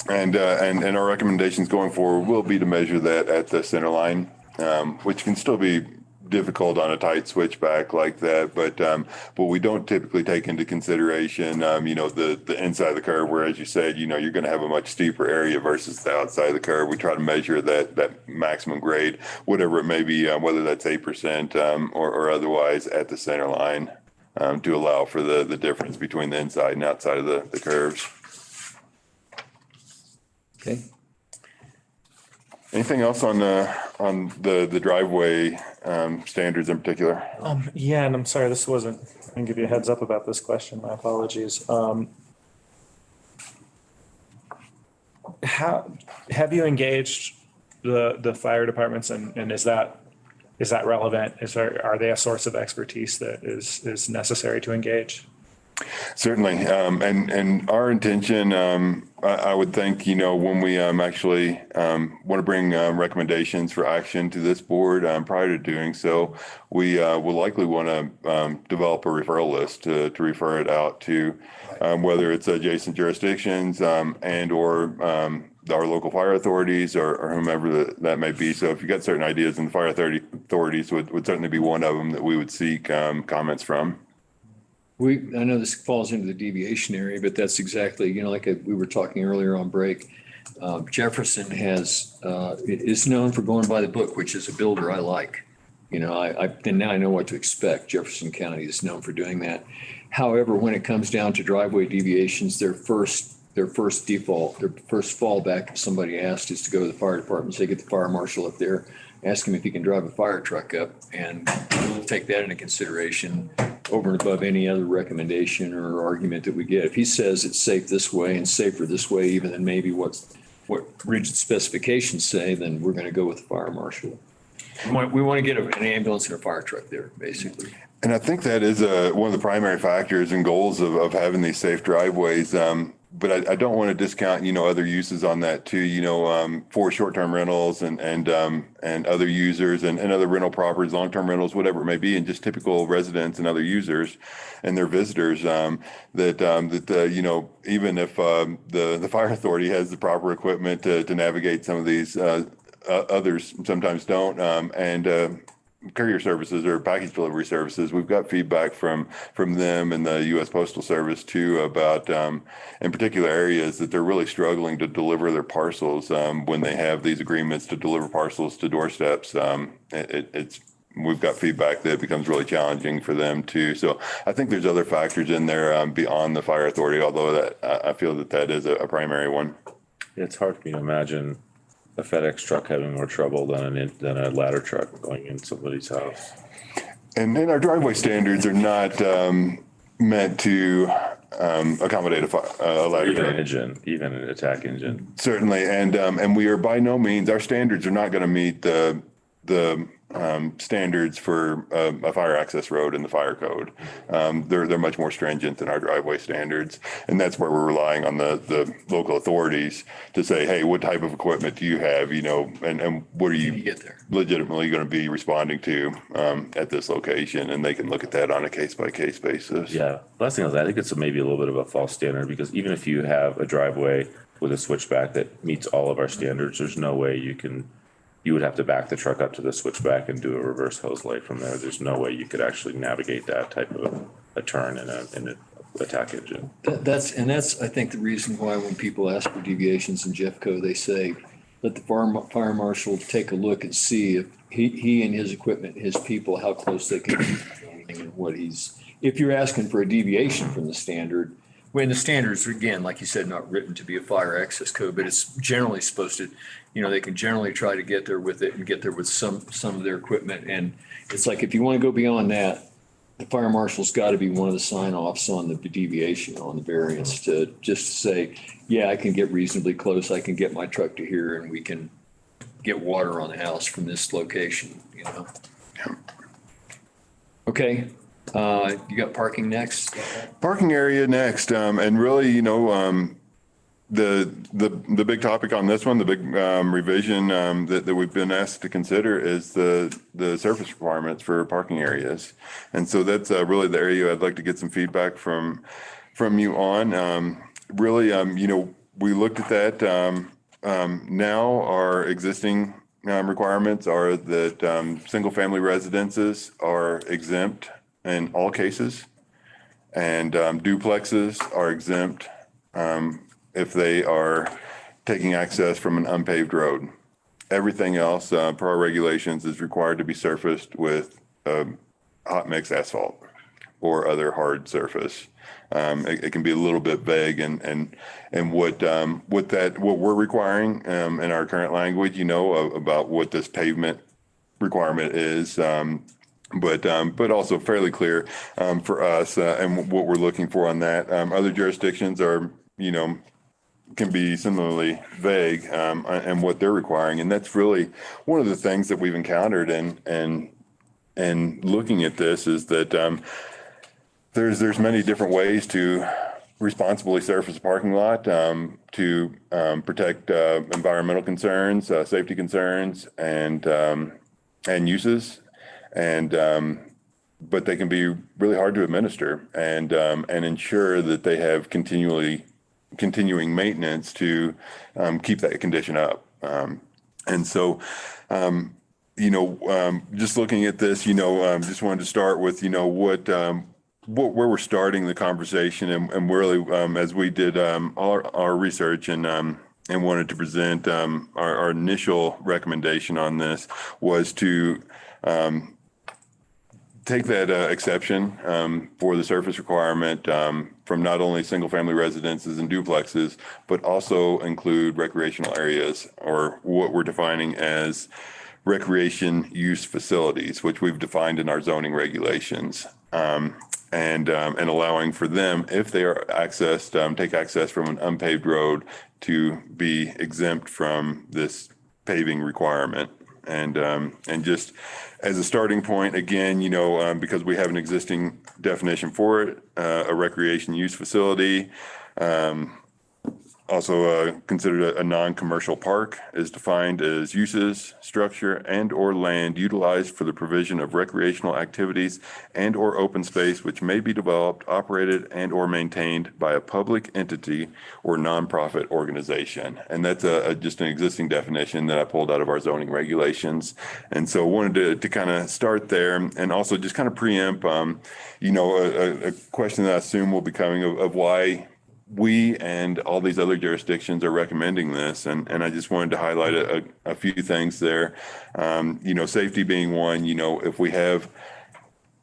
then our recommendations going forward will be to measure that at the center line, which can still be difficult on a tight switchback like that, but we don't typically take into consideration, the inside of the curve, where, as you said, you're going to have a much steeper area versus the outside of the curve. We try to measure that maximum grade, whatever it may be, whether that's 8% or otherwise, at the center line, to allow for the difference between the inside and outside of the curves.
Okay.
Anything else on the driveway standards in particular?
Yeah, and I'm sorry, I didn't give you a heads up about this question. My apologies. Have you engaged the fire departments, and is that relevant? Are they a source of expertise that is necessary to engage?
Certainly. And our intention, I would think, when we actually want to bring recommendations for action to this board, prior to doing so, we will likely want to develop a referral list to refer it out to, whether it's adjacent jurisdictions and or our local fire authorities or whomever that may be. So if you got certain ideas, and the fire authorities would certainly be one of them that we would seek comments from.
I know this falls into the deviation area, but that's exactly, like we were talking earlier on break. Jefferson is known for going by the book, which is a builder I like. And now I know what to expect. Jefferson County is known for doing that. However, when it comes down to driveway deviations, their first fallback, if somebody asked, is to go to the fire department, say, get the fire marshal up there, ask him if he can drive a fire truck up, and we'll take that into consideration over and above any other recommendation or argument that we get. If he says it's safe this way and safer this way, even than maybe what rigid specifications say, then we're going to go with the fire marshal. We want to get an ambulance and a fire truck there, basically.
And I think that is one of the primary factors and goals of having these safe driveways. But I don't want to discount, other uses on that too, for short-term rentals and other users and other rental properties, long-term rentals, whatever it may be, and just typical residents and other users and their visitors, even if the fire authority has the proper equipment to navigate some of these, others sometimes don't, and courier services or package delivery services. We've got feedback from them and the U.S. Postal Service too about, in particular areas that they're really struggling to deliver their parcels when they have these agreements to deliver parcels to doorsteps. We've got feedback that it becomes really challenging for them too. So I think there's other factors in there beyond the fire authority, although that I feel that is a primary one.
It's hard for me to imagine a FedEx truck having more trouble than a ladder truck going in somebody's house.
And then our driveway standards are not meant to accommodate a ladder truck.
Even an attack engine.
Certainly, and we are by no means, our standards are not going to meet the standards for a fire access road in the fire code. They're much more stringent than our driveway standards, and that's where we're relying on the local authorities to say, hey, what type of equipment do you have, and what are you legitimately going to be responding to at this location, and they can look at that on a case-by-case basis.
Yeah, last thing is I think it's maybe a little bit of a false standard, because even if you have a driveway with a switchback that meets all of our standards, there's no way you would have to back the truck up to the switchback and do a reverse hose light from there. There's no way you could actually navigate that type of a turn in an attack engine.
That's I think the reason why when people ask for deviations in Jeffco, they say, let the fire marshal take a look and see if he and his equipment, his people, how close they can be and if you're asking for a deviation from the standard, when the standards are, again, like you said, not written to be a fire access code, but it's generally supposed to, they can generally try to get there with it and get there with some of their equipment. And it's like, if you want to go beyond that, the fire marshal's got to be one of the sign-offs on the deviation, on the variance, to just say, yeah, I can get reasonably close. I can get my truck to here and we can get water on the house from this location, Okay. You got parking next?
Parking area next, and really, the big topic on this one, the big revision that we've been asked to consider is the surface requirements for parking areas, and so that's really the area I'd like to get some feedback from you on. Really, we looked at that. Now our existing requirements are that single-family residences are exempt in all cases, and duplexes are exempt if they are taking access from an unpaved road. Everything else, per our regulations, is required to be surfaced with hot mix asphalt or other hard surface. It can be a little bit vague, and what we're requiring in our current language, about what this pavement requirement is. But also fairly clear for us and what we're looking for on that. Other jurisdictions are, can be similarly vague and what they're requiring, and that's really one of the things that we've encountered and looking at this is that there's many different ways to responsibly surface a parking lot to protect environmental concerns, safety concerns, and uses. But they can be really hard to administer and ensure that they have continuing maintenance to keep that condition up. And so, just looking at this, just wanted to start with, where we're starting the conversation and really, as we did our research and wanted to present our initial recommendation on this was to take that exception for the surface requirement from not only single-family residences and duplexes, but also include recreational areas, or what we're defining as recreation use facilities, which we've defined in our zoning regulations. And allowing for them, if they are accessed, take access from an unpaved road, to be exempt from this paving requirement. And just as a starting point, again, because we have an existing definition for it, a recreation use facility, also considered a non-commercial park, is defined as uses, structure, and/or land utilized for the provision of recreational activities and/or open space which may be developed, operated, and/or maintained by a public entity or nonprofit organization. And that's just an existing definition that I pulled out of our zoning regulations. And so wanted to kind of start there, and also just kind of preempt, a question that I assume will be coming of why we and all these other jurisdictions are recommending this. And I just wanted to highlight a few things there. Safety being one. If we have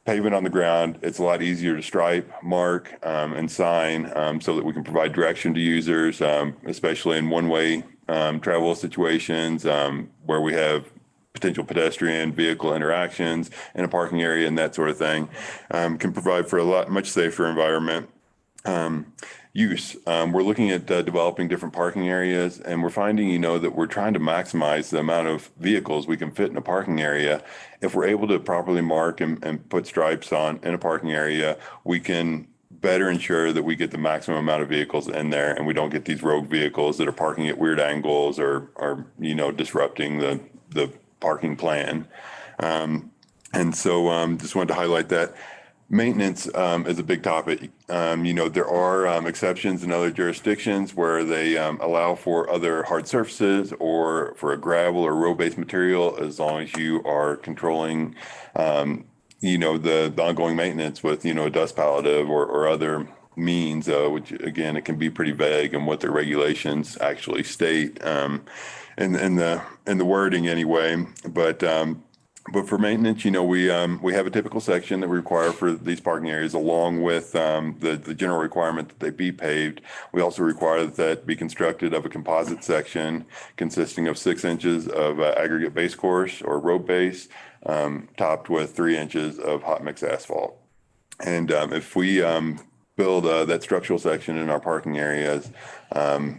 pavement on the ground, it's a lot easier to stripe, mark, and sign, so that we can provide direction to users, especially in one-way travel situations, where we have potential pedestrian vehicle interactions in a parking area and that sort of thing. Can provide for a much safer environment. Use. We're looking at developing different parking areas, and we're finding, that we're trying to maximize the amount of vehicles we can fit in a parking area. If we're able to properly mark and put stripes on in a parking area, we can better ensure that we get the maximum amount of vehicles in there, and we don't get these rogue vehicles that are parking at weird angles or disrupting the parking plan. And so just wanted to highlight that. Maintenance is a big topic. There are exceptions in other jurisdictions where they allow for other hard surfaces or for a gravel or road-based material, as long as you are controlling, the ongoing maintenance with, a dust palliative or other means, which again, it can be pretty vague in what the regulations actually state, in the wording anyway. But for maintenance, we have a typical section that we require for these parking areas, along with the general requirement that they be paved. We also require that be constructed of a composite section consisting of 6 inches of aggregate base course or road base, topped with 3 inches of hot mix asphalt. And if we build that structural section in our parking areas,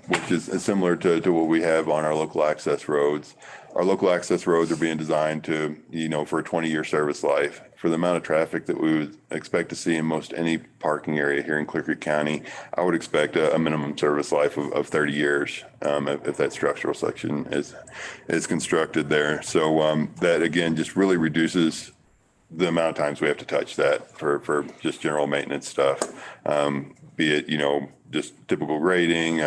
which is similar to what we have on our local access roads. Our local access roads are being designed to, for a 20-year service life. For the amount of traffic that we would expect to see in most any parking area here in Clear Creek County, I would expect a minimum service life of 30 years if that structural section is constructed there. So that, again, just really reduces the amount of times we have to touch that for just general maintenance stuff, be it, just typical grading,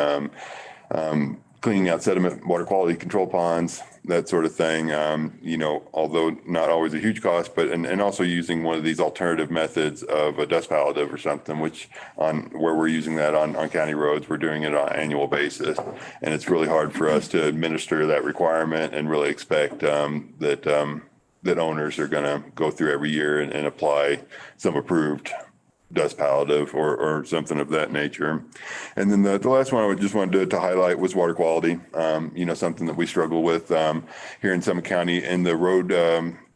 cleaning out sediment, water quality control ponds, that sort of thing, although not always a huge cost, but, and also using one of these alternative methods of a dust palliative or something, which where we're using that on county roads, we're doing it on an annual basis. And it's really hard for us to administer that requirement and really expect that owners are going to go through every year and apply some approved dust palliative or something of that nature. And then the last one I would just wanted to highlight was water quality. Something that we struggle with here in Summit County in the road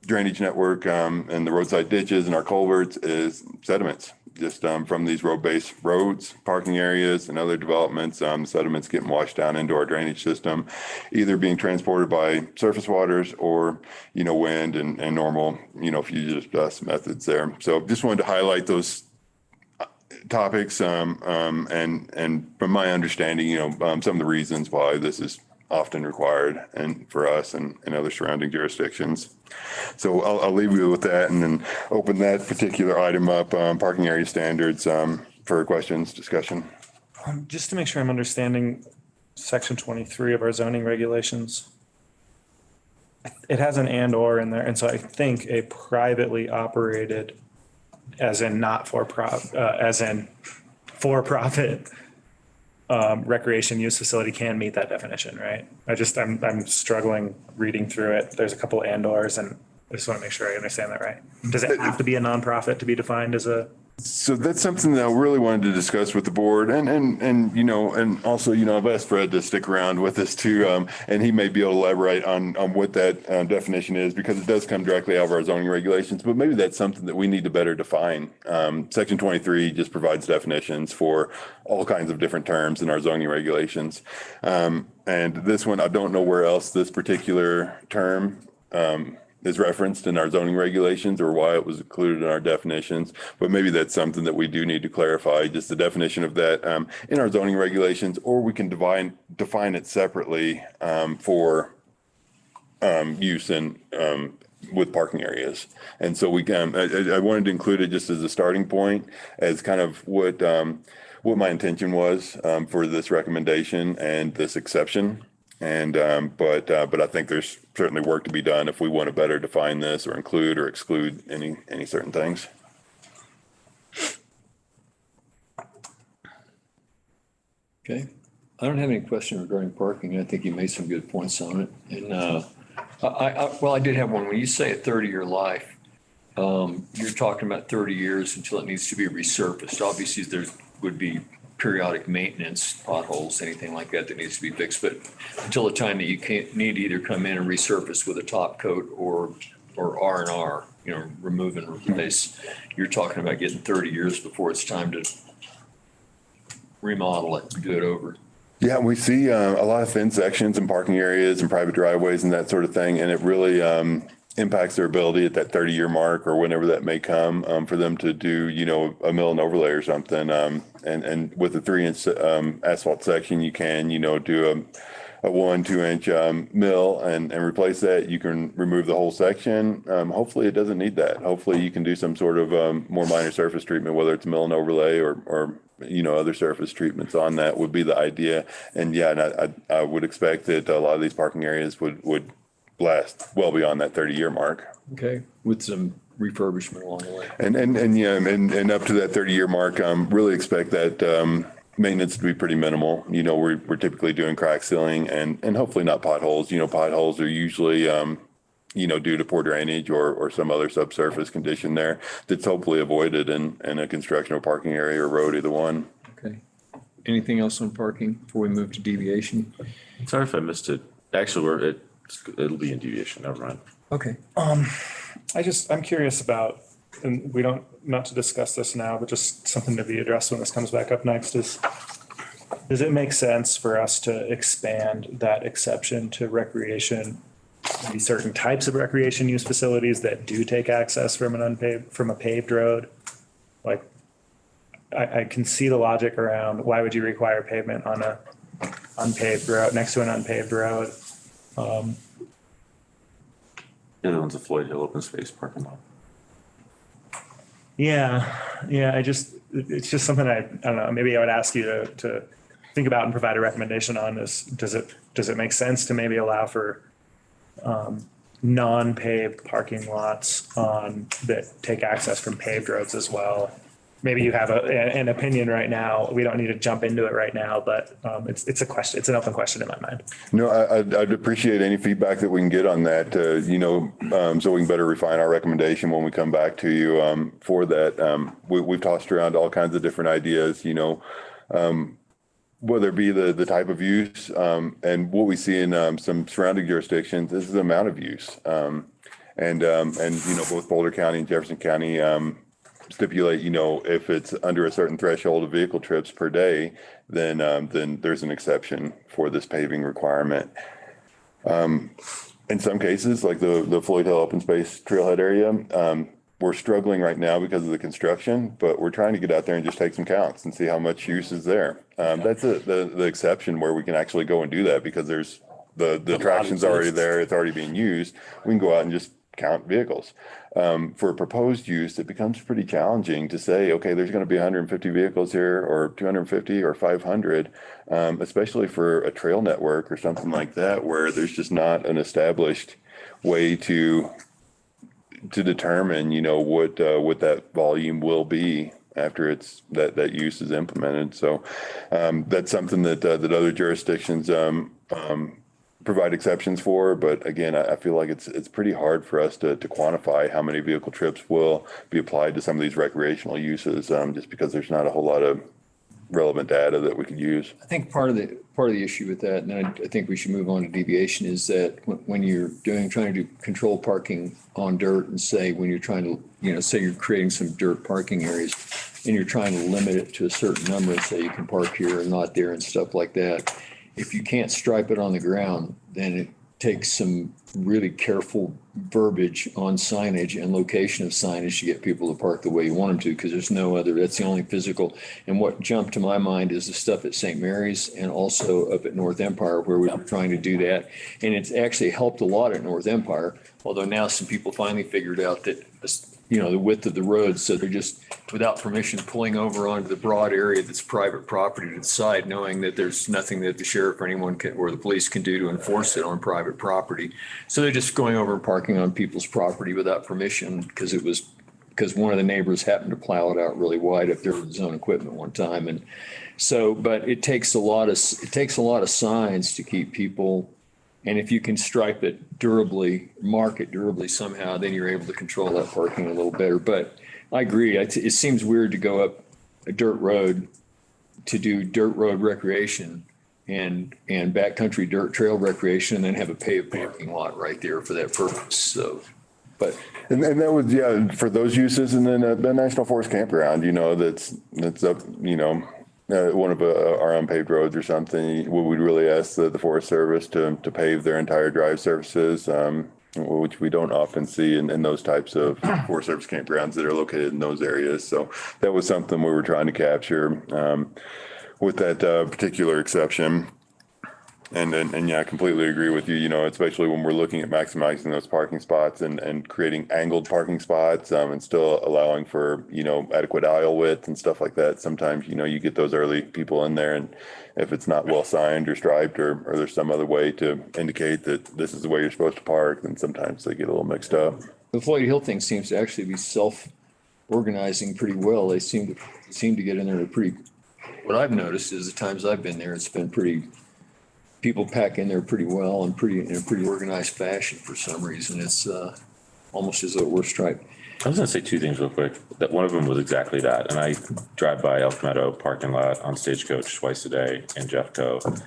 drainage network and the roadside ditches and our culverts is sediments. Just from these road-based roads, parking areas, and other developments, sediments getting washed down into our drainage system, either being transported by surface waters or, wind and normal, fugitive dust methods there. So just wanted to highlight those topics and from my understanding, some of the reasons why this is often required and for us and other surrounding jurisdictions. So I'll leave you with that and then open that particular item up, parking area standards, for questions, discussion.
Just to make sure I'm understanding section 23 of our zoning regulations. It has an and/or in there. And so I think a privately operated, as in not for profit, recreation use facility can meet that definition, right? I'm struggling reading through it. There's a couple and/ors and I just want to make sure I understand that right. Does it have to be a nonprofit to be defined as a
So that's something that I really wanted to discuss with the board and also, I've asked Fred to stick around with us too. And he may be able to elaborate on what that definition is because it does come directly out of our zoning regulations, but maybe that's something that we need to better define. Section 23 just provides definitions for all kinds of different terms in our zoning regulations. And this one, I don't know where else this particular term, is referenced in our zoning regulations or why it was included in our definitions, but maybe that's something that we do need to clarify, just the definition of that in our zoning regulations, or we can define it separately for use in with parking areas. And so we can, I wanted to include it just as a starting point as kind of what my intention was for this recommendation and this exception. And, but I think there's certainly work to be done if we want to better define this or include or exclude any certain things.
Okay. I don't have any question regarding parking. I think you made some good points on it. And, I did have one. When you say a 30-year life, you're talking about 30 years until it needs to be resurfaced. Obviously, there would be periodic maintenance, potholes, anything like that needs to be fixed. But until the time that you need to either come in and resurface with a top coat or R&R, remove and replace, you're talking about getting 30 years before it's time to remodel it and do it over.
Yeah, we see a lot of thin sections in parking areas and private driveways and that sort of thing. And it really impacts their ability at that 30-year mark or whenever that may come for them to do, a mill and overlay or something. And with a 3-inch asphalt section, you can, do a 1-2-inch mill and replace that. You can remove the whole section. Hopefully it doesn't need that. Hopefully you can do some sort of more minor surface treatment, whether it's mill and overlay or other surface treatments on that would be the idea. And I would expect that a lot of these parking areas would last well beyond that 30-year mark.
Okay, with some refurbishment along the way.
And up to that 30-year mark, really expect that maintenance to be pretty minimal. We're typically doing crack sealing and hopefully not potholes. Potholes are usually due to poor drainage or some other subsurface condition there that's hopefully avoided in a construction or parking area or road, either one.
Okay. Anything else on parking before we move to deviation?
Sorry if I missed it. Actually, it'll be in deviation. Never mind.
Okay.
I'm curious about, and we don't, not to discuss this now, but just something to be addressed when this comes back up next is, does it make sense for us to expand that exception to recreation, maybe certain types of recreation use facilities that do take access from a paved road? Like, I can see the logic around why would you require pavement on a unpaved road, next to an unpaved road?
The other one's a Floyd Hill open space parking lot.
Yeah. It's just something I don't know, maybe I would ask you to think about and provide a recommendation on is, does it make sense to maybe allow for non-paved parking lots that take access from paved roads as well? Maybe you have an opinion right now. We don't need to jump into it right now, but it's a question. It's an open question in my mind.
No, I'd appreciate any feedback that we can get on that, so we can better refine our recommendation when we come back to you for that. We've tossed around all kinds of different ideas, whether it be the type of use and what we see in some surrounding jurisdictions. This is the amount of use, and both Boulder County and Jefferson County stipulate, if it's under a certain threshold of vehicle trips per day, then there's an exception for this paving requirement. In some cases, like the Floyd Hill open space trailhead area, we're struggling right now because of the construction, but we're trying to get out there and just take some counts and see how much use is there. That's the exception where we can actually go and do that because there's the traction's already there. It's already being used. We can go out and just count vehicles. For proposed use, it becomes pretty challenging to say, okay, there's going to be 150 vehicles here or 250 or 500, especially for a trail network or something like that, where there's just not an established way to determine, what that volume will be after that use is implemented. So that's something that other jurisdictions provide exceptions for, but again, I feel like it's pretty hard for us to quantify how many vehicle trips will be applied to some of these recreational uses, just because there's not a whole lot of relevant data that we could use.
I think part of the issue with that, and I think we should move on to deviation, is that when you're trying to control parking on dirt, and say when you're trying to, say you're creating some dirt parking areas and you're trying to limit it to a certain number, and say you can park here and not there and stuff like that. If you can't stripe it on the ground, then it takes some really careful verbiage on signage and location of signage to get people to park the way you want them to, because there's no other, that's the only physical. And what jumped to my mind is the stuff at St. Mary's and also up at North Empire, where we were trying to do that. And it's actually helped a lot at North Empire, although now some people finally figured out that, the width of the road, so they're just, without permission, pulling over onto the broad area that's private property to the side, knowing that there's nothing that the sheriff or anyone can, or the police can do to enforce it on private property. So they're just going over and parking on people's property without permission, because one of the neighbors happened to plow it out really wide up there with his own equipment one time. And so, but it takes a lot of signs to keep people. And if you can stripe it durably, mark it durably somehow, then you're able to control that parking a little better. But I agree. It seems weird to go up a dirt road to do dirt road recreation and backcountry dirt trail recreation, and then have a paved parking lot right there for that purpose. So, but.
And that was, for those uses. And then the National Forest Campground, that's up, one of our unpaved roads or something, we would really ask the Forest Service to pave their entire drive surfaces, which we don't often see in those types of Forest Service campgrounds that are located in those areas. So that was something we were trying to capture with that particular exception. And I completely agree with you, especially when we're looking at maximizing those parking spots and creating angled parking spots, and still allowing for, adequate aisle width and stuff like that. Sometimes, you get those early people in there, and if it's not well signed or striped, or there's some other way to indicate that this is the way you're supposed to park, then sometimes they get a little mixed up.
The Floyd Hill thing seems to actually be self-organizing pretty well. They seem to get in there what I've noticed is the times I've been there, it's been people pack in there pretty well and in a pretty organized fashion for some reason. It's almost as though it were striped.
I was gonna say two things real quick. That one of them was exactly that. And I drive by Elk Meadow parking lot on Stagecoach twice a day in Jeffco.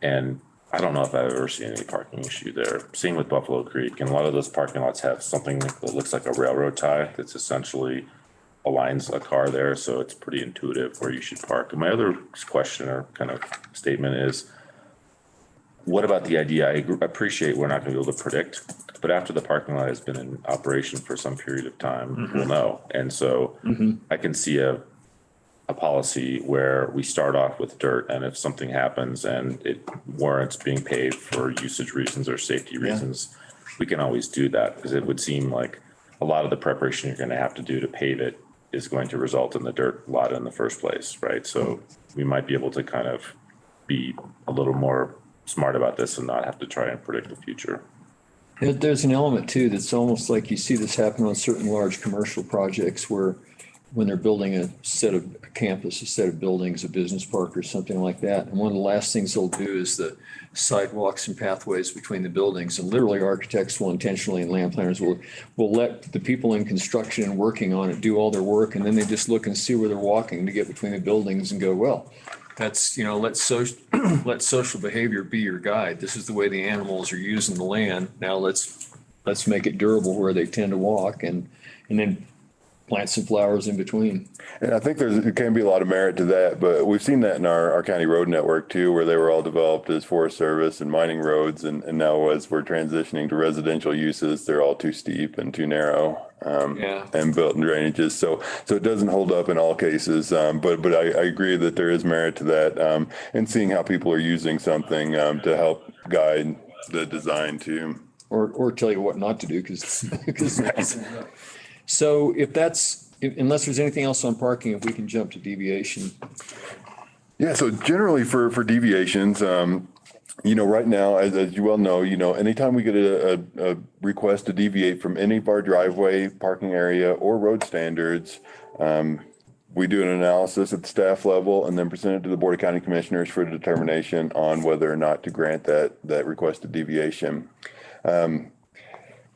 And I don't know if I've ever seen any parking issue there. Same with Buffalo Creek. And a lot of those parking lots have something that looks like a railroad tie that's essentially aligns a car there. So it's pretty intuitive where you should park. And my other question or kind of statement is, what about the idea? I appreciate we're not going to be able to predict, but after the parking lot has been in operation for some period of time, we'll know. And so I can see a policy where we start off with dirt, and if something happens and it warrants being paved for usage reasons or safety reasons, we can always do that, because it would seem like a lot of the preparation you're going to have to do to pave it is going to result in the dirt lot in the first place, right? So we might be able to kind of be a little more smart about this and not have to try and predict the future.
There's an element too that's almost like you see this happen on certain large commercial projects where when they're building a set of buildings, a business park or something like that. And one of the last things they'll do is the sidewalks and pathways between the buildings. And literally architects will intentionally, and land planners will let the people in construction and working on it do all their work. And then they just look and see where they're walking to get between the buildings and go, well, that's, let social behavior be your guide. This is the way the animals are using the land. Now let's make it durable where they tend to walk, and then plant some flowers in between.
And I think there can be a lot of merit to that, but we've seen that in our county road network too, where they were all developed as Forest Service and mining roads. And now as we're transitioning to residential uses, they're all too steep and too narrow. And built in drainages. So it doesn't hold up in all cases. But I agree that there is merit to that. And seeing how people are using something to help guide the design too.
Or tell you what not to do, because so unless there's anything else on parking, if we can jump to deviation.
Yeah, so generally for deviations, right now, as you well know, anytime we get a request to deviate from any of our driveway, parking area, or road standards, we do an analysis at the staff level and then present it to the Board of County Commissioners for determination on whether or not to grant that requested deviation.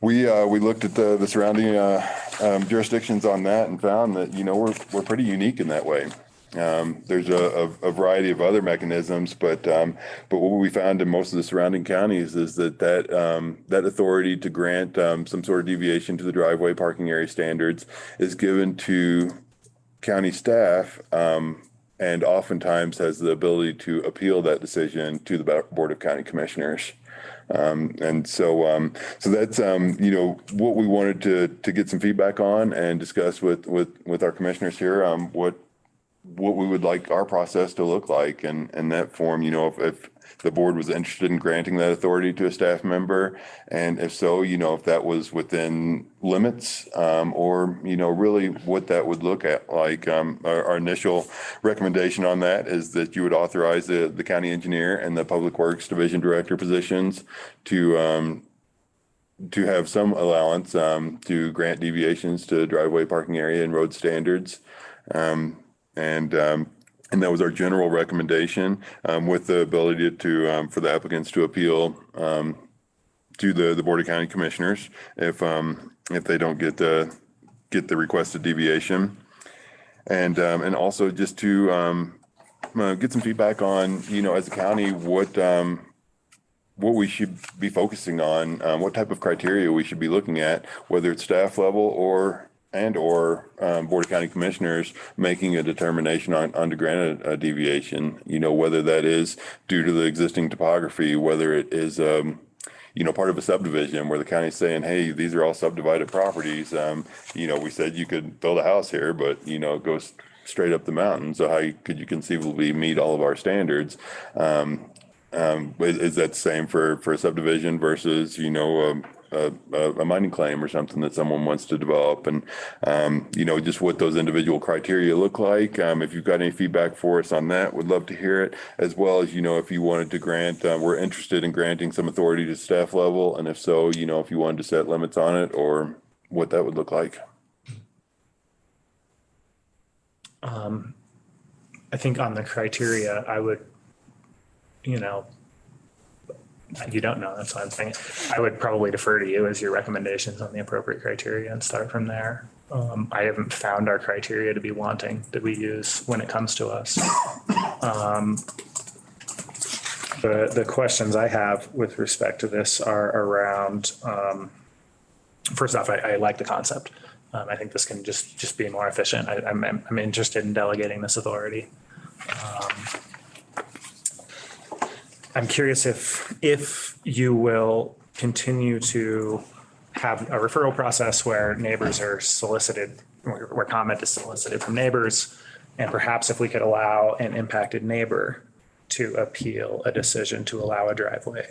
We looked at the surrounding jurisdictions on that and found that, we're pretty unique in that way. There's a variety of other mechanisms, but what we found in most of the surrounding counties is that authority to grant some sort of deviation to the driveway parking area standards is given to county staff, and oftentimes has the ability to appeal that decision to the Board of County Commissioners. And so that's, what we wanted to get some feedback on and discuss with our commissioners here, what we would like our process to look like. And that form, if the board was interested in granting that authority to a staff member, and if so, if that was within limits, or, really what that would look at like. Our initial recommendation on that is that you would authorize the county engineer and the public works division director positions to have some allowance to grant deviations to driveway parking area and road standards. And that was our general recommendation, with the ability to for the applicants to appeal to the Board of County Commissioners if they don't get the requested deviation, and also just to get some feedback on, as a county, what we should be focusing on, what type of criteria we should be looking at, whether it's staff level or Board of County Commissioners making a determination on to grant a deviation, whether that is due to the existing topography, whether it is, part of a subdivision where the county's saying, hey, these are all subdivided properties. We said you could build a house here, but, it goes straight up the mountain. So how could you conceivably meet all of our standards? Is that the same for a subdivision versus, a mining claim or something that someone wants to develop, and just what those individual criteria look like. If you've got any feedback for us on that, would love to hear it, as well as if you wanted to grant, we're interested in granting some authority to staff level, and if so, if you wanted to set limits on it or what that would look like.
I think on the criteria, I would, you don't know, that's what I'm saying. I would probably defer to you as your recommendations on the appropriate criteria and start from there. I haven't found our criteria to be wanting that we use when it comes to us. The questions I have with respect to this are around, first off, I like the concept. I think this can just be more efficient. I'm interested in delegating this authority. I'm curious if you will continue to have a referral process where neighbors are solicited, where comment is solicited from neighbors, and perhaps if we could allow an impacted neighbor to appeal a decision to allow a driveway.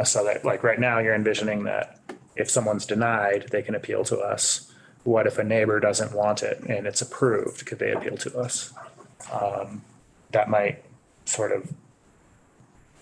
So that, like, right now you're envisioning that if someone's denied, they can appeal to us. What if a neighbor doesn't want it and it's approved? Could they appeal to us? That might sort of.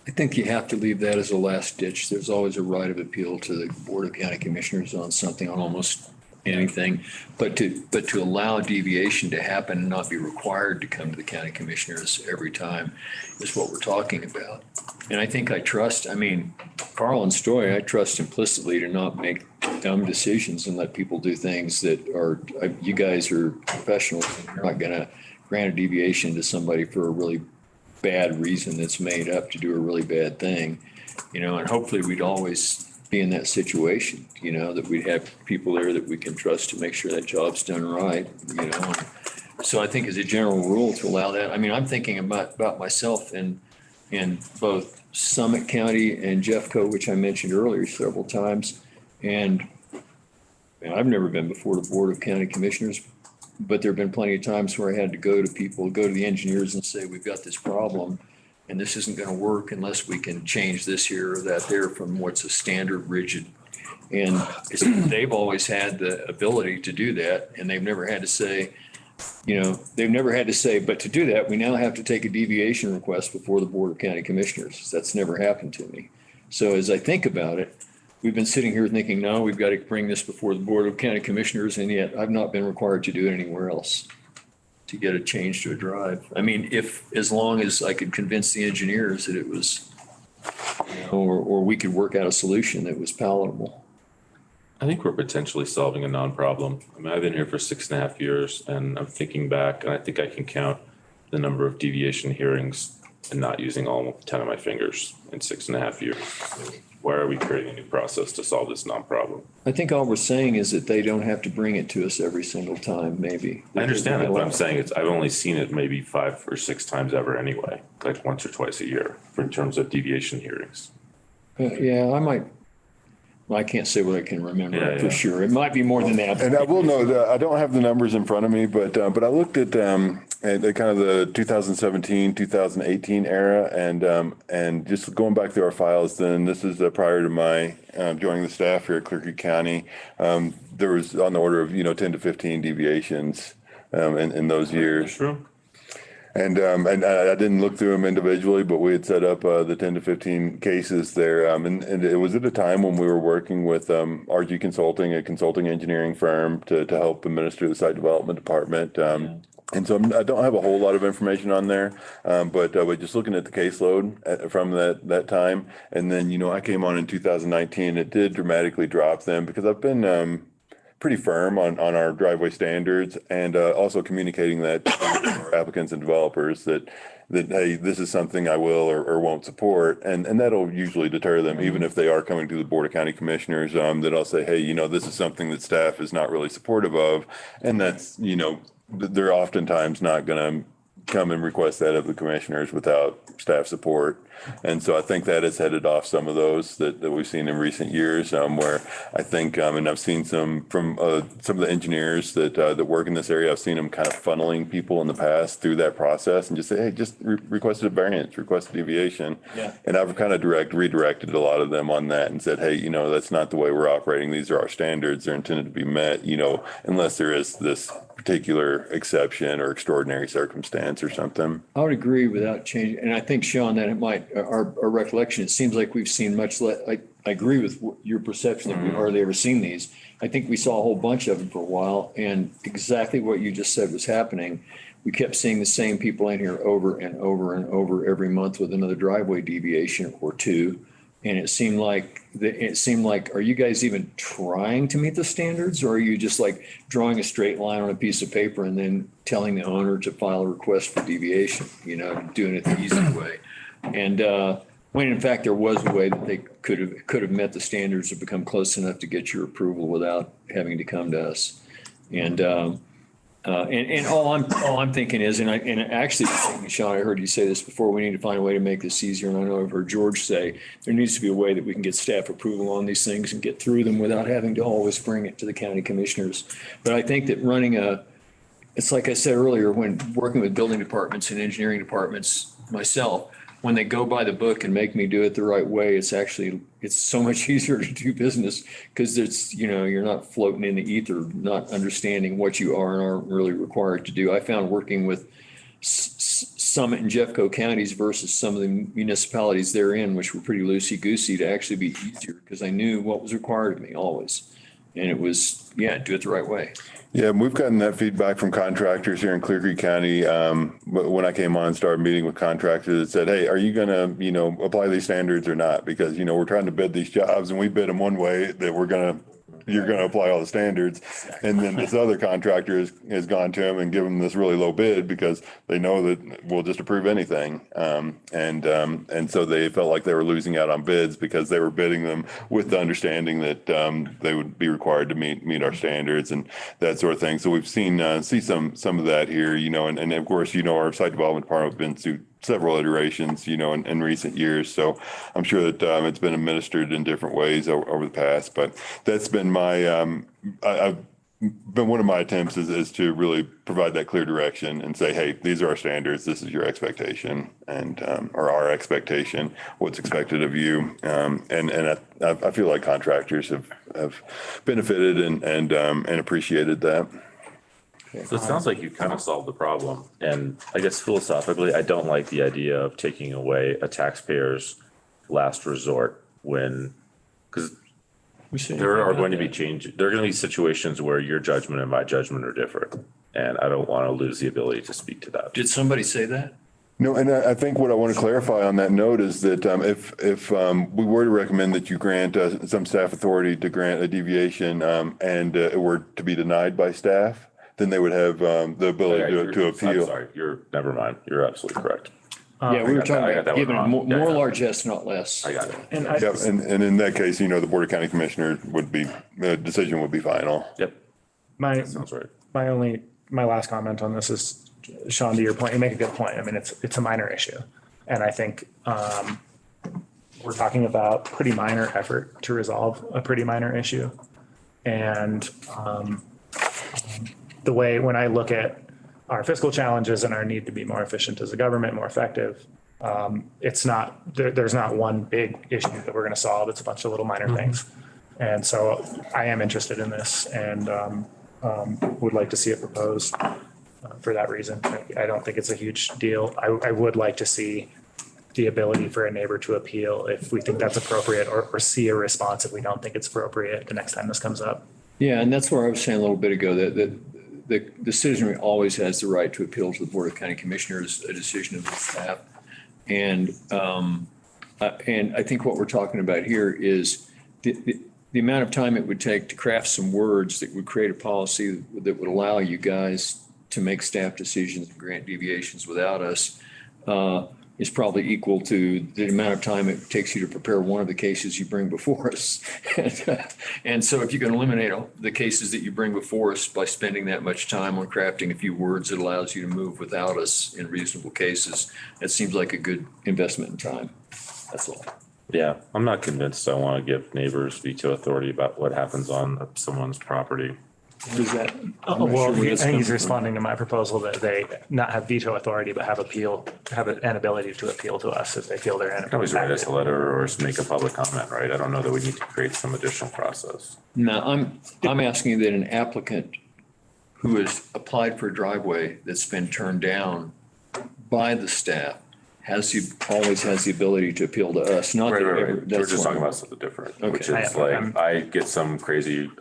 I think you have to leave that as a last ditch. There's always a right of appeal to the Board of County Commissioners on something, on almost anything. But to allow deviation to happen and not be required to come to the county commissioners every time is what we're talking about. And I think Carl and Stoy, I trust implicitly to not make dumb decisions and let people do things that are, you guys are professionals. You're not going to grant a deviation to somebody for a really bad reason that's made up to do a really bad thing, and hopefully we'd always be in that situation, that we'd have people there that we can trust to make sure that job's done right, So I think as a general rule to allow that, I'm thinking about myself in both Summit County and Jeffco, which I mentioned earlier several times. And I've never been before the Board of County Commissioners, but there've been plenty of times where I had to go to the engineers and say, we've got this problem and this isn't going to work unless we can change this here or that there from what's a standard rigid. And they've always had the ability to do that. And they've never had to say, but to do that, we now have to take a deviation request before the Board of County Commissioners. That's never happened to me. So as I think about it, we've been sitting here thinking, no, we've got to bring this before the Board of County Commissioners, and yet I've not been required to do it anywhere else. to get a change to a drive. I mean, as long as I could convince the engineers that it was, or we could work out a solution that was palatable.
I think we're potentially solving a non-problem. I mean, I've been here for 6.5 years and I'm thinking back and I think I can count the number of deviation hearings and not using all 10 of my fingers in 6.5 years. Why are we creating a new process to solve this non-problem?
I think all we're saying is that they don't have to bring it to us every single time, maybe.
I understand that, but I'm saying I've only seen it maybe 5 or 6 times ever anyway, like once or twice a year in terms of deviation hearings.
Yeah, I can't say what I can remember
Yeah,
for
yeah.
sure. It might be more than that.
And I will note that I don't have the numbers in front of me, but I looked at the kind of the 2017, 2018 era, and just going back through our files. Then this is prior to my joining the staff here at Clear Creek County. There was on the order of 10 to 15 deviations in those years.
True.
And I didn't look through them individually, but we had set up the 10 to 15 cases there. And it was at a time when we were working with RG Consulting, a consulting engineering firm, to help administer the site development department. And so I don't have a whole lot of information on there, but we're just looking at the caseload from that time. And then, I came on in 2019. It did dramatically drop then because I've been pretty firm on our driveway standards and also communicating that to our applicants and developers that, hey, this is something I will or won't support. And that'll usually deter them, even if they are coming to the Board of County Commissioners, that I'll say, hey, this is something that staff is not really supportive of. And that's, they're oftentimes not going to come and request that of the commissioners without staff support. And so I think that has headed off some of those that we've seen in recent years, where I think, and I've seen some from some of the engineers that work in this area. I've seen them kind of funneling people in the past through that process and just say, hey, just request a variance, request a deviation.
Yeah.
And I've kind of redirected a lot of them on that and said, hey, that's not the way we're operating. These are our standards. They're intended to be met, unless there is this particular exception or extraordinary circumstance or something.
I would agree without changing, and I think, Sean, that it might, our recollection, it seems like we've seen much less, I agree with your perception that we've hardly ever seen these. I think we saw a whole bunch of them for a while, and exactly what you just said was happening. We kept seeing the same people in here over and over and over every month with another driveway deviation or two. And it seemed like, are you guys even trying to meet the standards, or are you just like drawing a straight line on a piece of paper and then telling the owner to file a request for deviation, doing it the easy way? And when in fact there was a way that they could have met the standards or become close enough to get your approval without having to come to us. And all I'm thinking is, and actually, Sean, I heard you say this before, we need to find a way to make this easier. And I know I've heard George say there needs to be a way that we can get staff approval on these things and get through them without having to always bring it to the county commissioners. But I think that it's like I said earlier, when working with building departments and engineering departments myself, when they go by the book and make me do it the right way, it's so much easier to do business because you're not floating in the ether, not understanding what you are and aren't really required to do. I found working with Summit and Jeffco counties versus some of the municipalities they're in, which were pretty loosey-goosey, to actually be easier because I knew what was required of me always. And it was, do it the right way.
Yeah, we've gotten that feedback from contractors here in Clear Creek County. When I came on and started meeting with contractors that said, hey, are you going to, apply these standards or not? Because, we're trying to bid these jobs and we bid them one way that you're going to apply all the standards. And then this other contractor has gone to them and given them this really low bid because they know that we'll just approve anything. And so they felt like they were losing out on bids because they were bidding them with the understanding that they would be required to meet our standards and that sort of thing. So we've see some of that here, and of course, our site development department has been through several iterations, in recent years. So I'm sure that it's been administered in different ways over the past, but that's been I've been one of my attempts is to really provide that clear direction and say, hey, these are our standards. This is your expectation and, or our expectation, what's expected of you. And I feel like contractors have benefited and appreciated that.
So it sounds like you kind of solved the problem. And I guess philosophically, I don't like the idea of taking away a taxpayer's last resort because there are going to be situations where your judgment and my judgment are different. And I don't want to lose the ability to speak to that.
Did somebody say that?
No, and I think what I want to clarify on that note is that if we were to recommend that you grant some staff authority to grant a deviation and it were to be denied by staff, then they would have the ability to
I'm
appeal.
sorry, never mind. You're absolutely correct.
Yeah, we were
I got
talking
that
about
one
giving
wrong.
more largesse, not less.
I got it.
And
Yep, and in that case, the Board of County Commissioners would be, the decision would be final.
Yep,
my,
sounds right.
my last comment on this is, Sean, to your point, you make a good point. I mean, it's a minor issue. And I think, we're talking about pretty minor effort to resolve a pretty minor issue. And, the way, when I look at our fiscal challenges and our need to be more efficient as a government, more effective, it's not, there's not one big issue that we're going to solve. It's a bunch of little minor things. And so I am interested in this and would like to see it proposed for that reason. I don't think it's a huge deal. I would like to see the ability for a neighbor to appeal if we think that's appropriate, or see a response if we don't think it's appropriate the next time this comes up.
Yeah, and that's where I was saying a little bit ago, that the citizenry always has the right to appeal to the Board of County Commissioners, a decision of the staff. And I think what we're talking about here is the amount of time it would take to craft some words that would create a policy that would allow you guys to make staff decisions and grant deviations without us is probably equal to the amount of time it takes you to prepare one of the cases you bring before us. And so if you can eliminate the cases that you bring before us by spending that much time on crafting a few words that allows you to move without us in reasonable cases, that seems like a good investment in time. That's all.
Yeah, I'm not convinced I want to give neighbors veto authority about what happens on someone's property.
Does that?
Well, I think he's responding to my proposal that they not have veto authority, but have an ability to appeal to us if they feel they're in.
You can always write us a letter or make a public comment, right? I don't know that we need to create some additional process.
No, I'm asking that an applicant who has applied for a driveway that's been turned down by the staff always has the ability to appeal to us, not that
Right.
ever-
We're just talking about something different, which is
Okay.
like, I get some crazy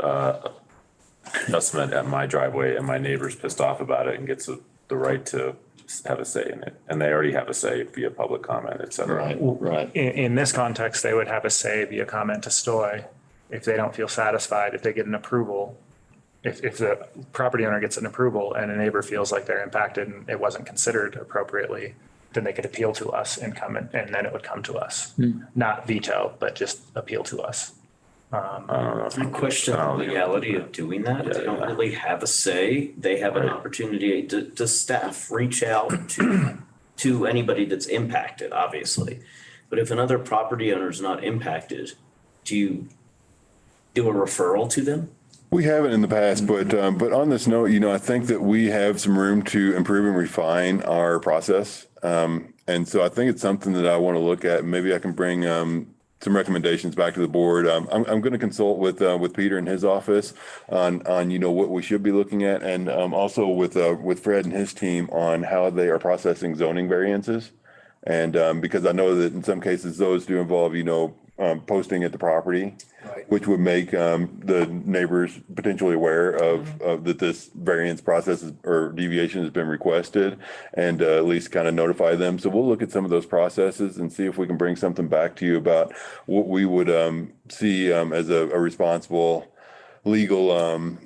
adjustment at my driveway and my neighbor's pissed off about it and gets the right to have a say in it. And they already have a say via public comment, et cetera.
Right.
In this context, they would have a say via comment to STOY if they don't feel satisfied, if they get an approval. If the property owner gets an approval and a neighbor feels like they're impacted and it wasn't considered appropriately, then they could appeal to us and and then it would come to us. Not veto, but just appeal to us.
I don't know. If
I question the legality of doing that. They don't really have a say. They have an opportunity. Does staff reach out to anybody that's impacted, obviously? But if another property owner is not impacted, do you do a referral to them?
We haven't in the past, but on this note, I think that we have some room to improve and refine our process. And so I think it's something that I want to look at. Maybe I can bring some recommendations back to the board. I'm going to consult with Peter in his office on what we should be looking at, and also with Fred and his team on how they are processing zoning variances. And because I know that in some cases those do involve posting at the property,
Right.
which would make the neighbors potentially aware of that this variance process or deviation has been requested, and at least kind of notify them. So we'll look at some of those processes and see if we can bring something back to you about what we would see as a responsible legal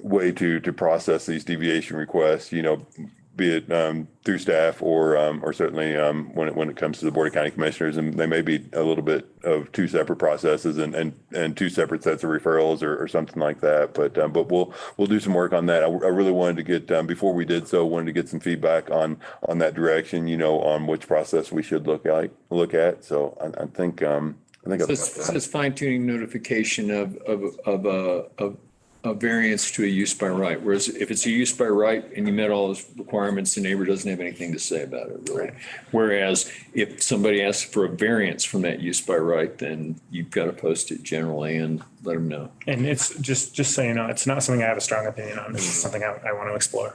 way to process these deviation requests, be it through staff or certainly when it comes to the Board of County Commissioners. And they may be a little bit of two separate processes and two separate sets of referrals or something like that. But we'll do some work on that. I really wanted to get before we did so, wanted to get some feedback on that direction, on which process we should look at. So I think
So it's fine tuning notification of a variance to a use by right. Whereas if it's a use by right and you met all those requirements, the neighbor doesn't have anything to say about it, really. Right. Whereas if somebody asks for a variance from that use by right, then you've got to post it generally and let them know.
And it's just so you know, it's not something I have a strong opinion on. It's something I want to explore.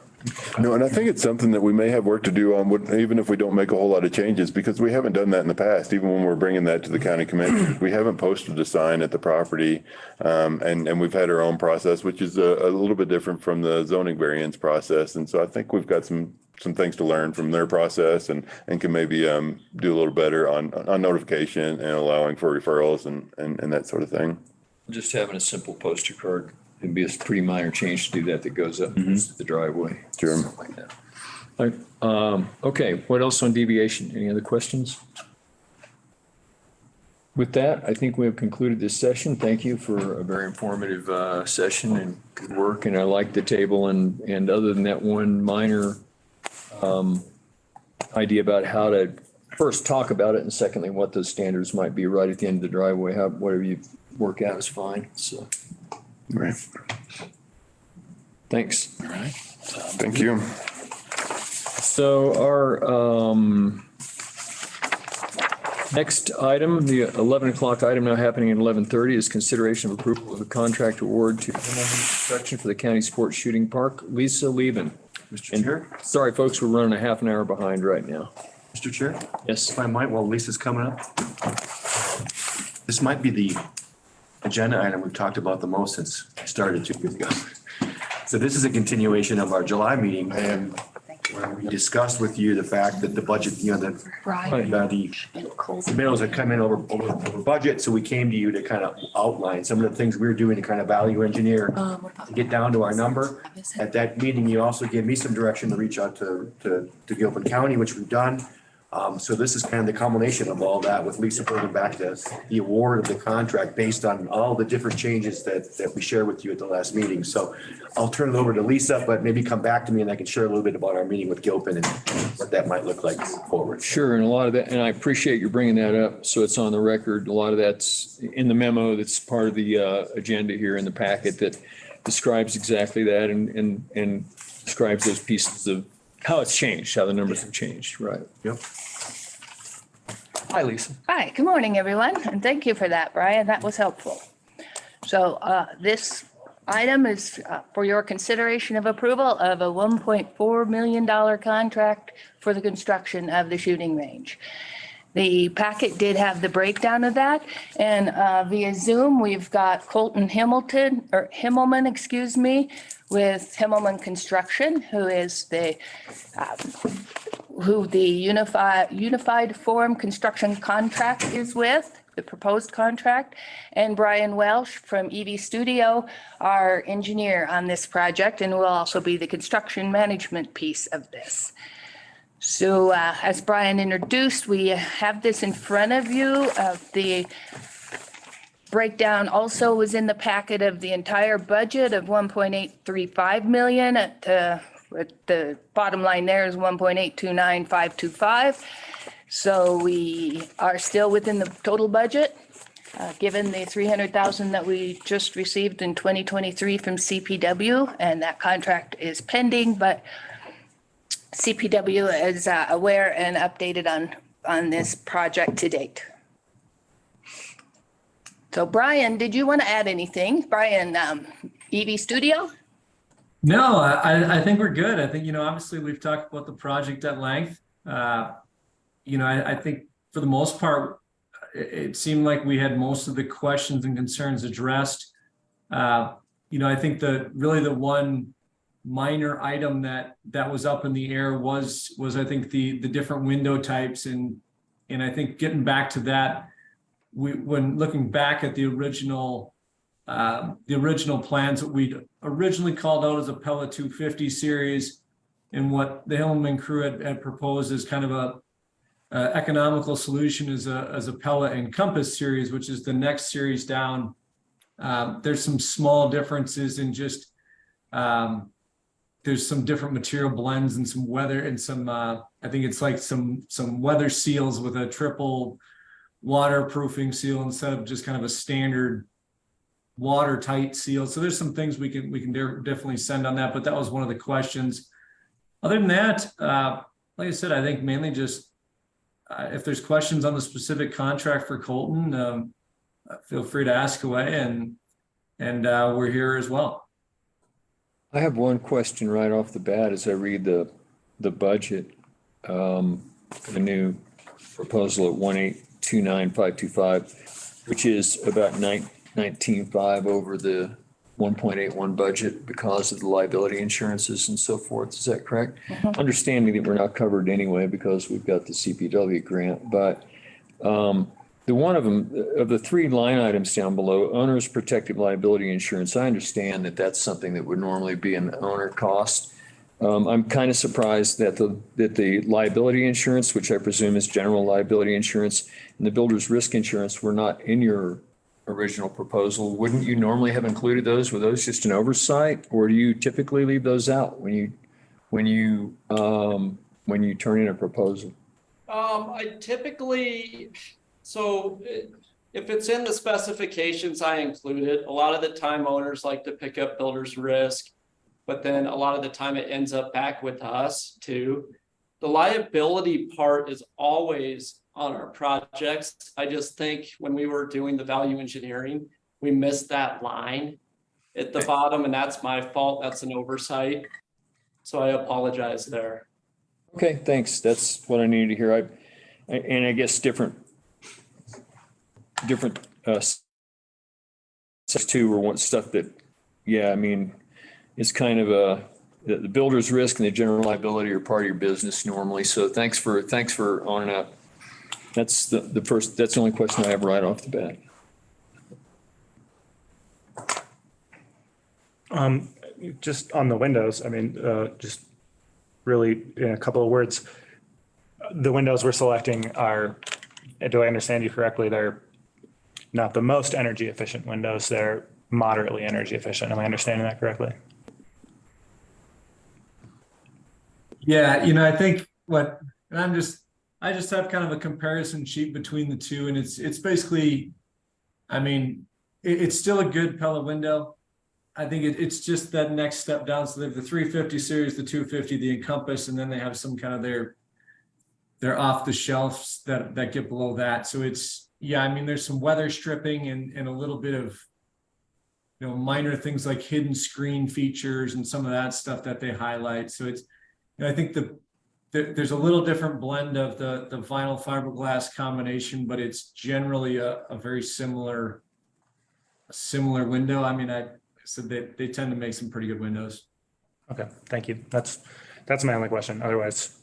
No, and I think it's something that we may have work to do on, even if we don't make a whole lot of changes, because we haven't done that in the past. Even when we're bringing that to the county commission, we haven't posted a sign at the property. And we've had our own process, which is a little bit different from the zoning variance process. And so I think we've got some things to learn from their process and can maybe do a little better on notification and allowing for referrals and that sort of thing.
Just having a simple poster card. It'd be a pretty minor change to do that goes up the driveway.
Sure.
Something like that. All right, okay, what else on deviation? Any other questions? With that, I think we have concluded this session. Thank you for a very informative session and good work. And I like the table and other than that one minor idea about how to first talk about it and secondly, what those standards might be right at the end of the driveway, whatever you work out is fine, so.
Right.
Thanks.
All right.
Thank you.
So our next item, the 11 o'clock item now happening at 11:30 is consideration of approval of a contract award to construction for the county sports shooting park. Lisa Leben.
Mr. Chair?
Sorry, folks, we're running a half an hour behind right now.
Mr. Chair?
Yes.
If I might, while Lisa's coming up. This might be the agenda item we've talked about the most since I started 2 years ago. So this is a continuation of our July meeting and where we discussed with you the fact that the budget, the bills had come in over budget. So we came to you to kind of outline some of the things we were doing to kind of value engineer to get down to our number. At that meeting, you also gave me some direction to reach out to Gilpin County, which we've done. So this is kind of the culmination of all that with Lisa bringing back the award of the contract based on all the different changes that we shared with you at the last meeting. So I'll turn it over to Lisa, but maybe come back to me and I can share a little bit about our meeting with Gilpin and what that might look like forward.
Sure, and a lot of that, and I appreciate you bringing that up, so it's on the record. A lot of that's in the memo that's part of the agenda here in the packet that describes exactly that and describes those pieces of how it's changed, how the numbers have changed, right?
Yep.
Hi, Lisa.
Hi, good morning, everyone, and thank you for that, Brian. That was helpful. So this item is for your consideration of approval of a $1.4 million contract for the construction of the shooting range. The packet did have the breakdown of that, and via Zoom, we've got Colton Himmelman, excuse me, with Himmelman Construction, who is the Unified Forum Construction Contract is with, the proposed contract, and Brian Welsh from EV Studio, our engineer on this project, and will also be the construction management piece of this. So as Brian introduced, we have this in front of you. The breakdown also was in the packet of the entire budget of 1.835 million. At the bottom line there is 1.829525. So we are still within the total budget, given the 300,000 that we just received in 2023 from CPW, and that contract is pending, but CPW is aware and updated on this project to date. So Brian, did you want to add anything? Brian, EV Studio?
No, I think we're good. I think, obviously we've talked about the project at length. I think for the most part, it seemed like we had most of the questions and concerns addressed. I think the one minor item that was up in the air was I think the different window types, and I think getting back to that, when looking back at the original plans that we'd originally called out as a Pella 250 series, and what the Hillman crew had proposed as kind of a economical solution as a Pella and Compass series, which is the next series down. There's some small differences in just there's some different material blends and some weather and some I think it's like some weather seals with a triple waterproofing seal instead of just kind of a standard watertight seal. So there's some things we can definitely send on that, but that was one of the questions. Other than that, like I said, I think mainly just if there's questions on the specific contract for Colton, feel free to ask away, and we're here as well.
I have one question right off the bat as I read the budget. The new proposal at 1829525, which is about 19.5 over the 1.81 budget because of the liability insurances and so forth. Is that correct? Understanding that we're not covered anyway because we've got the CPW grant, but the one of them, of the three line items down below, owner's protective liability insurance, I understand that that's something that would normally be an owner cost. I'm kind of surprised that the liability insurance, which I presume is general liability insurance, and the builder's risk insurance were not in your original proposal. Wouldn't you normally have included those? Were those just an oversight, or do you typically leave those out when you turn in a proposal?
I typically, if it's in the specifications, I include it. A lot of the time owners like to pick up builder's risk, but then a lot of the time it ends up back with us too. The liability part is always on our projects. I just think when we were doing the value engineering, we missed that line at the bottom, and that's my fault. That's an oversight. So I apologize there.
Okay, thanks. That's what I needed to hear. I guess different too were one stuff that, yeah, I mean, it's kind of the builder's risk and the general liability are part of your business normally. So thanks for owning up. That's that's the only question I have right off the bat.
Just on the windows, I mean, just really in a couple of words, the windows we're selecting are, do I understand you correctly? They're not the most energy efficient windows. They're moderately energy efficient. Am I understanding that correctly?
Yeah, I think I just have kind of a comparison sheet between the two, and it's basically, I mean, it's still a good Pella window. I think it's just that next step down. So they have the 350 series, the 250, the Encompass, and then they have some kind of their off the shelves that get below that. So it's, yeah, I mean, there's some weather stripping and a little bit of, minor things like hidden screen features and some of that stuff that they highlight. So it's, I think there's a little different blend of the vinyl fiberglass combination, but it's generally a very similar window. I mean, I said that they tend to make some pretty good windows.
Okay, thank you. That's my only question. Otherwise,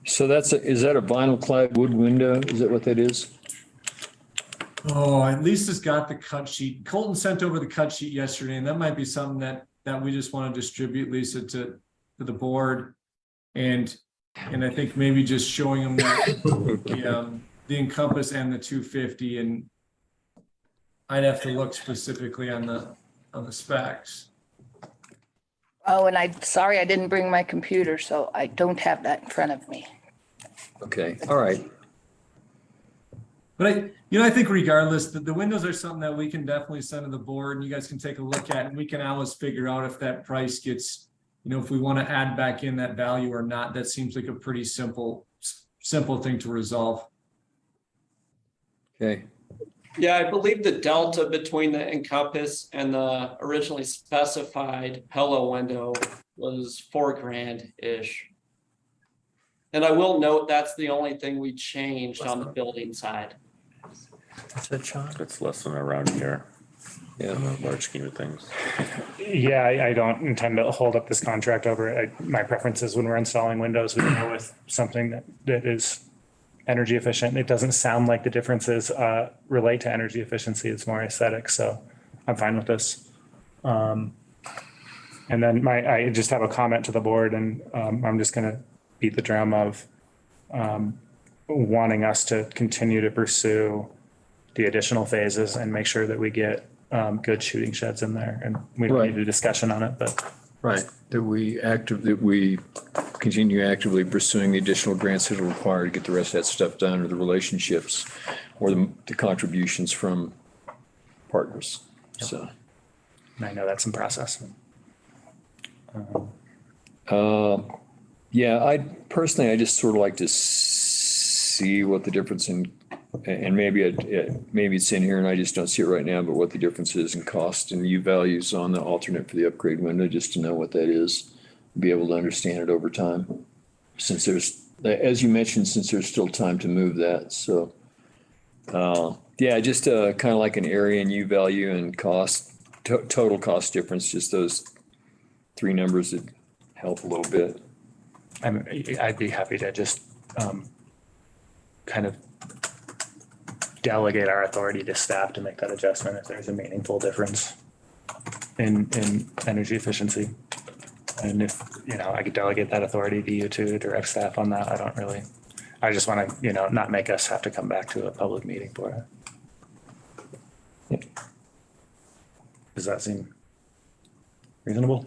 So is that a vinyl clad wood window? Is that what that is?
Oh, at least it's got the cut sheet. Colton sent over the cut sheet yesterday, and that might be something that we just want to distribute, Lisa, to the board. And I think maybe just showing them that the Encompass and the 250, and I'd have to look specifically on the specs.
Oh, and I'm sorry I didn't bring my computer, so I don't have that in front of me.
Okay, all right.
But I think regardless, the windows are something that we can definitely send to the board, and you guys can take a look at, and we can always figure out if that price gets, if we want to add back in that value or not. That seems like a pretty simple thing to resolve.
Okay.
Yeah, I believe the delta between the Encompass and the originally specified Pella window was $4,000-ish. And I will note that's the only thing we changed on the building side.
What's that, Sean?
It's less than around here.
Yeah.
In the large scheme of things.
yeah, I don't intend to hold up this contract over it. My preference is when we're installing windows, we go with something that is energy efficient. It doesn't sound like the differences relate to energy efficiency. It's more aesthetic. So I'm fine with this. And then I just have a comment to the board, and I'm just going to beat the drum of wanting us to continue to pursue the additional phases and make sure that we get good shooting sheds in there. And we don't need a discussion on it, but.
Right, that we continue actively pursuing the additional grants that are required to get the rest of that stuff done, or the relationships or the contributions from partners. So.
And I know that's in process.
Yeah, I just sort of like to see what the difference in and maybe maybe it's in here and I just don't see it right now, but what the difference is in cost and U values on the alternate for the upgrade window, just to know what that is, be able to understand it over time. Since there's, as you mentioned, since there's still time to move that, so. Yeah, just kind of like an area and U value and cost, total cost difference, just those three numbers that help a little bit.
I'd be happy to just kind of delegate our authority to staff to make that adjustment if there's a meaningful difference in energy efficiency. And if, I could delegate that authority to you to direct staff on that. I just want to, not make us have to come back to a public meeting for it.
Yep.
Does that seem reasonable?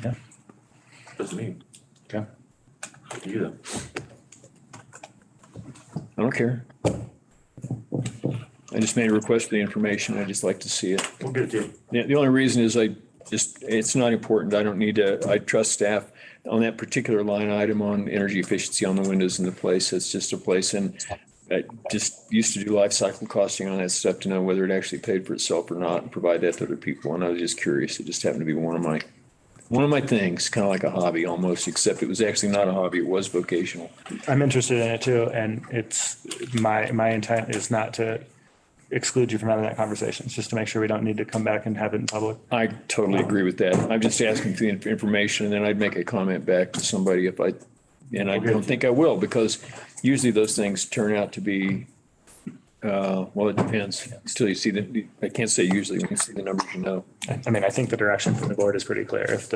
Yeah.
Doesn't mean.
Okay.
You though.
I don't care. I just made a request for the information. I just like to see it.
We'll get it to you.
Yeah, the only reason is it's not important. I don't need to, I trust staff on that particular line item on energy efficiency on the windows in the place. It's just a place, and I just used to do life cycle costing on that stuff to know whether it actually paid for itself or not and provide that to other people. And I was just curious. It just happened to be one of my things, kind of like a hobby almost, except it was actually not a hobby. It was vocational.
I'm interested in it too. And it's my intent is not to exclude you from having that conversation. It's just to make sure we don't need to come back and have it in public.
I totally agree with that. I'm just asking for the information and then I'd make a comment back to somebody and I don't think I will, because usually those things turn out to be, well, it depends until you see I can't say usually, when you see the numbers,
I think the direction from the board is pretty clear. If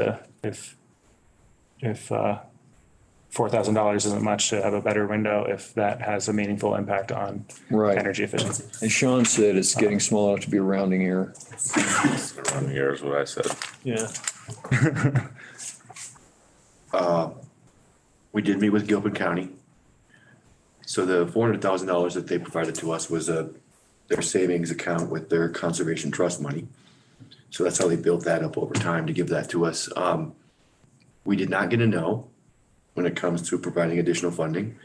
$4,000 isn't much to have a better window, if that has a meaningful impact on
Right.
energy efficiency.
As Sean said, it's getting small enough to be a rounding error.
Around here is what I said.
Yeah.
We did meet with Gilpin County. So the $400,000 that they provided to us was their savings account with their conservation trust money. So that's how they built that up over time to give that to us. We did not get a no when it comes to providing additional funding.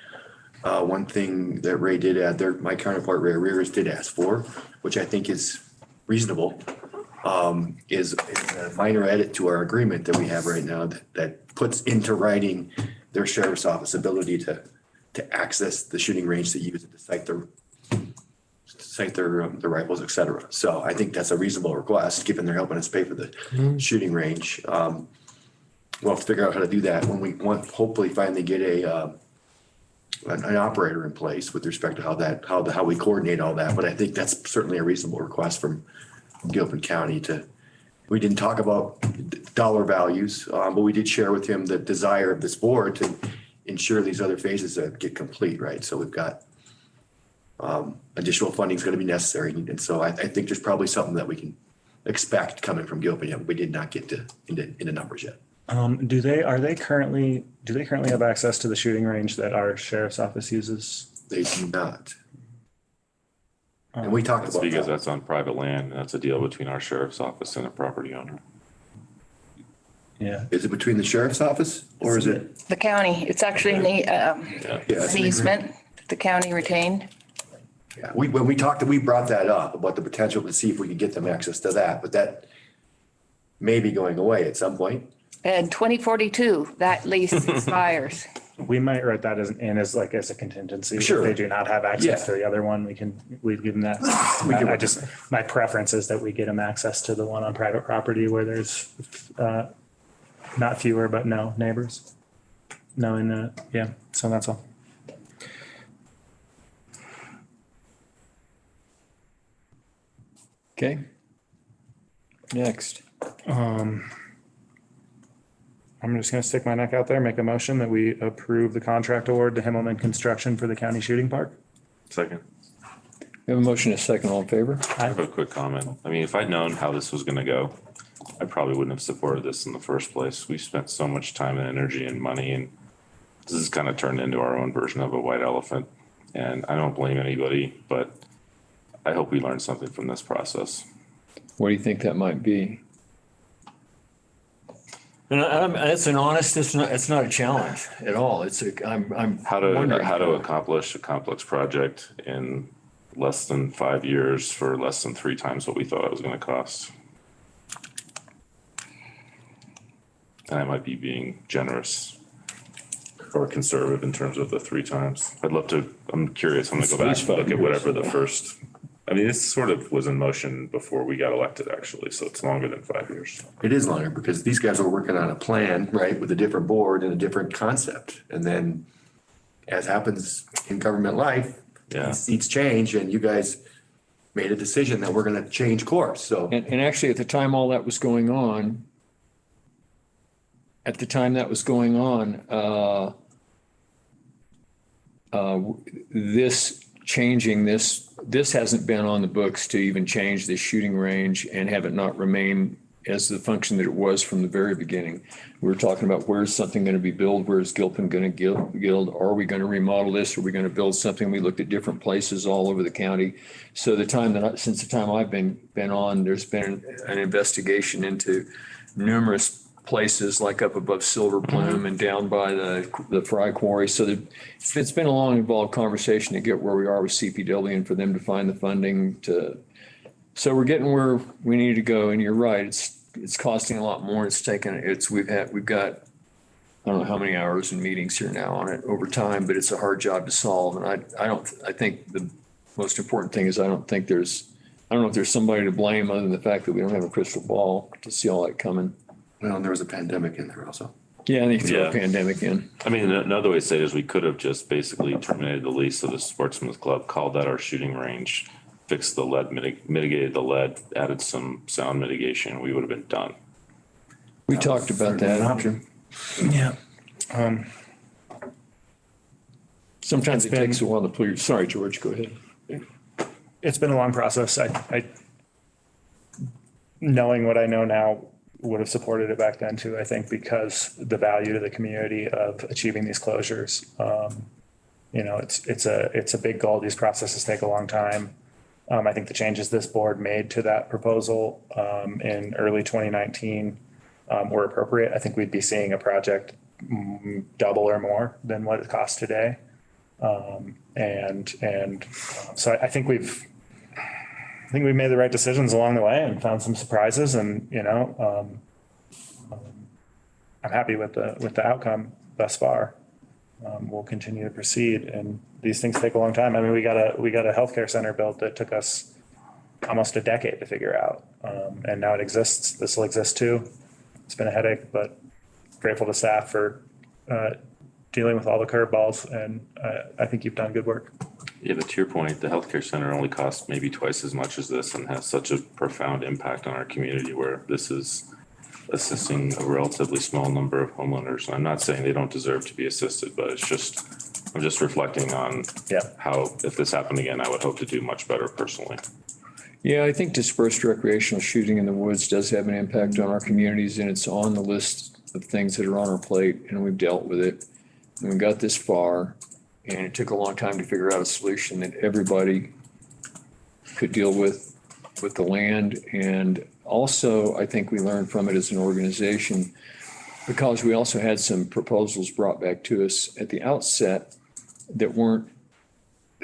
One thing that Ray did add there, my counterpart Ray Rears did ask for, which I think is reasonable, is a minor edit to our agreement that we have right now that puts into writing their sheriff's office ability to access the shooting range to use it to cite their rifles, et cetera. So I think that's a reasonable request, given they're helping us pay for the shooting range. We'll have to figure out how to do that when we hopefully finally get an operator in place with respect to how we coordinate all that. But I think that's certainly a reasonable request from Gilpin County we didn't talk about dollar values, but we did share with him the desire of this board to ensure these other phases get complete, right? So we've got additional funding is going to be necessary. And so I think there's probably something that we can expect coming from Gilpin. Yeah, we did not get into numbers yet.
Do they currently have access to the shooting range that our sheriff's office uses?
They do not. And we talked
That's
about
because
that.
that's on private land. And that's a deal between our sheriff's office and a property owner.
Yeah.
Is it between the sheriff's office or is it?
The county, it's actually an easement that the county retained.
Yeah, when we talked, we brought that up about the potential to see if we could get them access to that, but that may be going away at some point.
And 2042, that lease expires.
We might write that as a contingency.
Sure.
If they do not have access
Yeah.
to the other one, we'd give them that. My preference is that we get them access to the one on private property where there's not fewer, but no neighbors. So that's all.
Okay. Next.
I'm just gonna stick my neck out there, make a motion that we approve the contract award to Himmelman Construction for the county shooting park.
Second.
We have a motion, a second, all in favor?
I have a quick comment. If I'd known how this was gonna go, I probably wouldn't have supported this in the first place. We spent so much time and energy and money, and this has kind of turned into our own version of a white elephant. And I don't blame anybody, but I hope we learned something from this process.
What do you think that might be? And that's an honest, it's not a challenge at all. I'm
How to accomplish a complex project in less than 5 years for less than 3 times what we thought it was gonna cost. And I might be being generous or conservative in terms of the 3 times. I'm curious, I'm gonna go back and look at whatever the first, I mean, this sort of was in motion before we got elected, actually, so it's longer than 5 years.
It is longer because these guys were working on a plan, right, with a different board and a different concept. And then as happens in government life,
Yeah.
seats change and you guys made a decision that we're gonna change course, so.
And actually, at the time all that was going on, this hasn't been on the books to even change the shooting range and have it not remain as the function that it was from the very beginning. We were talking about where's something going to be built, where's Gilpin going to build, are we going to remodel this, are we going to build something? We looked at different places all over the county. So since the time I've been on, there's been an investigation into numerous places like up above Silver Plume and down by the Fry Quarry. So it's been a long involved conversation to get where we are with CPW and for them to find the funding so we're getting where we need to go. And you're right, it's costing a lot more. We've got, I don't know how many hours and meetings here now on it over time, but it's a hard job to solve. And I think the most important thing is I don't know if there's somebody to blame other than the fact that we don't have a crystal ball to see all that coming.
Well, and there was a pandemic in there also.
Yeah, and they threw a pandemic in.
I mean, another way to say it is we could have just basically terminated the lease of the Sportsman's Club, called that our shooting range, fixed the lead, mitigated the lead, added some sound mitigation, we would have been done.
We talked about that.
Option.
Yeah.
Sometimes it takes a while to clear. Sorry, George, go ahead.
It's been a long process. I knowing what I know now, would have supported it back then too, I think, because the value to the community of achieving these closures. It's a big goal. These processes take a long time. I think the changes this board made to that proposal in early 2019 were appropriate. I think we'd be seeing a project double or more than what it costs today. So I think we've made the right decisions along the way and found some surprises, and I'm happy with the outcome thus far. We'll continue to proceed, and these things take a long time. I mean, we got a healthcare center built that took us almost a decade to figure out, and now it exists. This will exist too. It's been a headache, but grateful to staff for dealing with all the curveballs, and I think you've done good work.
Yeah, but to your point, the healthcare center only costs maybe twice as much as this and has such a profound impact on our community, where this is assisting a relatively small number of homeowners. I'm not saying they don't deserve to be assisted, but I'm just reflecting on how, if this happened again, I would hope to do much better personally.
Yeah, I think dispersed recreational shooting in the woods does have an impact on our communities, and it's on the list of things that are on our plate, and we've dealt with it. And we got this far, and it took a long time to figure out a solution that everybody could deal with the land. And also, I think we learned from it as an organization, because we also had some proposals brought back to us at the outset that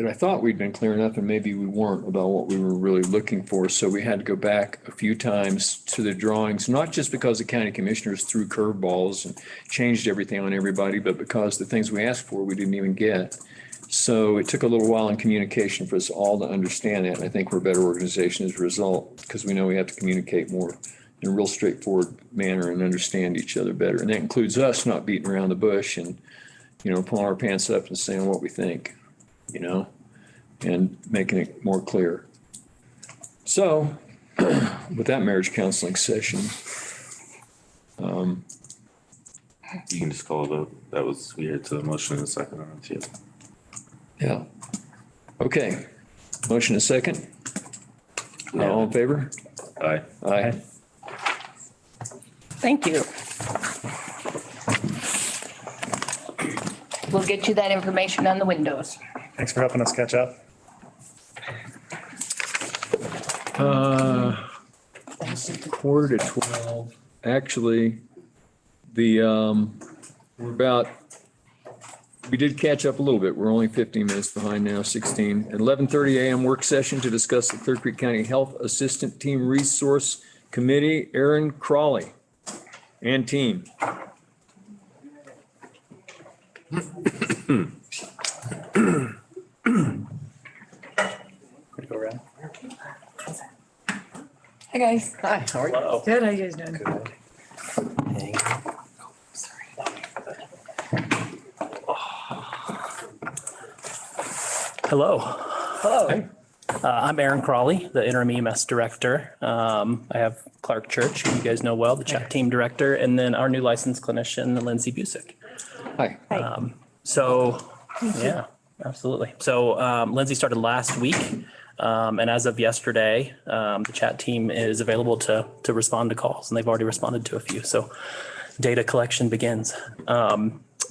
I thought we'd been clear enough, and maybe we weren't, about what we were really looking for. So we had to go back a few times to the drawings, not just because the county commissioners threw curveballs and changed everything on everybody, but because the things we asked for, we didn't even get. So it took a little while in communication for us all to understand that. And I think we're a better organization as a result, because we know we have to communicate more in a real straightforward manner and understand each other better. And that includes us not beating around the bush and, pulling our pants up and saying what we think, and making it more clear. So with that marriage counseling session,
you can just call a vote. That was weird to the motion in a second on it too.
Yeah. Okay. Motion and second. All in favor?
Aye.
Aye.
Thank you. We'll get you that information on the windows.
Thanks for helping us catch up.
Quarter to 12. Actually, We did catch up a little bit. We're only 15 minutes behind now, 16. At 11:30 a.m. work session to discuss the Clear Creek County Health Assistant Team Resource Committee, Aaron Crawley and team.
Go around.
Hi, guys.
Hi, how are you?
Good, how you guys doing?
Hello.
Hello.
I'm Aaron Crawley, the interim EMS director. I have Clark Church, who you guys know well, the chat team director, and then our new licensed clinician, Lindsay Busick.
Hi.
Yeah, absolutely. So Lindsay started last week. And as of yesterday, the chat team is available to respond to calls, and they've already responded to a few. So data collection begins.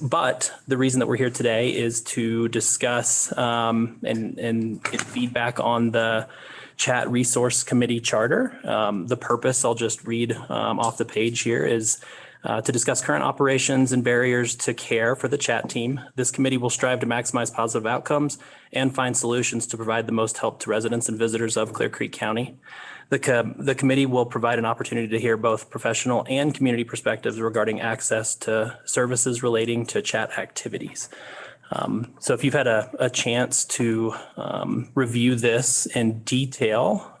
But the reason that we're here today is to discuss and get feedback on the chat resource committee charter. The purpose, I'll just read off the page here, is to discuss current operations and barriers to care for the chat team. This committee will strive to maximize positive outcomes and find solutions to provide the most help to residents and visitors of Clear Creek County. The committee will provide an opportunity to hear both professional and community perspectives regarding access to services relating to chat activities. So if you've had a chance to review this in detail,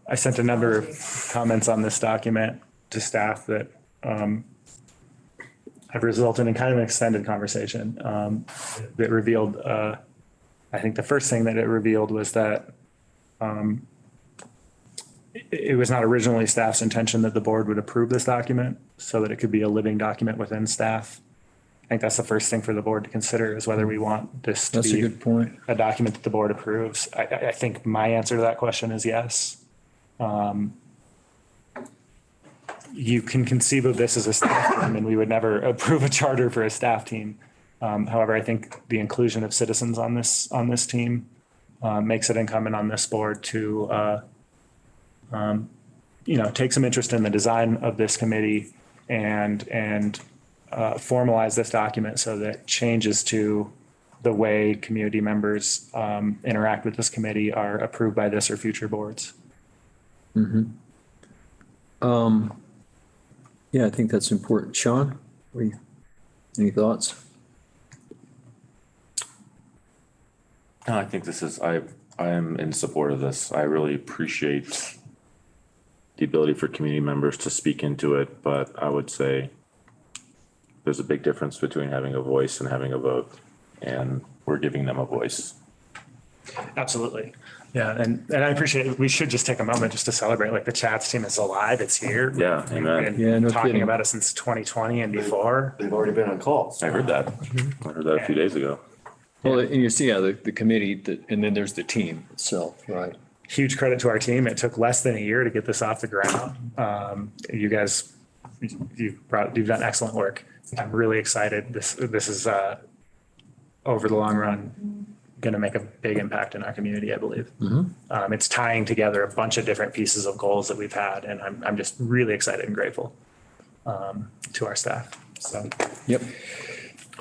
I sent a number of comments on this document to staff that have resulted in kind of an extended conversation that revealed, I think the first thing that it revealed was that it was not originally staff's intention that the board would approve this document so that it could be a living document within staff. I think that's the first thing for the board to consider, is whether we want this to
That's a
be
good point.
a document that the board approves. I think my answer to that question is yes. You can conceive of this as a staff team, and we would never approve a charter for a staff team. However, I think the inclusion of citizens on this team makes it incumbent on this board to take some interest in the design of this committee and formalize this document so that changes to the way community members interact with this committee are approved by this or future boards.
Yeah, I think that's important. Sean, any thoughts?
No, I think I am in support of this. I really appreciate the ability for community members to speak into it, but I would say there's a big difference between having a voice and having a vote, and we're giving them a voice.
Absolutely. Yeah, and I appreciate it. We should just take a moment just to celebrate, like, the chats team is alive, it's here.
Yeah, amen.
And
Yeah, no
talking
kidding.
about it since 2020 and before.
They've already been on calls.
I heard that. I heard that a few days ago.
Well, and you see how the committee, and then there's the team itself, right?
Huge credit to our team. It took less than a year to get this off the ground. You guys, you've done excellent work. I'm really excited. This is over the long run going to make a big impact in our community, I believe. It's tying together a bunch of different pieces of goals that we've had, and I'm just really excited and grateful to our staff. So,
Yep.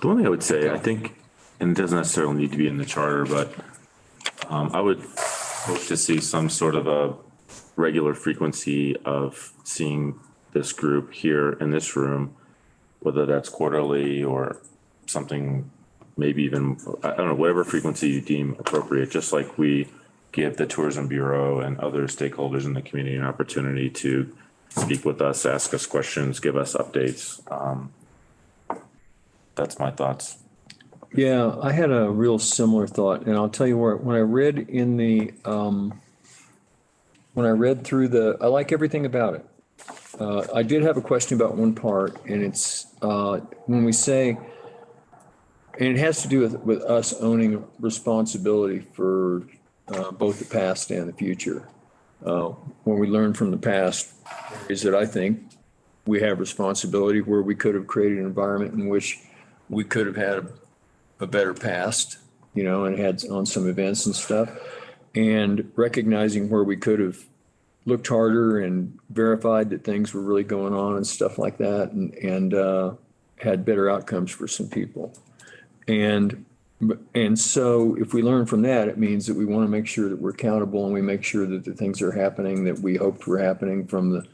The one thing I would say, I think, and it doesn't necessarily need to be in the charter, but I would hope to see some sort of a regular frequency of seeing this group here in this room, whether that's quarterly or something, maybe even, I don't know, whatever frequency you deem appropriate, just like we give the Tourism Bureau and other stakeholders in the community an opportunity to speak with us, ask us questions, give us updates. That's my thoughts.
Yeah, I had a real similar thought, and I'll tell you what, when I read through I like everything about it. I did have a question about one part, and it's when we say, and it has to do with us owning responsibility for both the past and the future. when we learn from the past, is that I think we have responsibility where we could have created an environment in which we could have had a better past, you know, and had on some events and stuff. And recognizing where we could have looked harder and verified that things were really going on and stuff like that, and had better outcomes for some people. And so if we learn from that, it means that we want to make sure that we're accountable and we make sure that the things are happening that we hoped were happening from the,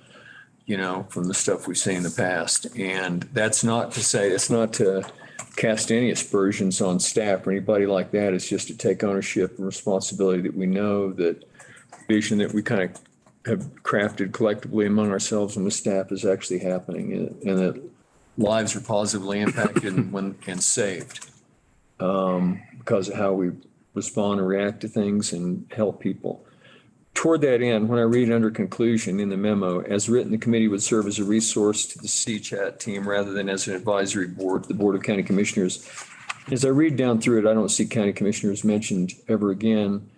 you know, from the stuff we've seen in the past. And that's not to say, it's not to cast any aspersions on staff or anybody like that. It's just to take ownership and responsibility that we know that vision that we kind of have crafted collectively among ourselves and the staff is actually happening, and that lives are positively impacted and saved because of how we respond and react to things and help people. Toward that end, when I read under conclusion in the memo, as written, the committee would serve as a resource to the CCHAT team rather than as an advisory board, the Board of County Commissioners. As I read down through it, I don't see county commissioners mentioned ever again,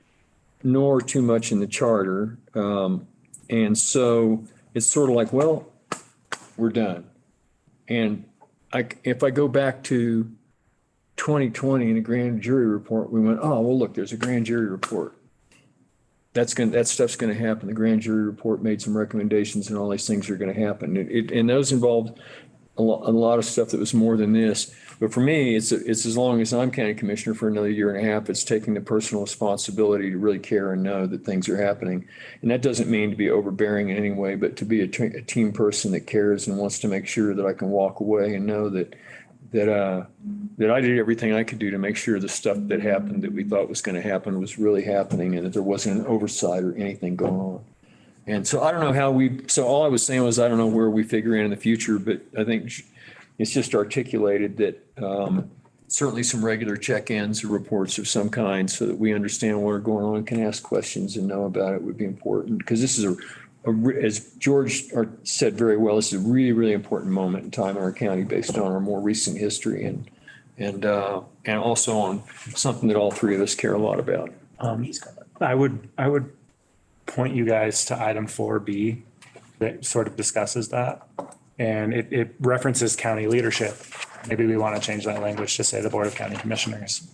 nor too much in the charter. And so it's sort of like, well, we're done. And if I go back to 2020 in the grand jury report, we went, oh, well, look, there's a grand jury report. That stuff's going to happen. The grand jury report made some recommendations and all these things are going to happen. And those involved a lot of stuff that was more than this. But for me, it's as long as I'm county commissioner for another year and a half, it's taking the personal responsibility to really care and know that things are happening. And that doesn't mean to be overbearing in any way, but to be a team person that cares and wants to make sure that I can walk away and know that I did everything I could do to make sure the stuff that happened that we thought was going to happen was really happening and that there wasn't an oversight or anything going on. And so I don't know so all I was saying was, I don't know where we figure in the future, but I think it's just articulated that certainly some regular check-ins or reports of some kind so that we understand what are going on, can ask questions and know about it would be important. Because this is as George said very well, this is a really, really important moment in time in our county based on our more recent history and also on something that all three of us care a lot about.
I would point you guys to item 4B that sort of discusses that. And it references county leadership. Maybe we want to change that language to say the Board of County Commissioners.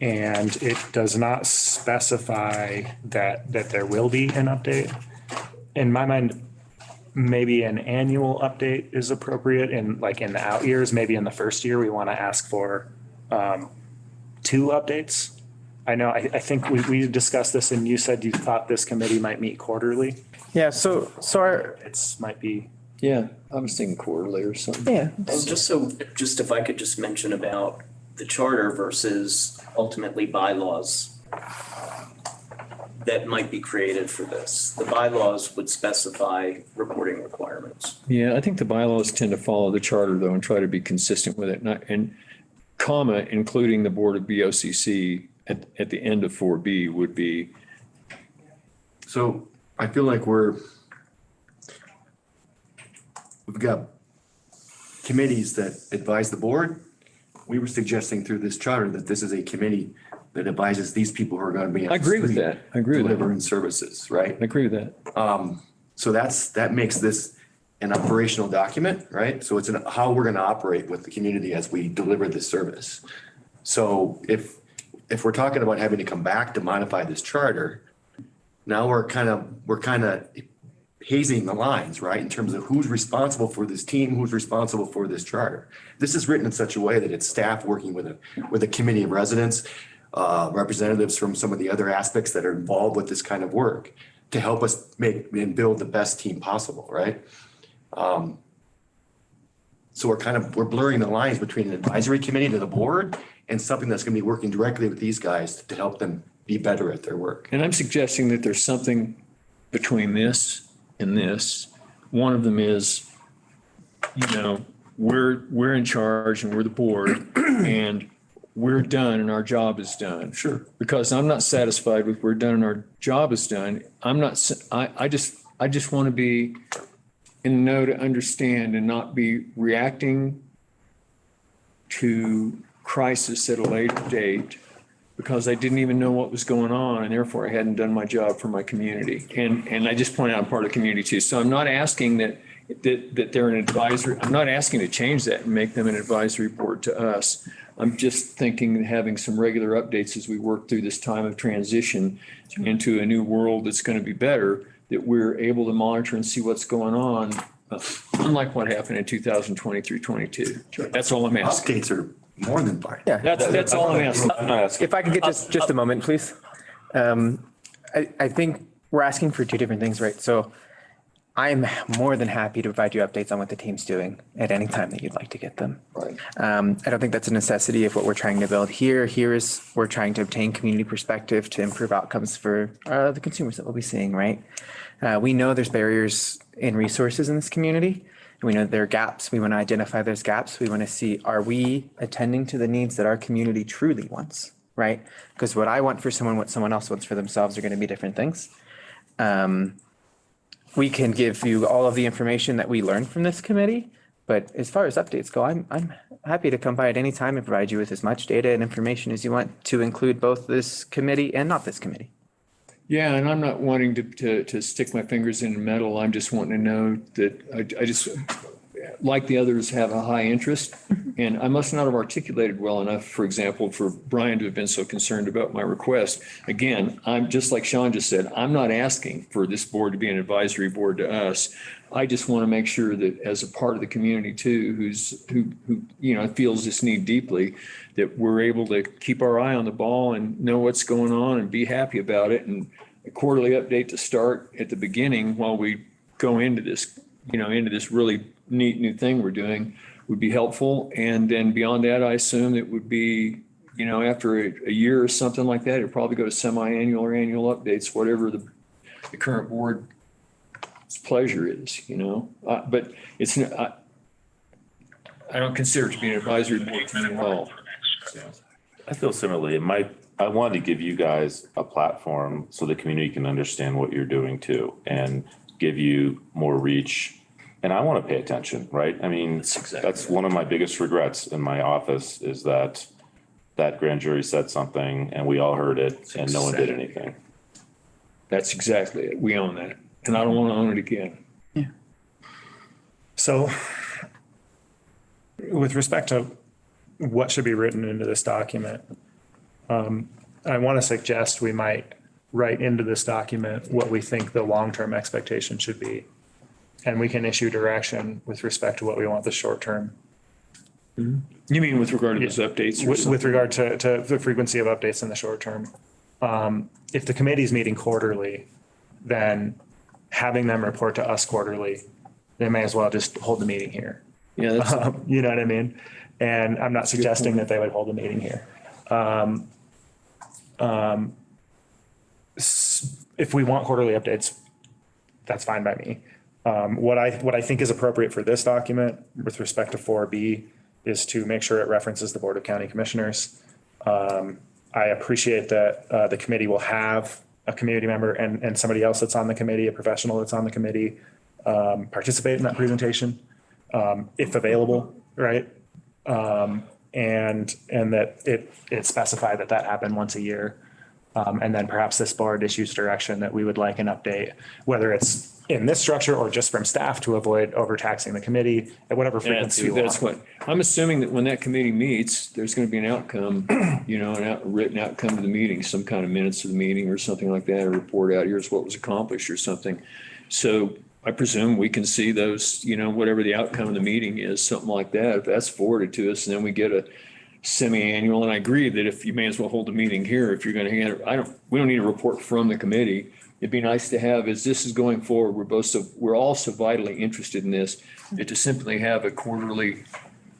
And it does not specify that there will be an update. In my mind, maybe an annual update is appropriate in the out years. Maybe in the first year, we want to ask for 2 updates. I know, I think we discussed this and you said you thought this committee might meet quarterly.
Yeah, so
might be.
Yeah, I was thinking quarterly or something.
Yeah.
And just if I could just mention about the charter versus ultimately bylaws that might be created for this. The bylaws would specify reporting requirements.
Yeah, I think the bylaws tend to follow the charter though and try to be consistent with it, including the board of BoCC at the end of 4B would be.
So I feel like we've got committees that advise the board. We were suggesting through this charter that this is a committee that advises these people who are going to be.
I agree with that. I agree with that.
Delivering services, right?
I agree with that.
So that makes this an operational document, right? So it's how we're going to operate with the community as we deliver this service. So if we're talking about having to come back to modify this charter, now we're kind of hazing the lines, right? In terms of who's responsible for this team, who's responsible for this charter. This is written in such a way that it's staff working with a committee of residents, representatives from some of the other aspects that are involved with this kind of work to help us make and build the best team possible, right? So we're blurring the lines between an advisory committee to the board and something that's going to be working directly with these guys to help them be better at their work.
And I'm suggesting that there's something between this and this. One of them is, we're in charge and we're the board and we're done and our job is done.
Sure.
Because I'm not satisfied with we're done and our job is done. I just want to be in the know to understand and not be reacting to crisis at a later date because I didn't even know what was going on, and therefore I hadn't done my job for my community. And I just point out I'm part of the community too. So I'm not asking that they're an advisory, I'm not asking to change that and make them an advisory board to us. I'm just thinking of having some regular updates as we work through this time of transition into a new world that's going to be better, that we're able to monitor and see what's going on, unlike what happened in 2023-22. That's all I'm asking.
Updates are more than fine.
Yeah.
That's all I'm asking.
I'm not asking.
If I could get just a moment, please. I think we're asking for two different things, right? So I'm more than happy to provide you updates on what the team's doing at any time that you'd like to get them.
Right.
I don't think that's a necessity of what we're trying to build here. Here is, we're trying to obtain community perspective to improve outcomes for the consumers that we'll be seeing, right? We know there's barriers in resources in this community. We know there are gaps. We want to identify those gaps. We want to see, are we attending to the needs that our community truly wants, right? Because what I want for someone, what someone else wants for themselves are going to be different things. We can give you all of the information that we learned from this committee, but as far as updates go, I'm happy to come by at any time and provide you with as much data and information as you want to include both this committee and not this committee.
Yeah, and I'm not wanting to stick my fingers in metal. I'm just wanting to know that I just, like the others, have a high interest. And I must not have articulated well enough, for example, for Brian to have been so concerned about my request. Again, I'm just like Sean just said, I'm not asking for this board to be an advisory board to us. I just want to make sure that as a part of the community too, who feels this need deeply, that we're able to keep our eye on the ball and know what's going on and be happy about it. And a quarterly update to start at the beginning while we go into this, into this really neat new thing we're doing would be helpful. And then beyond that, I assume it would be, after a year or something like that, it'd probably go to semi-annual or annual updates, whatever the current board's pleasure is, but it's not, I don't consider it to be an advisory board to me at all.
I feel similarly. I wanted to give you guys a platform so the community can understand what you're doing too and give you more reach. And I want to pay attention, right? I mean, that's one of my biggest regrets in my office is that grand jury said something and we all heard it and no one did anything.
That's exactly it. We own that. And I don't want to own it again.
Yeah.
So with respect to what should be written into this document, I want to suggest we might write into this document what we think the long-term expectation should be. And we can issue direction with respect to what we want the short term.
You mean with regard to those updates?
With regard to the frequency of updates in the short term. If the committee's meeting quarterly, then having them report to us quarterly, they may as well just hold the meeting here.
Yeah,
you know what I mean? And I'm not suggesting that they would hold a meeting here. If we want quarterly updates, that's fine by me. What I think is appropriate for this document with respect to 4B is to make sure it references the Board of County Commissioners. I appreciate that the committee will have a community member and somebody else that's on the committee, a professional that's on the committee, participate in that presentation, if available, right? And that it specified that happened once a year. And then perhaps this board issues direction that we would like an update, whether it's in this structure or just from staff to avoid overtaxing the committee at whatever frequency.
That's what, I'm assuming that when that committee meets, there's going to be an outcome, a written outcome of the meeting, some kind of minutes of the meeting or something like that, a report out, here's what was accomplished or something. So I presume we can see those, whatever the outcome of the meeting is, something like that, if that's forwarded to us, and then we get a semi-annual. And I agree that if you may as well hold a meeting here, if you're going to hand it, we don't need a report from the committee. It'd be nice to have, as this is going forward, we're all so vitally interested in this, that to simply have a quarterly,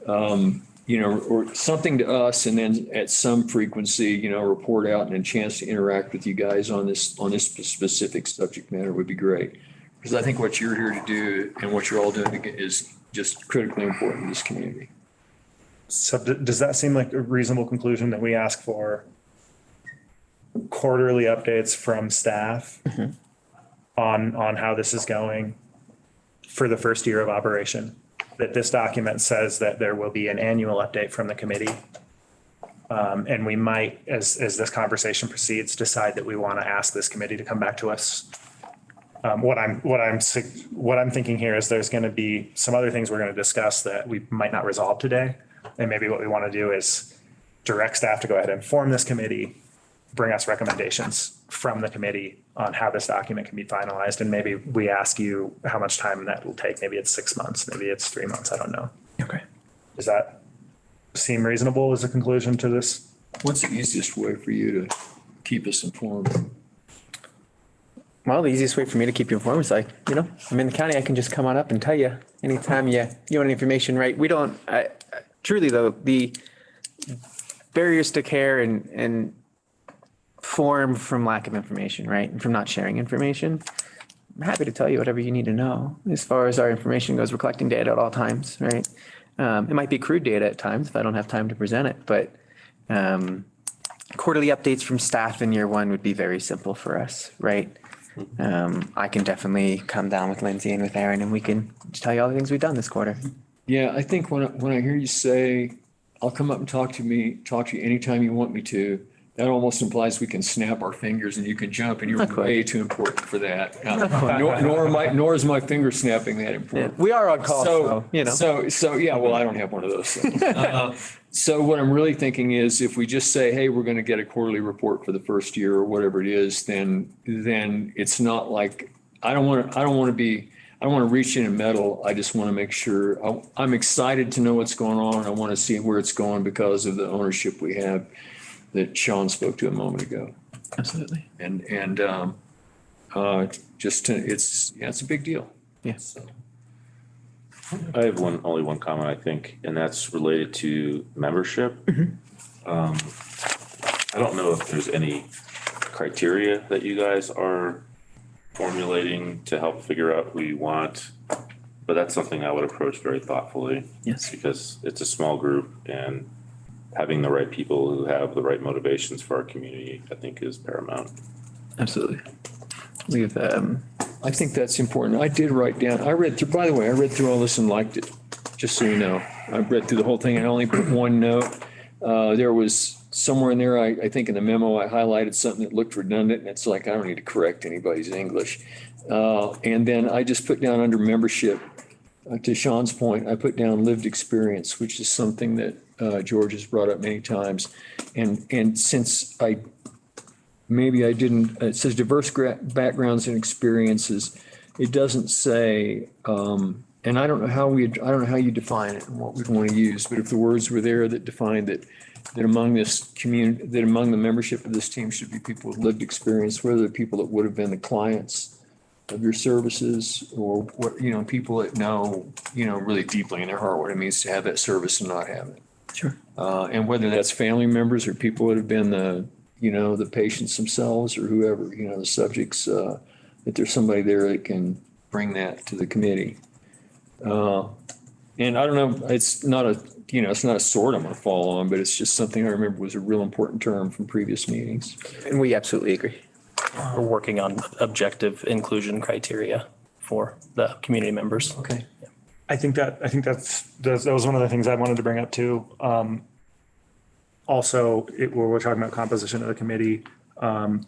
or something to us, and then at some frequency, report out and a chance to interact with you guys on this specific subject matter would be great. Because I think what you're here to do and what you're all doing is just critically important in this community.
So does that seem like a reasonable conclusion that we ask for quarterly updates from staff on how this is going for the first year of operation? That this document says that there will be an annual update from the committee And we might, as this conversation proceeds, decide that we want to ask this committee to come back to us. What I'm thinking here is there's going to be some other things we're going to discuss that we might not resolve today. And maybe what we want to do is direct staff to go ahead and form this committee, bring us recommendations from the committee on how this document can be finalized. And maybe we ask you how much time that will take. Maybe it's 6 months, maybe it's 3 months. I don't know.
Okay.
Does that seem reasonable as a conclusion to this?
What's the easiest way for you to keep us informed?
Well, the easiest way for me to keep you informed is like, I'm in the county, I can just come on up and tell you anytime you want information, right? We don't, truly though, the barriers to care and form from lack of information, right? And from not sharing information. I'm happy to tell you whatever you need to know. As far as our information goes, we're collecting data at all times, right? It might be crude data at times if I don't have time to present it, but quarterly updates from staff in year one would be very simple for us, right? I can definitely come down with Lindsay and with Aaron and we can tell you all the things we've done this quarter.
Yeah, I think when I hear you say, I'll come up and talk to you anytime you want me to, that almost implies we can snap our fingers and you can jump, and you're way too important for that. Nor is my finger snapping that important.
Yeah, we are on call,
So yeah, well, I don't have one of those things. So what I'm really thinking is if we just say, hey, we're going to get a quarterly report for the first year or whatever it is, then it's not like, I don't want to reach in and meddle. I just want to make sure I'm excited to know what's going on. I want to see where it's going because of the ownership we have that Sean spoke to a moment ago.
Absolutely.
And it's a big deal.
Yeah.
So.
I have only one comment, I think, and that's related to membership. I don't know if there's any criteria that you guys are formulating to help figure out who you want, but that's something I would approach very thoughtfully.
Yes.
Because it's a small group and having the right people who have the right motivations for our community, I think, is paramount.
Absolutely.
I think that's important. I did write down, I read through all this and liked it, just so you know. I read through the whole thing and I only put one note. There was somewhere in there, I think in the memo, I highlighted something that looked redundant, and it's like, I don't need to correct anybody's English. And then I just put down under membership, to Sean's point, I put down lived experience, which is something that George has brought up many times. And since maybe I didn't, it says diverse backgrounds and experiences. It doesn't say, and I don't know how you define it and what we'd want to use, but if the words were there that defined that among this community, that among the membership of this team should be people with lived experience, whether they're people that would have been the clients of your services or what, people that know, really deeply in their heart what it means to have that service and not have it.
Sure.
And whether that's family members or people that have been the patients themselves or whoever, the subjects, that there's somebody there that can bring that to the committee. And I don't know, it's not a sword I'm going to fall on, but it's just something I remember was a real important term from previous meetings.
And we absolutely agree.
We're working on objective inclusion criteria for the community members.
Okay.
I think that was one of the things I wanted to bring up too. Also, we're talking about composition of the committee. I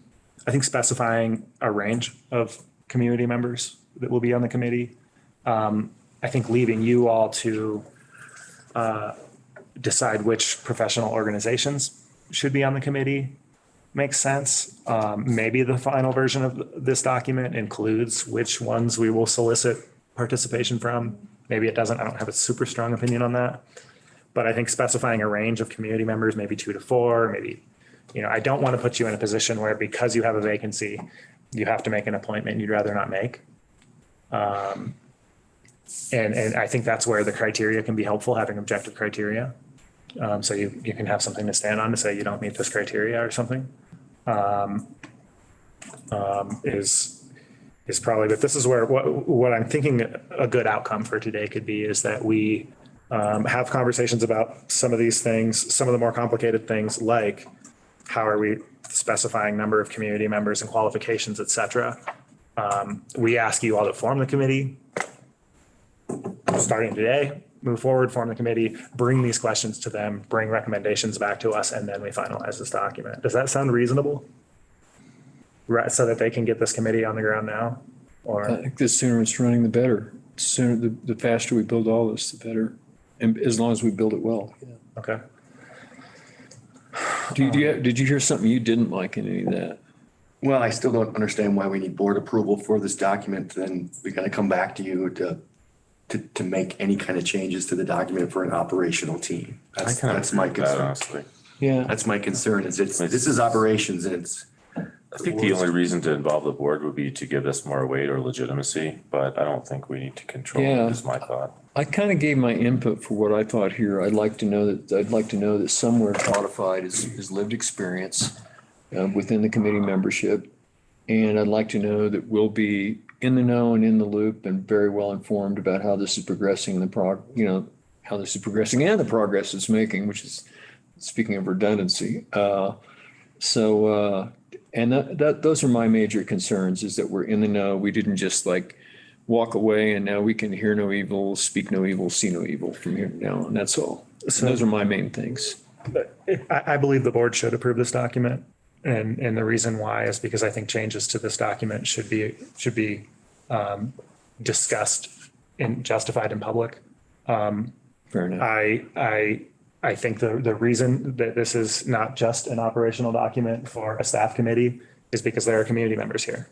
think specifying a range of community members that will be on the committee. I think leaving you all to decide which professional organizations should be on the committee makes sense. Maybe the final version of this document includes which ones we will solicit participation from. Maybe it doesn't. I don't have a super strong opinion on that. But I think specifying a range of community members, maybe 2 to 4, maybe, I don't want to put you in a position where because you have a vacancy, you have to make an appointment you'd rather not make. And I think that's where the criteria can be helpful, having objective criteria. So you can have something to stand on to say you don't meet this criteria or something. Is probably, but this is where what I'm thinking a good outcome for today could be is that we have conversations about some of these things, some of the more complicated things, like how are we specifying number of community members and qualifications, et cetera. We ask you all to form the committee starting today. move forward, form the committee, bring these questions to them, bring recommendations back to us, and then we finalize this document. Does that sound reasonable? Right, so that they can get this committee on the ground now,
I
or,
think the sooner it's running, the better. Sooner, the faster we build all this, the better. And as long as we build it well.
okay?
Did you hear something you didn't like in any of that?
Well, I still don't understand why we need board approval for this document. Then we gotta come back to you to make any kind of changes to the document for an operational team. That's my concern.
Honestly.
Yeah.
That's my concern is this is operations and it's.
I think the only reason to involve the board would be to give this more weight or legitimacy, but I don't think we need to control
Yeah.
it, is my thought.
I kind of gave my input for what I thought here. I'd like to know that somewhere codified is lived experience within the committee membership. And I'd like to know that we'll be in the know and in the loop and very well informed about how this is progressing and how this is progressing and the progress it's making, which is, speaking of redundancy. And those are my major concerns, is that we're in the know. We didn't just like walk away and now we can hear no evil, speak no evil, see no evil from here now on. That's all. So those are my main things.
I believe the board should approve this document. And the reason why is because I think changes to this document should be discussed and justified in public.
Fair enough.
I think the reason that this is not just an operational document for a staff committee is because there are community members here.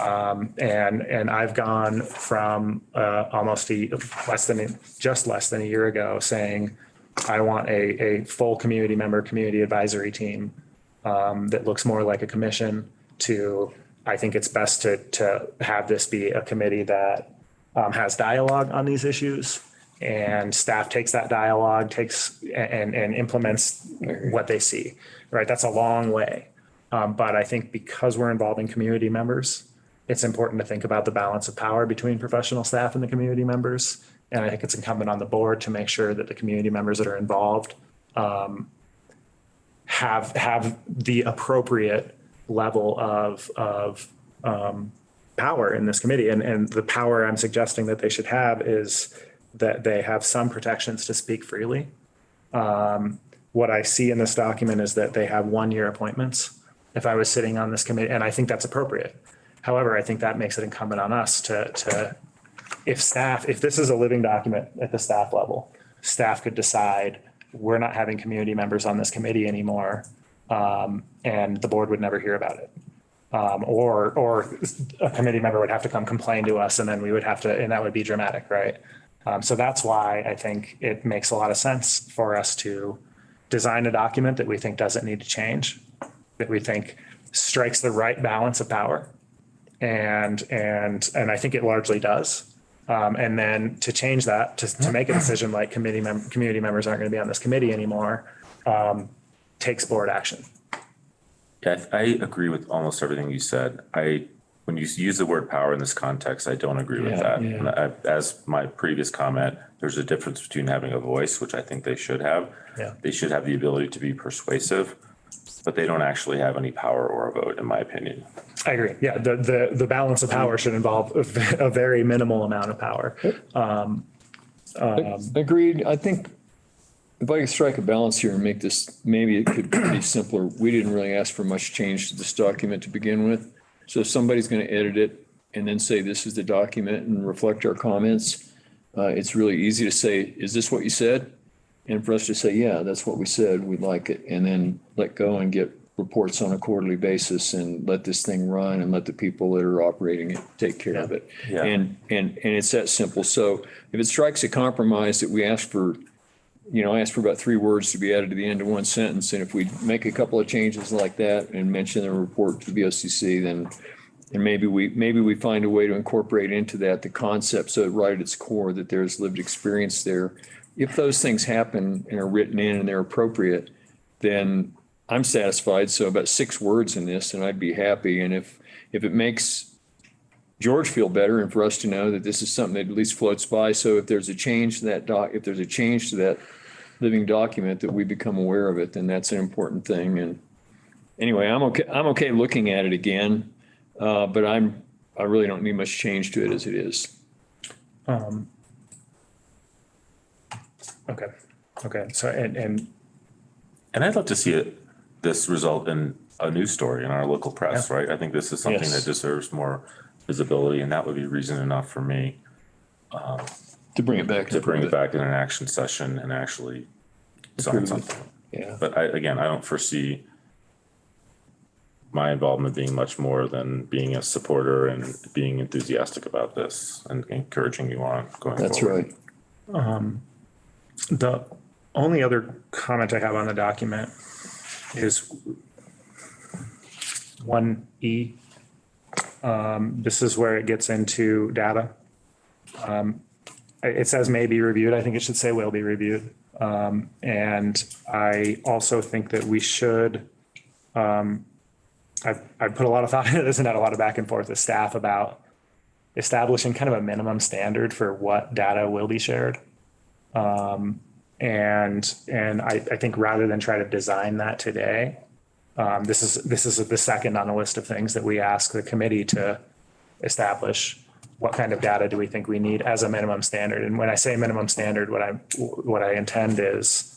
And I've gone from almost less than a year ago saying, I want a full community member, community advisory team that looks more like a commission, to, I think it's best to have this be a committee that has dialogue on these issues, and staff takes that dialogue, and implements what they see, right? That's a long way. But I think because we're involving community members, it's important to think about the balance of power between professional staff and the community members. And I think it's incumbent on the board to make sure that the community members that are involved have the appropriate level of power in this committee. And the power I'm suggesting that they should have is that they have some protections to speak freely. What I see in this document is that they have 1-year appointments. If I was sitting on this committee, and I think that's appropriate. However, I think that makes it incumbent on us to if this is a living document at the staff level, staff could decide we're not having community members on this committee anymore, and the board would never hear about it. Or a committee member would have to come complain to us, and then we would have to, and that would be dramatic, right? So that's why I think it makes a lot of sense for us to design a document that we think doesn't need to change, that we think strikes the right balance of power. And I think it largely does. And then to change that, to make a decision like community members aren't going to be on this committee anymore, takes board action.
Yeah, I agree with almost everything you said. When you use the word power in this context, I don't agree with that.
Yeah.
And as my previous comment, there's a difference between having a voice, which I think they should have.
Yeah.
They should have the ability to be persuasive, but they don't actually have any power or a vote, in my opinion.
I agree. Yeah, the balance of power should involve a very minimal amount of power.
Agreed. I think if I could strike a balance here and make this, maybe it could be simpler. We didn't really ask for much change to this document to begin with. So if somebody's going to edit it and then say, this is the document and reflect our comments, it's really easy to say, is this what you said? And for us to say, yeah, that's what we said, we'd like it. And then let go and get reports on a quarterly basis and let this thing run and let the people that are operating it take care of it.
Yeah.
And it's that simple. So if it strikes a compromise that we ask for, I asked for about 3 words to be added to the end of one sentence. And if we make a couple of changes like that and mention the report to the BoCC, then maybe we find a way to incorporate into that the concept, so right at its core that there's lived experience there. If those things happen and are written in and they're appropriate, then I'm satisfied. So about 6 words in this and I'd be happy. And if it makes George feel better and for us to know that this is something that at least floats by. So if there's a change to that living document, that we become aware of it, then that's an important thing. And anyway, I'm okay looking at it again, but I really don't need much change to it as it is.
Okay. So,
And I'd love to see this result in a news story in our local press, right? I think this is something
Yes.
that deserves more visibility, and that would be reason enough for me
To bring it back.
to bring it back in an action session and actually sign
Approve it.
something.
Yeah.
But I don't foresee my involvement being much more than being a supporter and being enthusiastic about this and encouraging you on going forward.
That's right.
the only other comment I have on the document is 1E. This is where it gets into data. It says may be reviewed. I think it should say will be reviewed. And I also think that we should, I've put a lot of thought into this and had a lot of back and forth with staff about establishing kind of a minimum standard for what data will be shared. And I think rather than try to design that today, this is the second on the list of things that we ask the committee to establish. What kind of data do we think we need as a minimum standard? And when I say minimum standard, what I intend is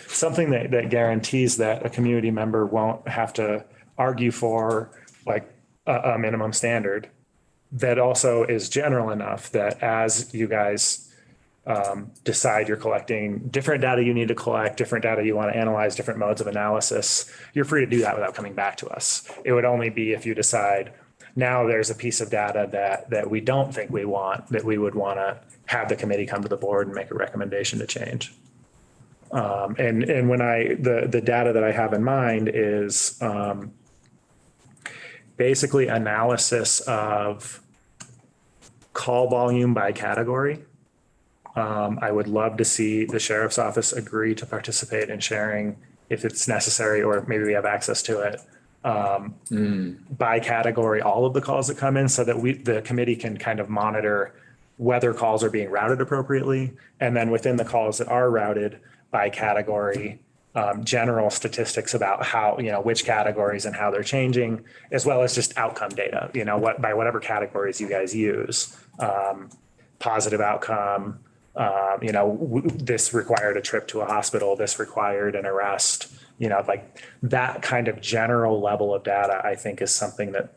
something that guarantees that a community member won't have to argue for like a minimum standard that also is general enough that as you guys decide you're collecting different data you need to collect, different data you want to analyze, different modes of analysis, you're free to do that without coming back to us. It would only be if you decide now there's a piece of data that we don't think we want, that we would want to have the committee come to the board and make a recommendation to change. And when the data that I have in mind is basically analysis of call volume by category. I would love to see the sheriff's office agree to participate in sharing if it's necessary, or maybe we have access to it, by category, all of the calls that come in so that the committee can kind of monitor whether calls are being routed appropriately. And then within the calls that are routed by category, general statistics about how, which categories and how they're changing, as well as just outcome data, by whatever categories you guys use, positive outcome, this required a trip to a hospital, this required an arrest, like that kind of general level of data, I think is something that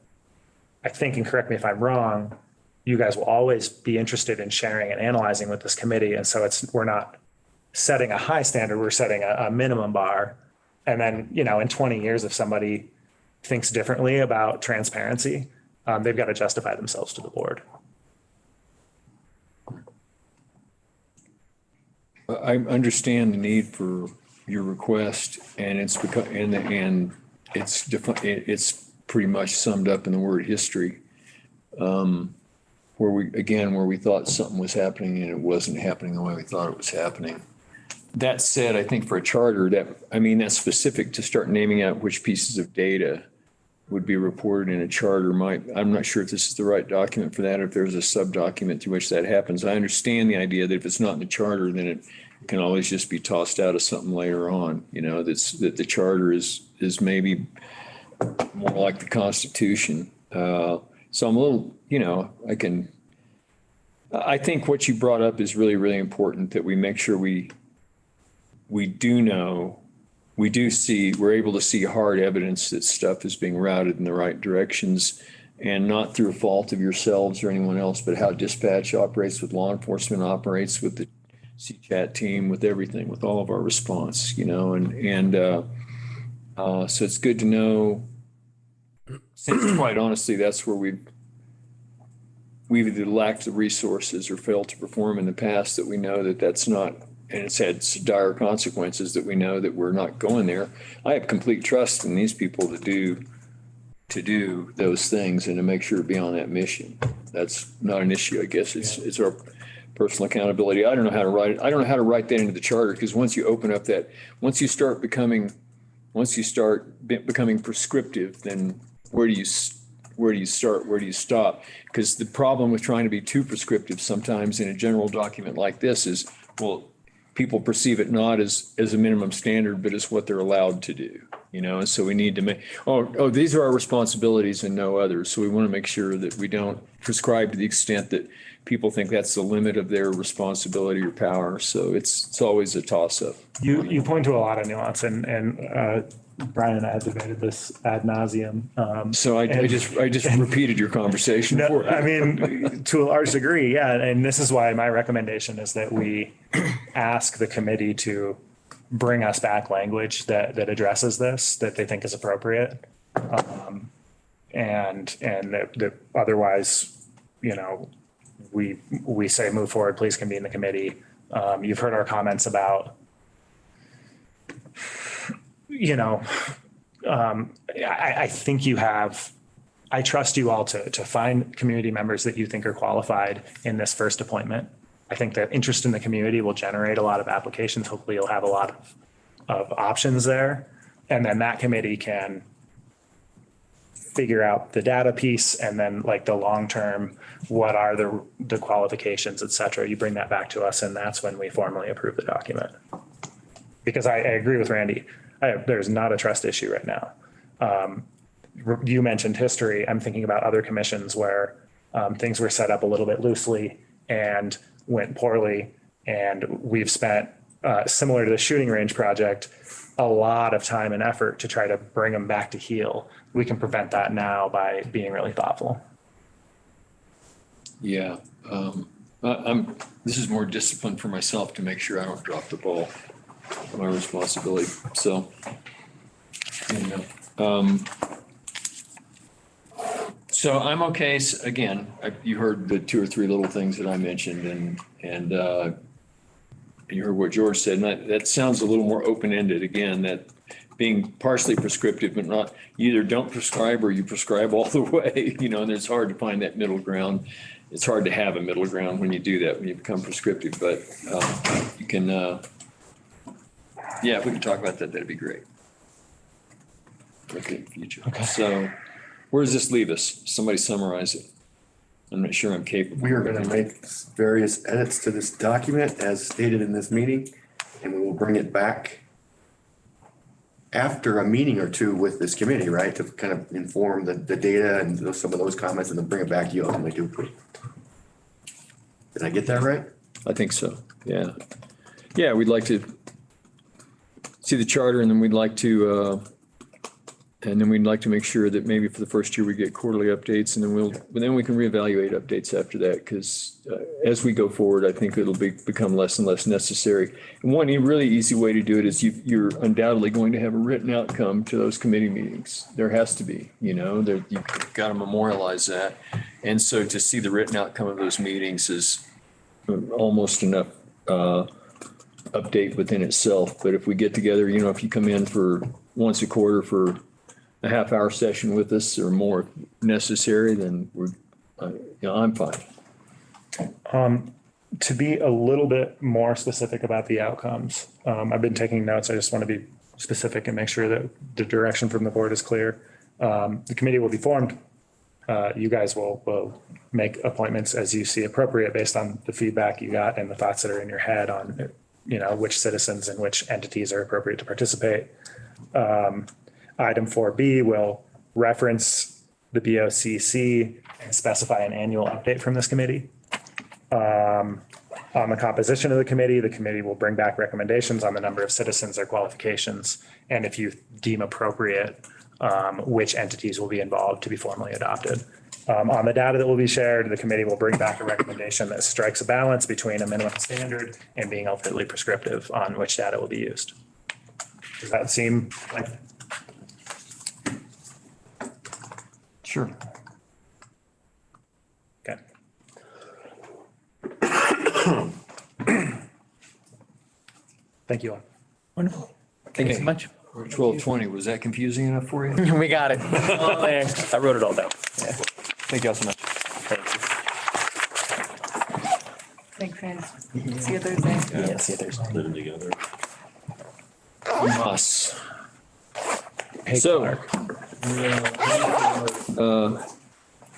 I think, and correct me if I'm wrong, you guys will always be interested in sharing and analyzing with this committee. And so we're not setting a high standard, we're setting a minimum bar. And then, in 20 years, if somebody thinks differently about transparency, they've got to justify themselves to the board.
I understand the need for your request, and it's because, and it's pretty much summed up in the word history. Where we thought something was happening and it wasn't happening the way we thought it was happening. That said, I think for a charter that's specific to start naming out which pieces of data would be reported in a charter I'm not sure if this is the right document for that, or if there's a sub-document through which that happens. I understand the idea that if it's not in the charter, then it can always just be tossed out of something later on, that the charter is maybe more like the Constitution. So I'm a little, I think what you brought up is really, really important, that we make sure we're able to see hard evidence that stuff is being routed in the right directions, and not through a fault of yourselves or anyone else, but how dispatch operates, with law enforcement operates, with the CChat team, with everything, with all of our response, so it's good to know, since quite honestly, that's where we've either lacked the resources or failed to perform in the past, that we know that that's not, and it's had dire consequences, that we know that we're not going there. I have complete trust in these people to do those things and to make sure to be on that mission. That's not an issue, I guess. It's our personal accountability. I don't know how to write it. I don't know how to write that into the charter, because once you start becoming prescriptive, then where do you start? Where do you stop? Because the problem with trying to be too prescriptive sometimes in a general document like this is, well, people perceive it not as a minimum standard, but as what they're allowed to do, and so we need to make, these are our responsibilities and no others. So we want to make sure that we don't prescribe to the extent that people think that's the limit of their responsibility or power. So it's always a toss-up.
You point to a lot of nuance and Brian and I have debated this ad nauseum.
So I just repeated your conversation for you.
I mean, to a large degree, yeah. And this is why my recommendation is that we ask the committee to bring us back language that addresses this, that they think is appropriate. And that otherwise, you know, we say move forward, please convene the committee. You've heard our comments about, you know, I think I trust you all to find community members that you think are qualified in this first appointment. I think that interest in the community will generate a lot of applications. Hopefully you'll have a lot of options there. And then that committee can figure out the data piece and then like the long-term, what are the qualifications, et cetera. You bring that back to us and that's when we formally approve the document. Because I agree with Randy. There's not a trust issue right now. You mentioned history. I'm thinking about other commissions where things were set up a little bit loosely and went poorly. And we've spent, similar to the shooting range project, a lot of time and effort to try to bring them back to heel. We can prevent that now by being really thoughtful.
Yeah. This is more discipline for myself to make sure I don't drop the ball. My responsibility. So, you know, so I'm okay. So again, you heard the 2 or 3 little things that I mentioned and you heard what George said, and that sounds a little more open-ended. Again, that being partially prescriptive, but not, you either don't prescribe or you prescribe all the way, you know, and it's hard to find that middle ground. It's hard to have a middle ground when you do that, when you become prescriptive, but you can, yeah, if we can talk about that, that'd be great. Okay, future. Okay. So where does this leave us? Somebody summarize it. I'm not sure I'm capable.
We are going to make various edits to this document as stated in this meeting, and we will bring it back after a meeting or two with this committee, right? To kind of inform the data and some of those comments and then bring it back to you ultimately to approve. Did I get that right?
I think so. Yeah. Yeah, we'd like to see the charter and then we'd like to make sure that maybe for the first year we get quarterly updates and then we can reevaluate updates after that because as we go forward, I think it'll become less and less necessary. And one really easy way to do it is you're undoubtedly going to have a written outcome to those committee meetings. There has to be, you know, you've got to memorialize that. And so to see the written outcome of those meetings is almost enough update within itself. But if we get together, you know, if you come in for once a quarter for a half-hour session with us or more necessary, then I'm fine.
To be a little bit more specific about the outcomes, I've been taking notes. I just want to be specific and make sure that the direction from the board is clear. The committee will be formed. You guys will make appointments as you see appropriate based on the feedback you got and the thoughts that are in your head on, you know, which citizens and which entities are appropriate to participate. Item 4B will reference the BoCC and specify an annual update from this committee. On the composition of the committee will bring back recommendations on the number of citizens or qualifications, and if you deem appropriate, which entities will be involved to be formally adopted. On the data that will be shared, the committee will bring back a recommendation that strikes a balance between a minimum standard and being ultimately prescriptive on which data will be used. Does that seem like?
Sure.
Okay. Thank you all.
Wonderful. Thank you so much.
12:20, was that confusing enough for you?
We got it.
I wrote it all down.
Yeah. Thank you all so much.
Thanks, Randy. See you Thursday.
Yeah, see you Thursday.
Living together.
Us.
Hey,
So,
Clark.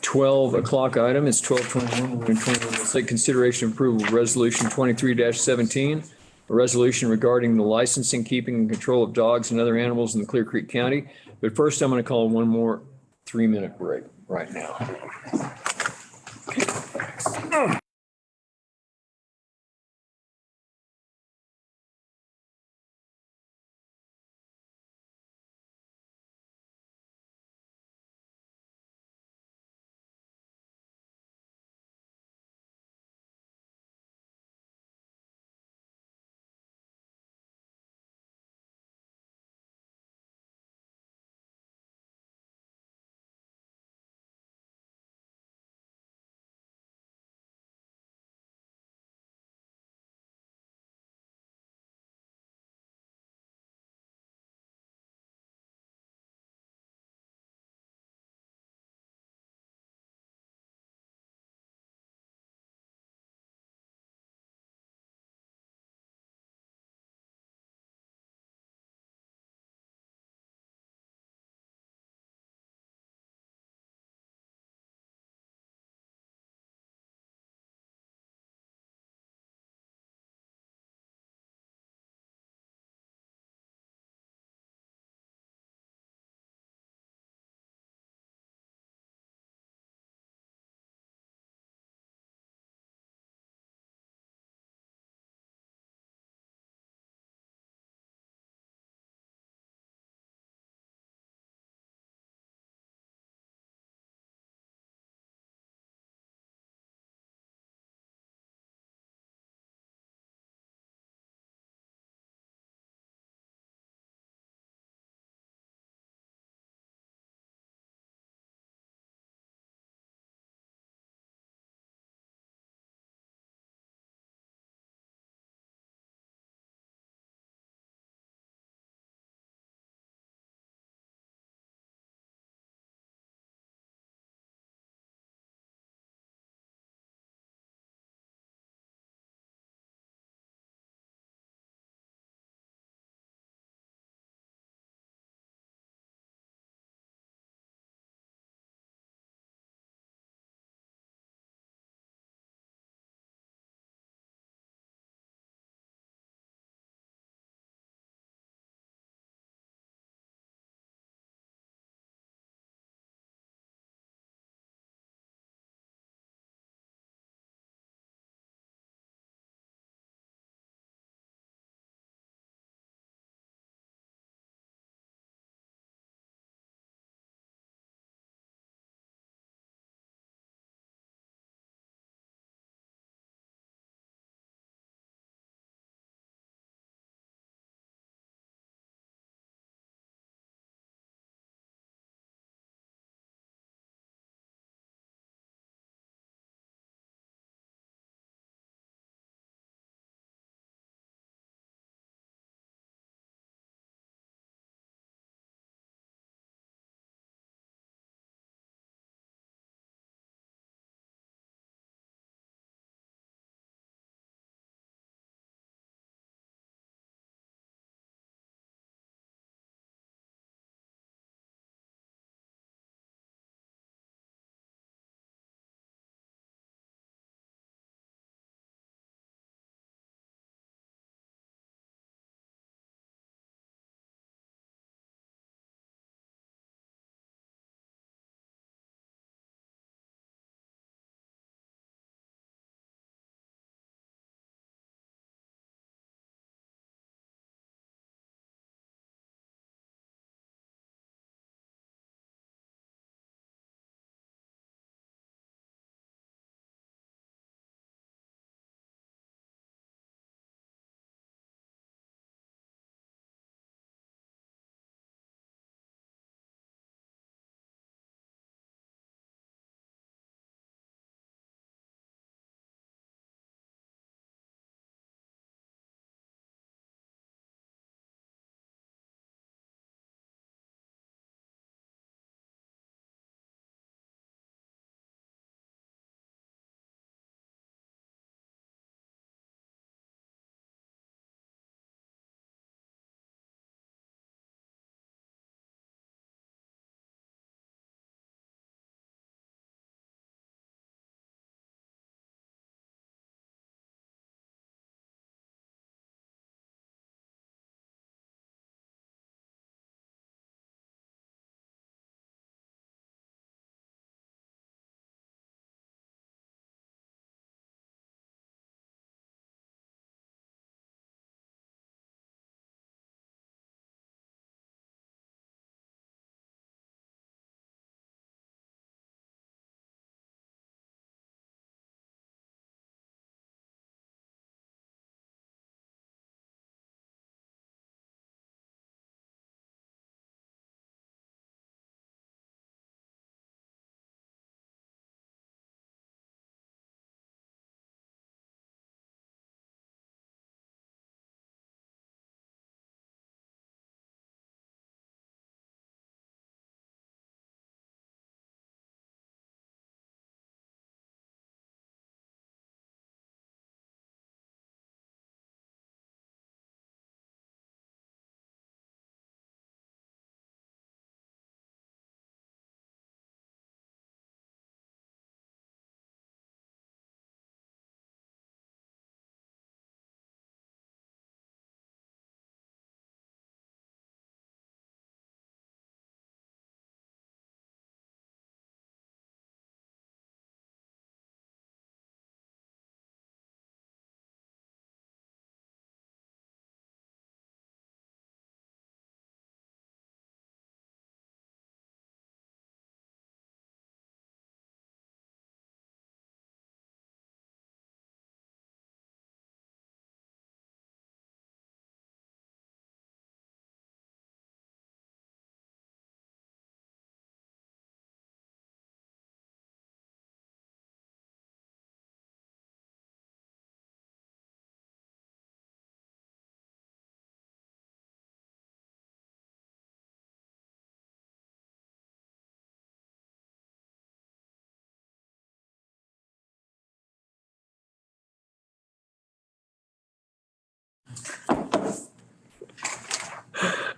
12 o'clock item, it's 12:21. We're in 21. Take consideration of approval of resolution 23-17, a resolution regarding the licensing, keeping, and control of dogs and other animals in the Clear Creek County. But first, I'm going to call one more 3-minute break right now.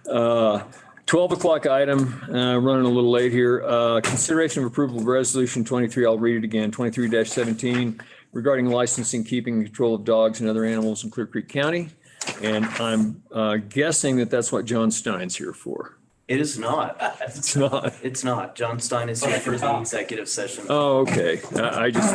12 o'clock item, running a little late here. Consideration of approval of resolution 23, I'll read it again, 23-17 regarding licensing, keeping, and control of dogs and other animals in Clear Creek County. And I'm guessing that that's what John Stein's here for.
It is not.
It's not.
It's not. John Stein is here for the executive session.
Oh, okay. I just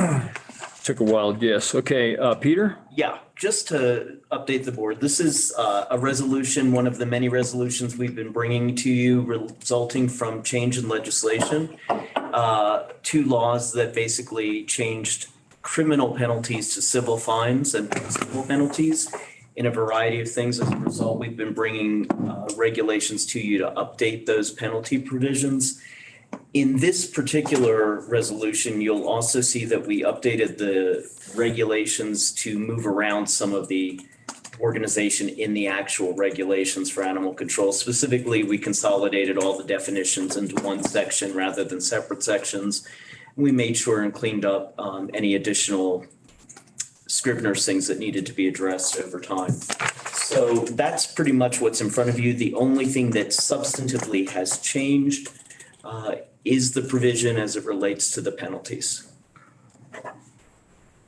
took a wild guess. Okay, Peter?
Yeah, just to update the board, this is a resolution, one of the many resolutions we've been bringing to you resulting from change in legislation. Two laws that basically changed criminal penalties to civil fines and civil penalties in a variety of things. As a result, we've been bringing regulations to you to update those penalty provisions. In this particular resolution, you'll also see that we updated the regulations to move around some of the organization in the actual regulations for animal control. Specifically, we consolidated all the definitions into one section rather than separate sections. We made sure and cleaned up any additional Scrivener's things that needed to be addressed over time. So that's pretty much what's in front of you. The only thing that substantively has changed is the provision as it relates to the penalties.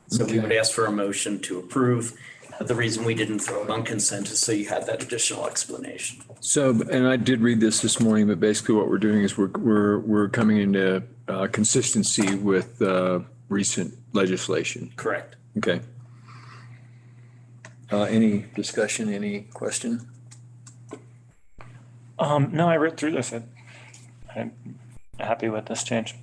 So we would ask for a motion to approve. The reason we didn't throw it on consent is so you had that additional explanation.
So, and I did read this morning, but basically what we're doing is we're coming into consistency with recent legislation.
Correct.
Okay. Any discussion, any question?
No, I read through this. I'm happy with this change.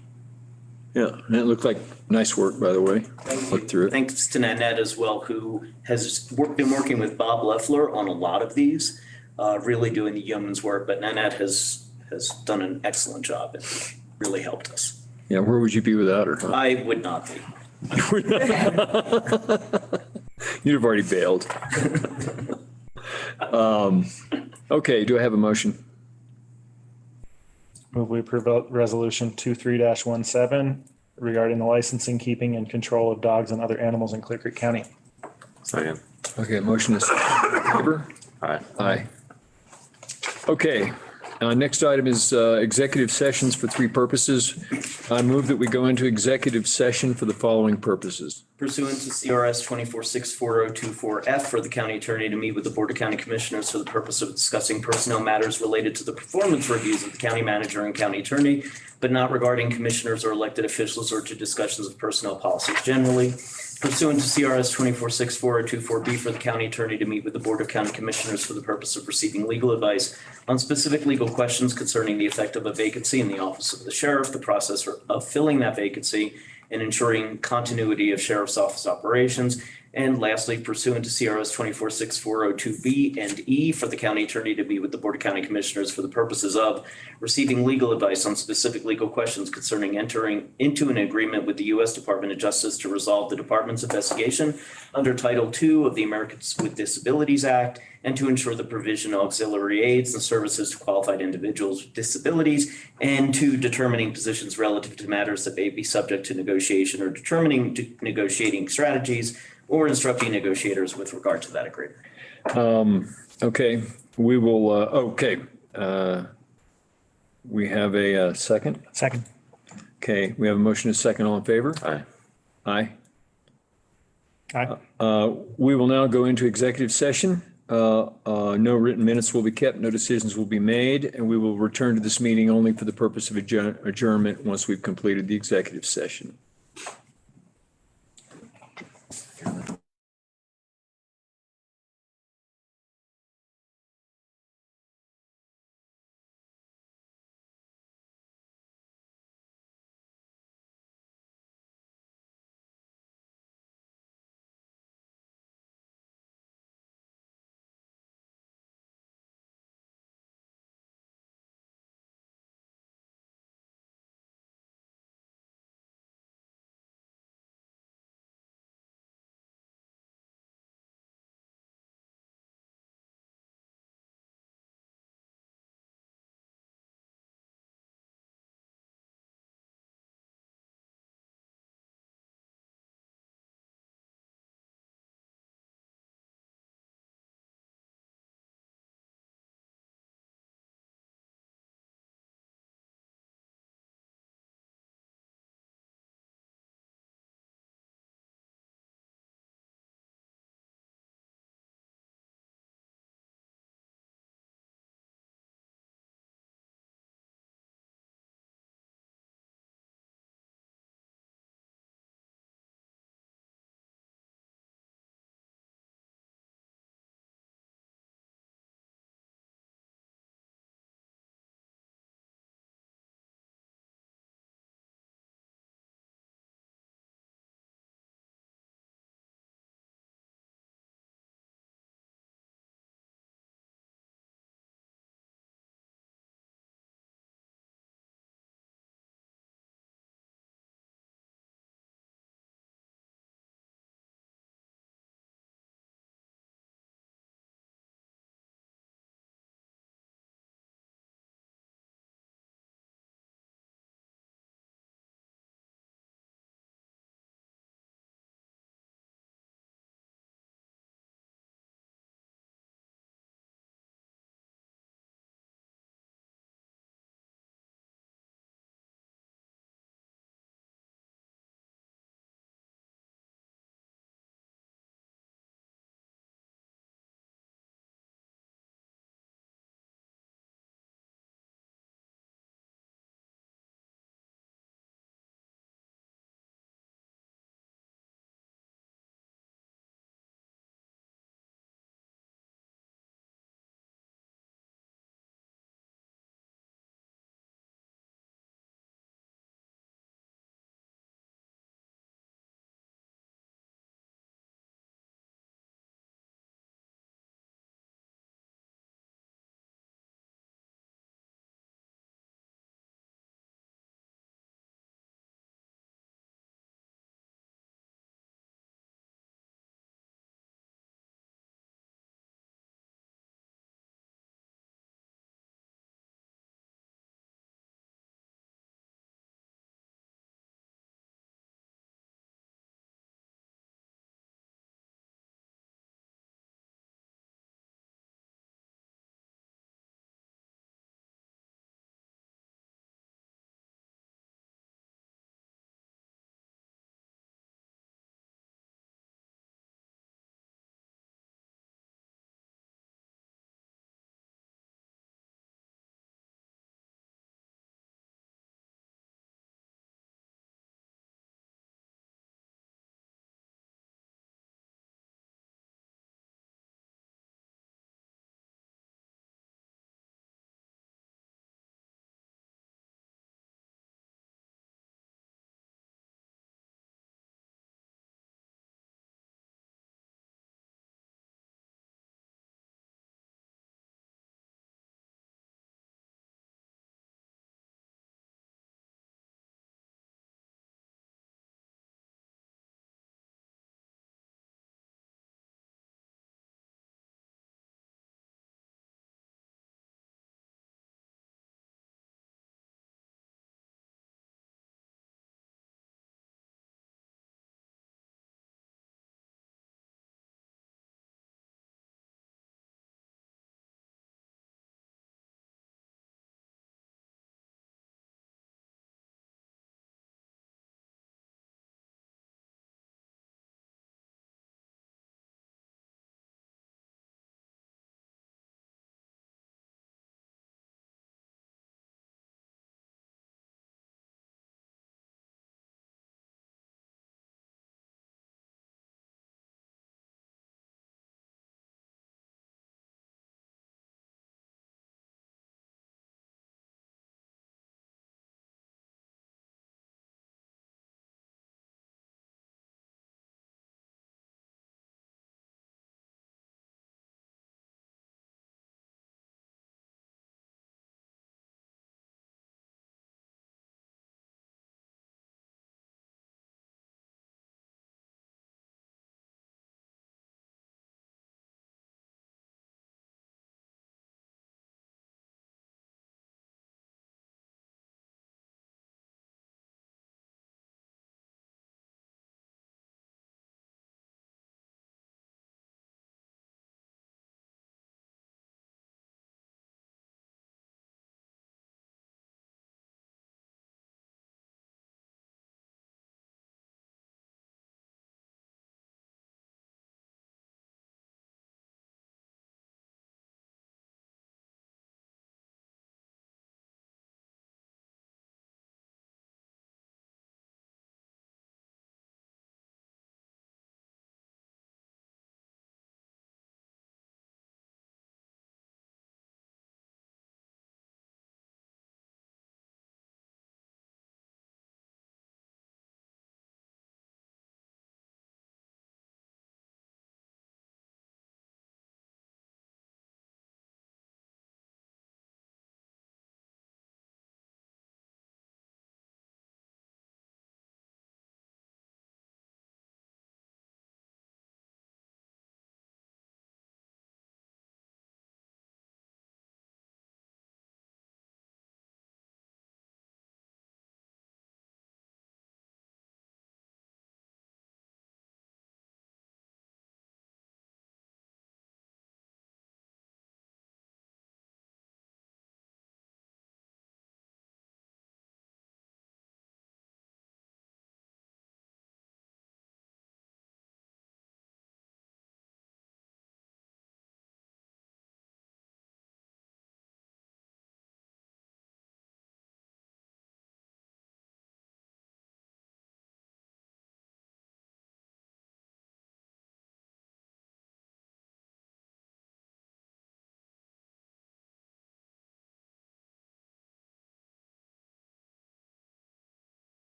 Yeah, and it looked like nice work, by the way. Looked through it.
Thanks to Nanette as well, who has been working with Bob Leffler on a lot of these, really doing the yeoman's work. But Nanette has done an excellent job and really helped us.
Yeah, where would you be without her? Huh?
I would not be.
You'd have already bailed. Okay, do I have a motion?
Move we approve resolution 23-17 regarding the licensing, keeping, and control of dogs and other animals in Clear Creek County.
Second.
Okay, motion is favor?
Aye.
Aye. Okay, next item is executive sessions for three purposes. I move that we go into executive session for the following purposes.
Pursuant to CRS 24640224F for the county attorney to meet with the Board of County Commissioners for the purpose of discussing personnel matters related to the performance reviews of the county manager and county attorney, but not regarding commissioners or elected officials or to discussions of personnel policies generally. Pursuant to CRS 24640224B for the county attorney to meet with the Board of County Commissioners for the purpose of receiving legal advice on specific legal questions concerning the effect of a vacancy in the office of the sheriff, the process of filling that vacancy, and ensuring continuity of sheriff's office operations. And lastly, pursuant to CRS 246402B and E for the county attorney to meet with the Board of County Commissioners for the purposes of receiving legal advice on specific legal questions concerning entering into an agreement with the U.S. Department of Justice to resolve the department's investigation under Title II of the Americans with Disabilities Act, and to ensure the provision of auxiliary aids and services to qualified individuals with disabilities, and to determining positions relative to matters that may be subject to negotiation or determining negotiating strategies or instructing negotiators with regard to that agreement.
Okay, we will, we have a second?
Second.
Okay, we have a motion and a second. All in favor?
Aye.
Aye.
Aye.
We will now go into executive session. No written minutes will be kept, no decisions will be made, and we will return to this meeting only for the purpose of adjournment once we've completed the executive session.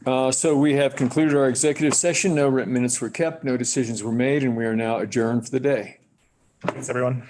So we have concluded our executive session. No written minutes were kept, no decisions were made, and we are now adjourned for the day.
Thanks, everyone.